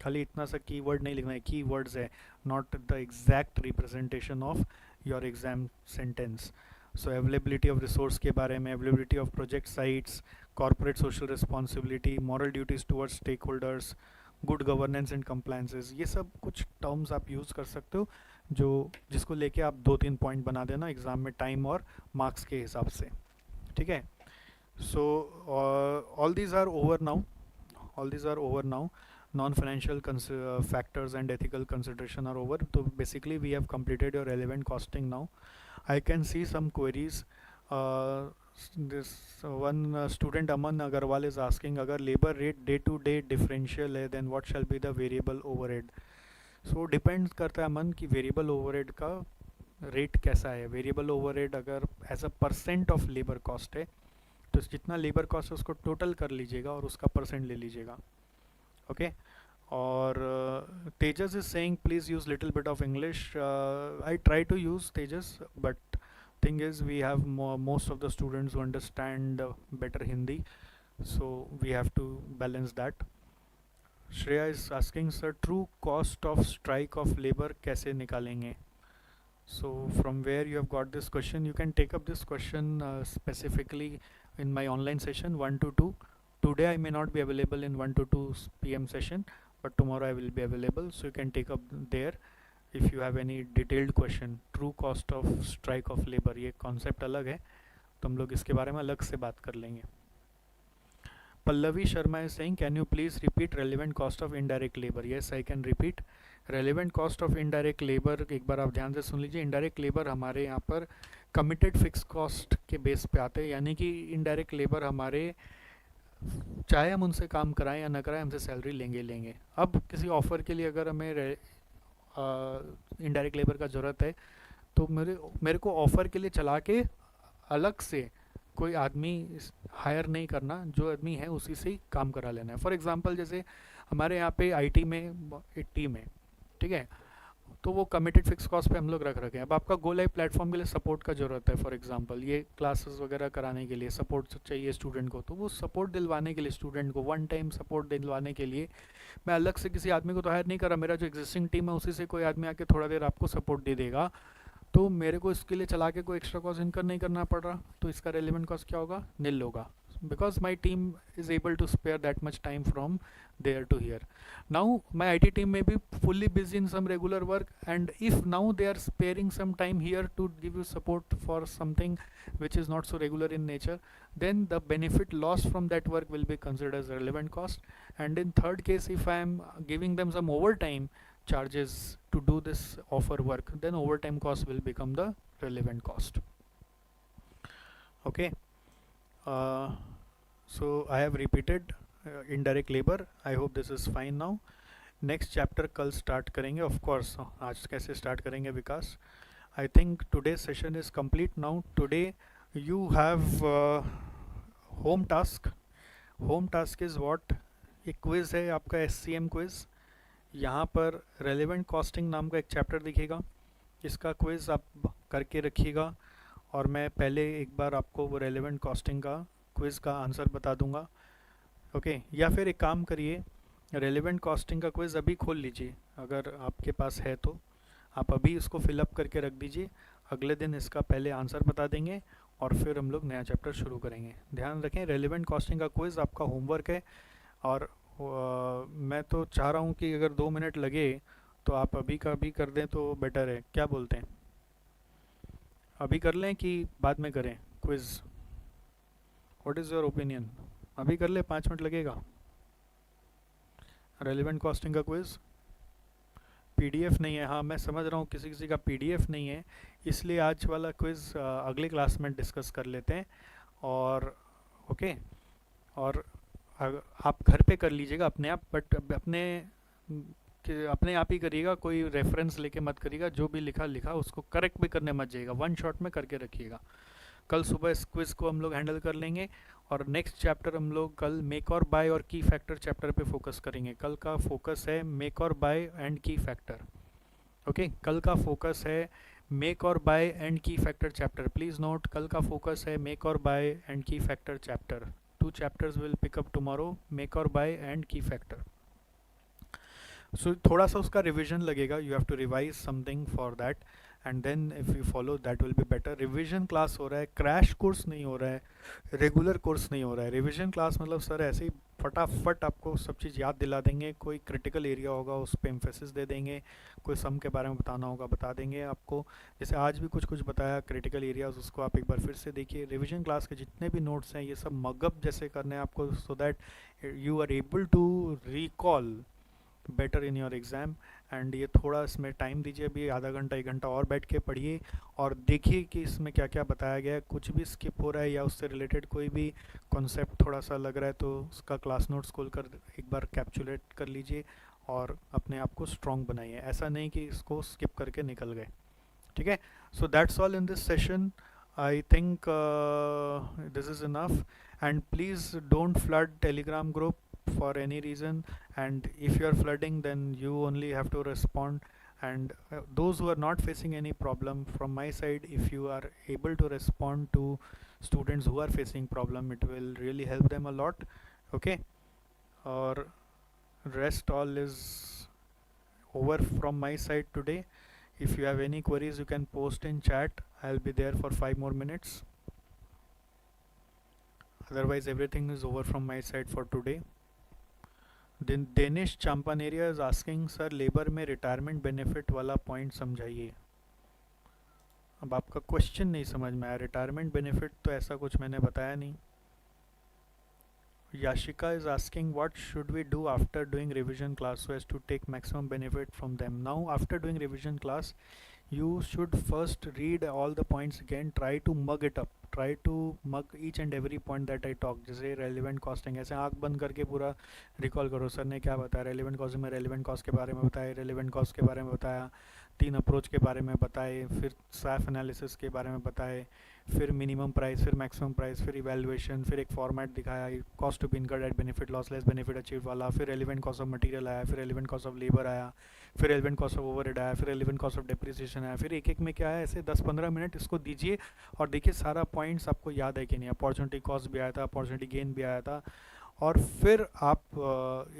खाली इतना सा कीवर्ड नहीं लिखना है, की वर्ड्स है, not the exact representation of your exam sentence. So availability of resource के बारे में, availability of project sites, corporate social responsibility, moral duties towards stakeholders, good governance and compliances, ये सब कुछ टर्म्स आप use कर सकते हो, जो जिसको लेके आप 2-3 पॉइंट बना देना एग्ज़ाम में टाइम और मार्क्स के हिसाब से। ठीक है, so all these are over now, all these are over now, non-financial factors and ethical consideration are over. So basically we have completed your relevant costing now. I can see some queries. This one student Aman Agarwal is asking, अगर labor rate day to day differential है then what shall be the variable overhead? So depends करता है अमन कि variable overhead का rate कैसा है। variable overhead अगर as a percent of labor cost है, तो जितना लेबर कॉस्ट है उसको टोटल कर लीजिएगा और उसका परसेंट ले लीजिएगा। ओके, और Tejas is saying please use little bit of English. I try to use Tejas, but thing is we have most of the students who understand better Hindi, so we have to balance that. Shreya is asking sir true cost of strike of labour कैसे निकालेंगे? So from where you have got this question, you can take up this question specifically in my online session 1 to 2. Today I may not be available in 1 to 2 p.m. session, but tomorrow I will be available, so you can take up there if you have any detailed question. True cost of strike of labor, ये concept अलग है, तो हम लोग इसके बारे में अलग से बात कर लेंगे। Pallavi Sharma is saying, can you please repeat relevant cost of indirect labor? Yes, I can repeat. Relevant cost of indirect labour, एक बार आप ध्यान से सुन लीजिए। इनडायरेक्ट लेबर हमारे यहाँ पर कमिटेड फिक्स कॉस्ट के बेस पे आते हैं, यानी कि इनडायरेक्ट लेबर हमारे चाहे हम उनसे काम कराएं या ना कराएं, हमसे सैलरी लेंगे ही लेंगे। अब किसी ऑफ़र के लिए अगर हमें इनडायरेक्ट लेबर का ज़रूरत है, तो मेरे मेरे को ऑफ़र के लिए चला के अलग से कोई आदमी हायर नहीं करना, जो आदमी है उसी से ही काम करा लेना है। फॉर एग्जांपल जैसे हमारे यहाँ पे आईटी में एक टीम है, ठीक है, तो वो कमिटेड फिक्स कॉस्ट पे हम लोग रख रखे हैं। अब आपका गो लाइव प्लेटफॉर्म के लिए सपोर्ट का ज़रूरत है, फॉर एग्जांपल ये क्लासेस वगैरह कराने के लिए सपोर्ट चाहिए स्टूडेंट को, तो वो सपोर्ट दिलवाने के लिए, स्टूडेंट को वन टाइम सपोर्ट दिलवाने के लिए मैं अलग से किसी आदमी को तो हायर नहीं कर रहा, मेरा जो एग्जिस्टिंग टीम है उसी से कोई आदमी आके थोड़ा देर आपको सपोर्ट दे देगा, तो मेरे को इसके लिए चला के कोई एक्स्ट्रा कॉस्ट इनकर नहीं करना पड़ रहा, तो इसका रेलिवेंट कॉस्ट क्या होगा? नील होगा, because my team is able to spare that much time from there to here. Now my IT team may be fully busy in some regular work, and if now they are sparing some time here to give you support for something which is not so regular in nature, then the benefit lost from that work will be considered as relevant cost. And in third case, if I am giving them some overtime charges to do this offer work, then overtime cost will become the relevant cost. Okay. uh, so I have repeated indirect labor. I hope this is fine now. Next chapter कल start करेंगे, of course आज कैसे start करेंगे Vikas? I think today session is complete now. Today you have home task. Home task is what? एक quiz है आपका, SCM quiz. यहाँ पर रेलेवेंट कॉस्टिंग नाम का एक चैप्टर दिखेगा, इसका क्विज़ आप करके रखिएगा, और मैं पहले एक बार आपको वो रेलेवेंट कॉस्टिंग का क्विज़ का आंसर बता दूंगा. ओके, या फिर एक काम करिए, रेलेवेंट कॉस्टिंग का क्विज़ अभी खोल लीजिए, अगर आपके पास है तो आप अभी इसको फिलअप करके रख दीजिए. अगले दिन इसका पहले आंसर बता देंगे और फिर हम लोग नया चैप्टर शुरू करेंगे. ध्यान रखें, रेलेवेंट कॉस्टिंग का क्विज़ आपका होमवर्क है, और मैं तो चाह रहा हूँ कि अगर 2 मिनट लगे तो आप अभी का अभी कर दें तो बेटर है. क्या बोलते हैं, अभी कर लें कि बाद में करें quiz? What is your opinion? अभी कर ले, 5 मिनट लगेगा. रेलेवेंट कॉस्टिंग का क्विज़ PDF नहीं है, हाँ मैं समझ रहा हूँ किसी किसी का PDF नहीं है, इसलिए आज वाला क्विज़ अगले क्लास में डिस्कस कर लेते हैं. और ओके, और आप घर पे कर लीजिएगा अपने आप, बट अपने आप ही करिएगा, कोई रेफरेंस लेके मत करिएगा. जो भी लिखा उसको करेक्ट भी करने मत जाइएगा, वन शॉट में करके रखिएगा. कल सुबह इस क्विज़ को हम लोग हैंडल कर लेंगे, और नेक्स्ट चैप्टर हम लोग कल मेक और बाय और की फैक्टर चैप्टर पे फोकस करेंगे. कल का फोकस है मेक और buy and key factor. Okay, कल का फोकस है मेक और buy and key factor chapter. Please note, कल का फोकस है मेक और buy and key factor chapter. 2 chapters will pick up tomorrow, make और buy and key factor. So थोड़ा सा उसका रिविजन लगेगा, you have to revise something for that, and then if you follow that will be better. Revision class हो रहा है, crash course नहीं हो रहा है, रेगुलर कोर्स नहीं हो रहा है. रिविजन क्लास मतलब सर ऐसे ही फटाफट आपको सब चीज़ याद दिला देंगे, कोई क्रिटिकल एरिया होगा उस पर एम्फेसिस दे देंगे, कोई सम के बारे में बताना होगा बता देंगे आपको. जैसे आज भी कुछ कुछ बताया क्रिटिकल एरियाज, उसको आप एक बार फिर से देखिए. रिविजन क्लास के जितने भी नोट्स हैं ये सब मगअप जैसे करने हैं आपको, so that you are able to recall better in your exam. And ये थोड़ा इसमें टाइम दीजिए, अभी आधा घंटा 1 घंटा और बैठ के पढ़िए और देखिए कि इसमें क्या क्या बताया गया है. कुछ भी स्किप हो रहा है या उससे रिलेटेड कोई भी कॉन्सेप्ट थोड़ा सा लग रहा है तो उसका क्लास नोट्स खोल कर एक बार कैप्चुलेट कर लीजिए और अपने आप को स्ट्रॉन्ग बनाइए. ऐसा नहीं कि इसको स्किप करके निकल गए, ठीक है? So that's all in this session. I think this is enough, and please don't flood Telegram group for any reason, and if you are flooding then you only have to respond. And those who are not facing any problem, from my side, if you are able to respond to students who are facing problem, it will really help them a lot. Okay, or rest all is over from my side today. If you have any queries you can post in chat, I'll be there for 5 more minutes. Otherwise everything is over from my side for today. Then Danish Champaneria is asking, sir labour में retirement benefit वाला point समझाइए. अब आपका question नहीं समझ में आया. Retirement benefit तो ऐसा कुछ मैंने बताया नहीं. Yashika is asking, what should we do after doing revision class so as to take maximum benefit from them? Now after doing revision class you should first read all the points again, try to mug it up, try to mug each and every point that I talk, जैसे relevant costing, ऐसे आंख बंद करके पूरा recall करो sir ने क्या बताया रेलिवेंट कॉस्ट में, रेलिवेंट कॉस्ट के बारे में बताया, रेलिवेंट कॉस्ट के बारे में बताया, 3 अप्रोच के बारे में बताए, फिर SAF एनालिसिस के बारे में बताए, फिर मिनिमम प्राइस, फिर मैक्सिमम प्राइस, फिर इवैल्यूएशन, फिर एक फॉर्मेट दिखाया, cost to be incurred at benefit loss less benefit achieve वाला, फिर रेलिवेंट कॉस्ट ऑफ मटेरियल आया, फिर रेलिवेंट कॉस्ट ऑफ लेबर आया, फिर रेलिवेंट कॉस्ट ऑफ ओवरहेड आया, फिर रेलिवेंट कॉस्ट ऑफ डेप्रिसिएशन आया, फिर एक एक में क्या है, ऐसे 10-15 मिनट इसको दीजिए और देखिए सारा पॉइंट्स आपको याद है कि नहीं। अपॉर्चुनिटी कॉस्ट भी आया था, अपॉर्चुनिटी गेन भी आया था। और फिर आप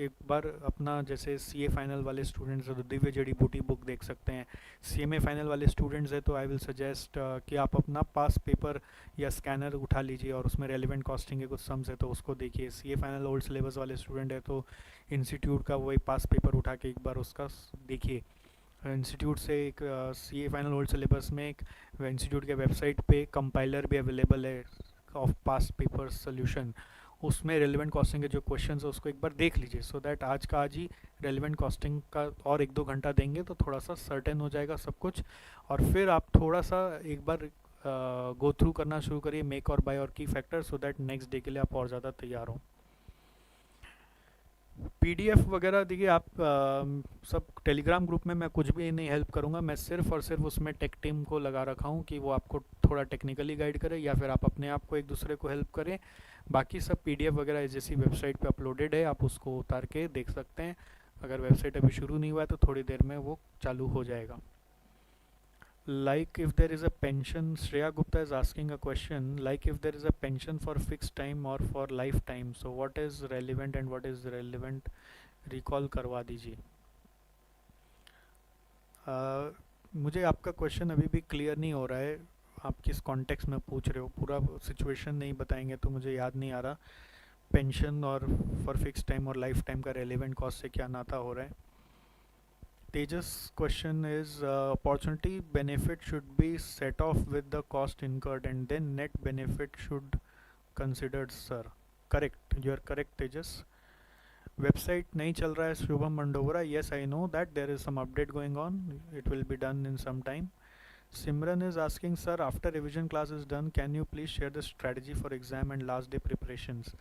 एक बार अपना, जैसे CA फाइनल वाले स्टूडेंट्स हैं तो दिव्य जड़ी बूटी बुक देख सकते हैं, CMA फाइनल वाले स्टूडेंट्स हैं तो आई विल सजेस्ट कि आप अपना पास पेपर या स्कैनर उठा लीजिए और उसमें रेलिवेंट कॉस्टिंग के कुछ सम्स है तो उसको देखिए। CA फाइनल ओल्ड सिलेबस वाले स्टूडेंट है तो इंस्टीट्यूट का वही पास पेपर उठा के एक बार उसका देखिए। इंस्टीट्यूट से एक CA फाइनल ओल्ड सिलेबस में एक इंस्टीट्यूट के वेबसाइट पे कंपाइलर भी अवेलेबल है ऑफ पास पेपर सोल्यूशन, उसमें रेलिवेंट कॉस्टिंग के जो क्वेश्चंस है उसको एक बार देख लीजिए, सो दैट आज का आज ही रेलिवेंट कॉस्टिंग का और 1-2 घंटा देंगे तो थोड़ा सा सर्टेन हो जाएगा सब कुछ। और फिर आप थोड़ा सा एक बार गो थ्रू करना शुरू करिए मेक और बाय और की factor, so that next day के लिए आप और ज़्यादा तैयार हो। PDF वगैरह देखिए आप सब टेलीग्राम ग्रुप में मैं कुछ भी नहीं हेल्प करूँगा, मैं सिर्फ और सिर्फ उसमें टेक टीम को लगा रखा हूँ कि वो आपको थोड़ा टेक्निकली गाइड करे या फिर आप अपने आप को एक दूसरे को हेल्प करें। बाकी सब PDF वगैरह जैसी वेबसाइट पे अपलोडेड है, आप उसको उतार के देख सकते हैं। अगर वेबसाइट अभी शुरू नहीं हुआ है तो थोड़ी देर में वो चालू हो जाएगा। Like if there is a pension, Shreya Gupta is asking a question, like if there is a pension for fixed time or for lifetime, so what is relevant and what is relevant, recall करवा दीजिए। मुझे आपका question अभी भी clear नहीं हो रहा है, आप किस कॉन्टेक्स्ट में पूछ रहे हो, पूरा सिचुएशन नहीं बताएंगे तो मुझे याद नहीं आ रहा पेंशन और फॉर फिक्स टाइम और लाइफ टाइम का रेलिवेंट कॉस्ट से क्या नाता हो रहा है। Tejas question is opportunity benefit should be set off with the cost incurred and then net benefit should considered, sir. Correct, you are correct Tejas. Website नहीं चल रहा है Shubham Mandowara, yes I know that there is some update going on, it will be done in some time. Simran is asking, sir, after revision class is done can you please share the strategy for exam and last day preparations.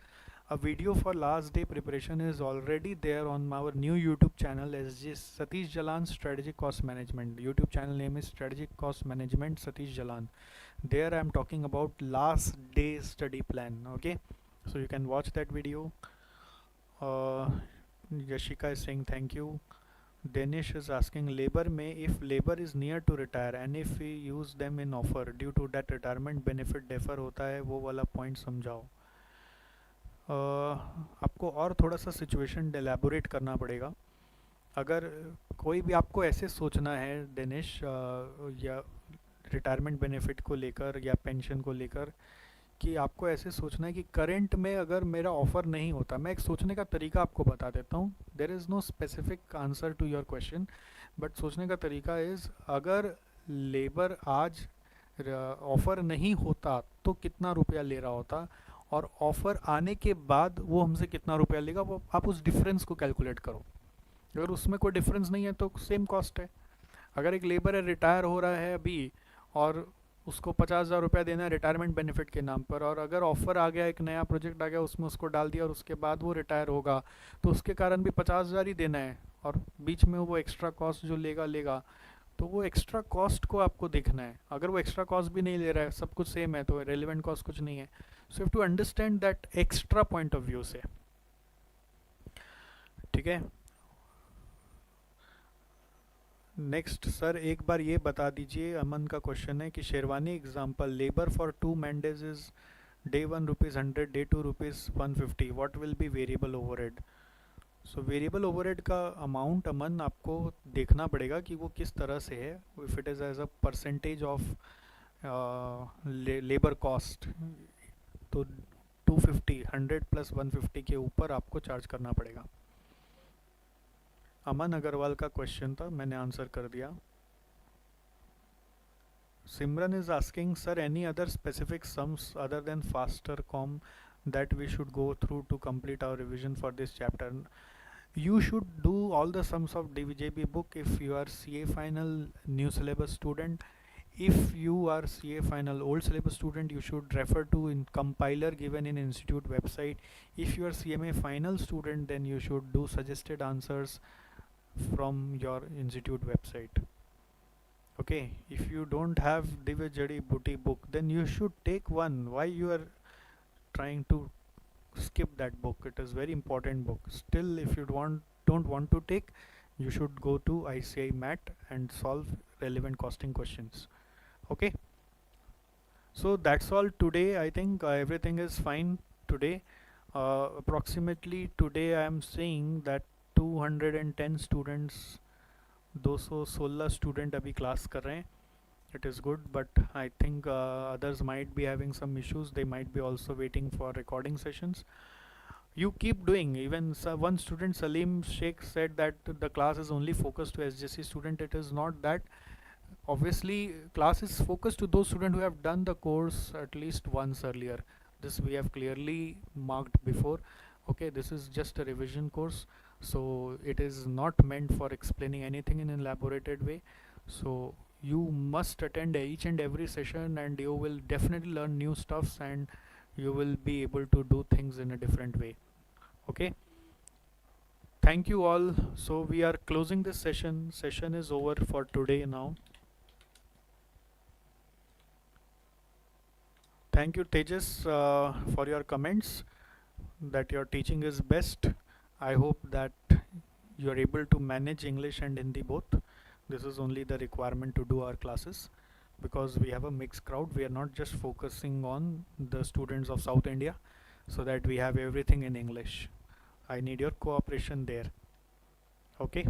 A video for last day preparation is already there on our new YouTube channel, SG Satish Jalan Strategic Cost Management. YouTube channel name is Strategic Cost Management Satish Jalan. There I am talking about last day study plan. Okay, so you can watch that video. Yashika is saying thank you. Danish is asking labor may, if labor is near to retire and if we use them in offer due to that retirement benefit defer होता है, वो वाला point समझाओ। आपको और थोड़ा सा situation elaborate करना पड़ेगा। अगर कोई भी आपको ऐसे सोचना है दिनेश, या रिटायरमेंट बेनिफिट को लेकर या पेंशन को लेकर, कि आपको ऐसे सोचना है कि करंट में अगर मेरा ऑफ़र नहीं होता, मैं एक सोचने का तरीका आपको बता देता हूँ। There is no specific answer to your question, but सोचने का तरीका इज़ अगर लेबर आज ऑफ़र नहीं होता तो कितना रुपया ले रहा होता, और ऑफ़र आने के बाद वो हमसे कितना रुपया लेगा, वो आप उस डिफरेंस को कैलकुलेट करो। अगर उसमें कोई डिफरेंस नहीं है तो सेम कॉस्ट है। अगर एक लेबर है रिटायर हो रहा है अभी और उसको 50,000 रुपया देना है रिटायरमेंट बेनिफिट के नाम पर, और अगर ऑफ़र आ गया, एक नया प्रोजेक्ट आ गया, उसमें उसको डाल दिया और उसके बाद वो रिटायर होगा तो उसके कारण भी 50,000 ही देना है, और बीच में वो एक्स्ट्रा कॉस्ट जो लेगा तो वो एक्स्ट्रा कॉस्ट को आपको देखना है। अगर वो एक्स्ट्रा कॉस्ट भी नहीं ले रहा है, सब कुछ सेम है, तो रेलिवेंट कॉस्ट कुछ नहीं है। So have to understand that extra point of view से, ठीक है। नेक्स्ट सर एक बार ये बता दीजिए, अमन का क्वेश्चन है कि Sherwani example labour for 2 man days is day 1 ₹100, day 2 ₹150, what will be variable overhead. So variable overhead का अमाउंट अमन आपको देखना पड़ेगा कि वो किस तरह से है। If it is as a percentage of labour cost तो 250, 100 + 150 के ऊपर आपको चार्ज करना पड़ेगा। अमन अग्रवाल का क्वेश्चन था, मैंने आंसर कर दिया। Simran is asking sir any other specific sums other than faster com that we should go through to complete our revision for this chapter. You should do all the sums of DVJB book if you are CA final new syllabus student. If you are CA final old syllabus student, you should refer to in compiler given in institute website. If you are CMA final student, then you should do suggested answers from your institute website. Okay, if you don't have Divya Jadi Booty book, then you should take one. Why you are trying to skip that book? It is very important book. Still, if you don't want to take, you should go to ICI MAT and solve relevant costing questions. Okay, so that's all today. I think everything is fine today. Approximately today I am saying that 210 students, 216 student अभी class कर रहे हैं. It is good, but I think others might be having some issues. They might be also waiting for recording sessions. You keep doing. Even one student, Salim Sheikh, said that the class is only focused to SJC student. It is not that. Obviously, class is focused to those students who have done the course at least once earlier. This we have clearly marked before. Okay, this is just a revision course, so it is not meant for explaining anything in an elaborated way. So you must attend each and every session, and you will definitely learn new stuffs, and you will be able to do things in a different way. Okay, thank you all. So we are closing this session is over for today now. Thank you, Tejas, for your comments that your teaching is best. I hope that you are able to manage English and Hindi both. This is only the requirement to do our classes, because we have a mixed crowd. We are not just focusing on the students of South India, so that we have everything in English. I need your cooperation there. Okay.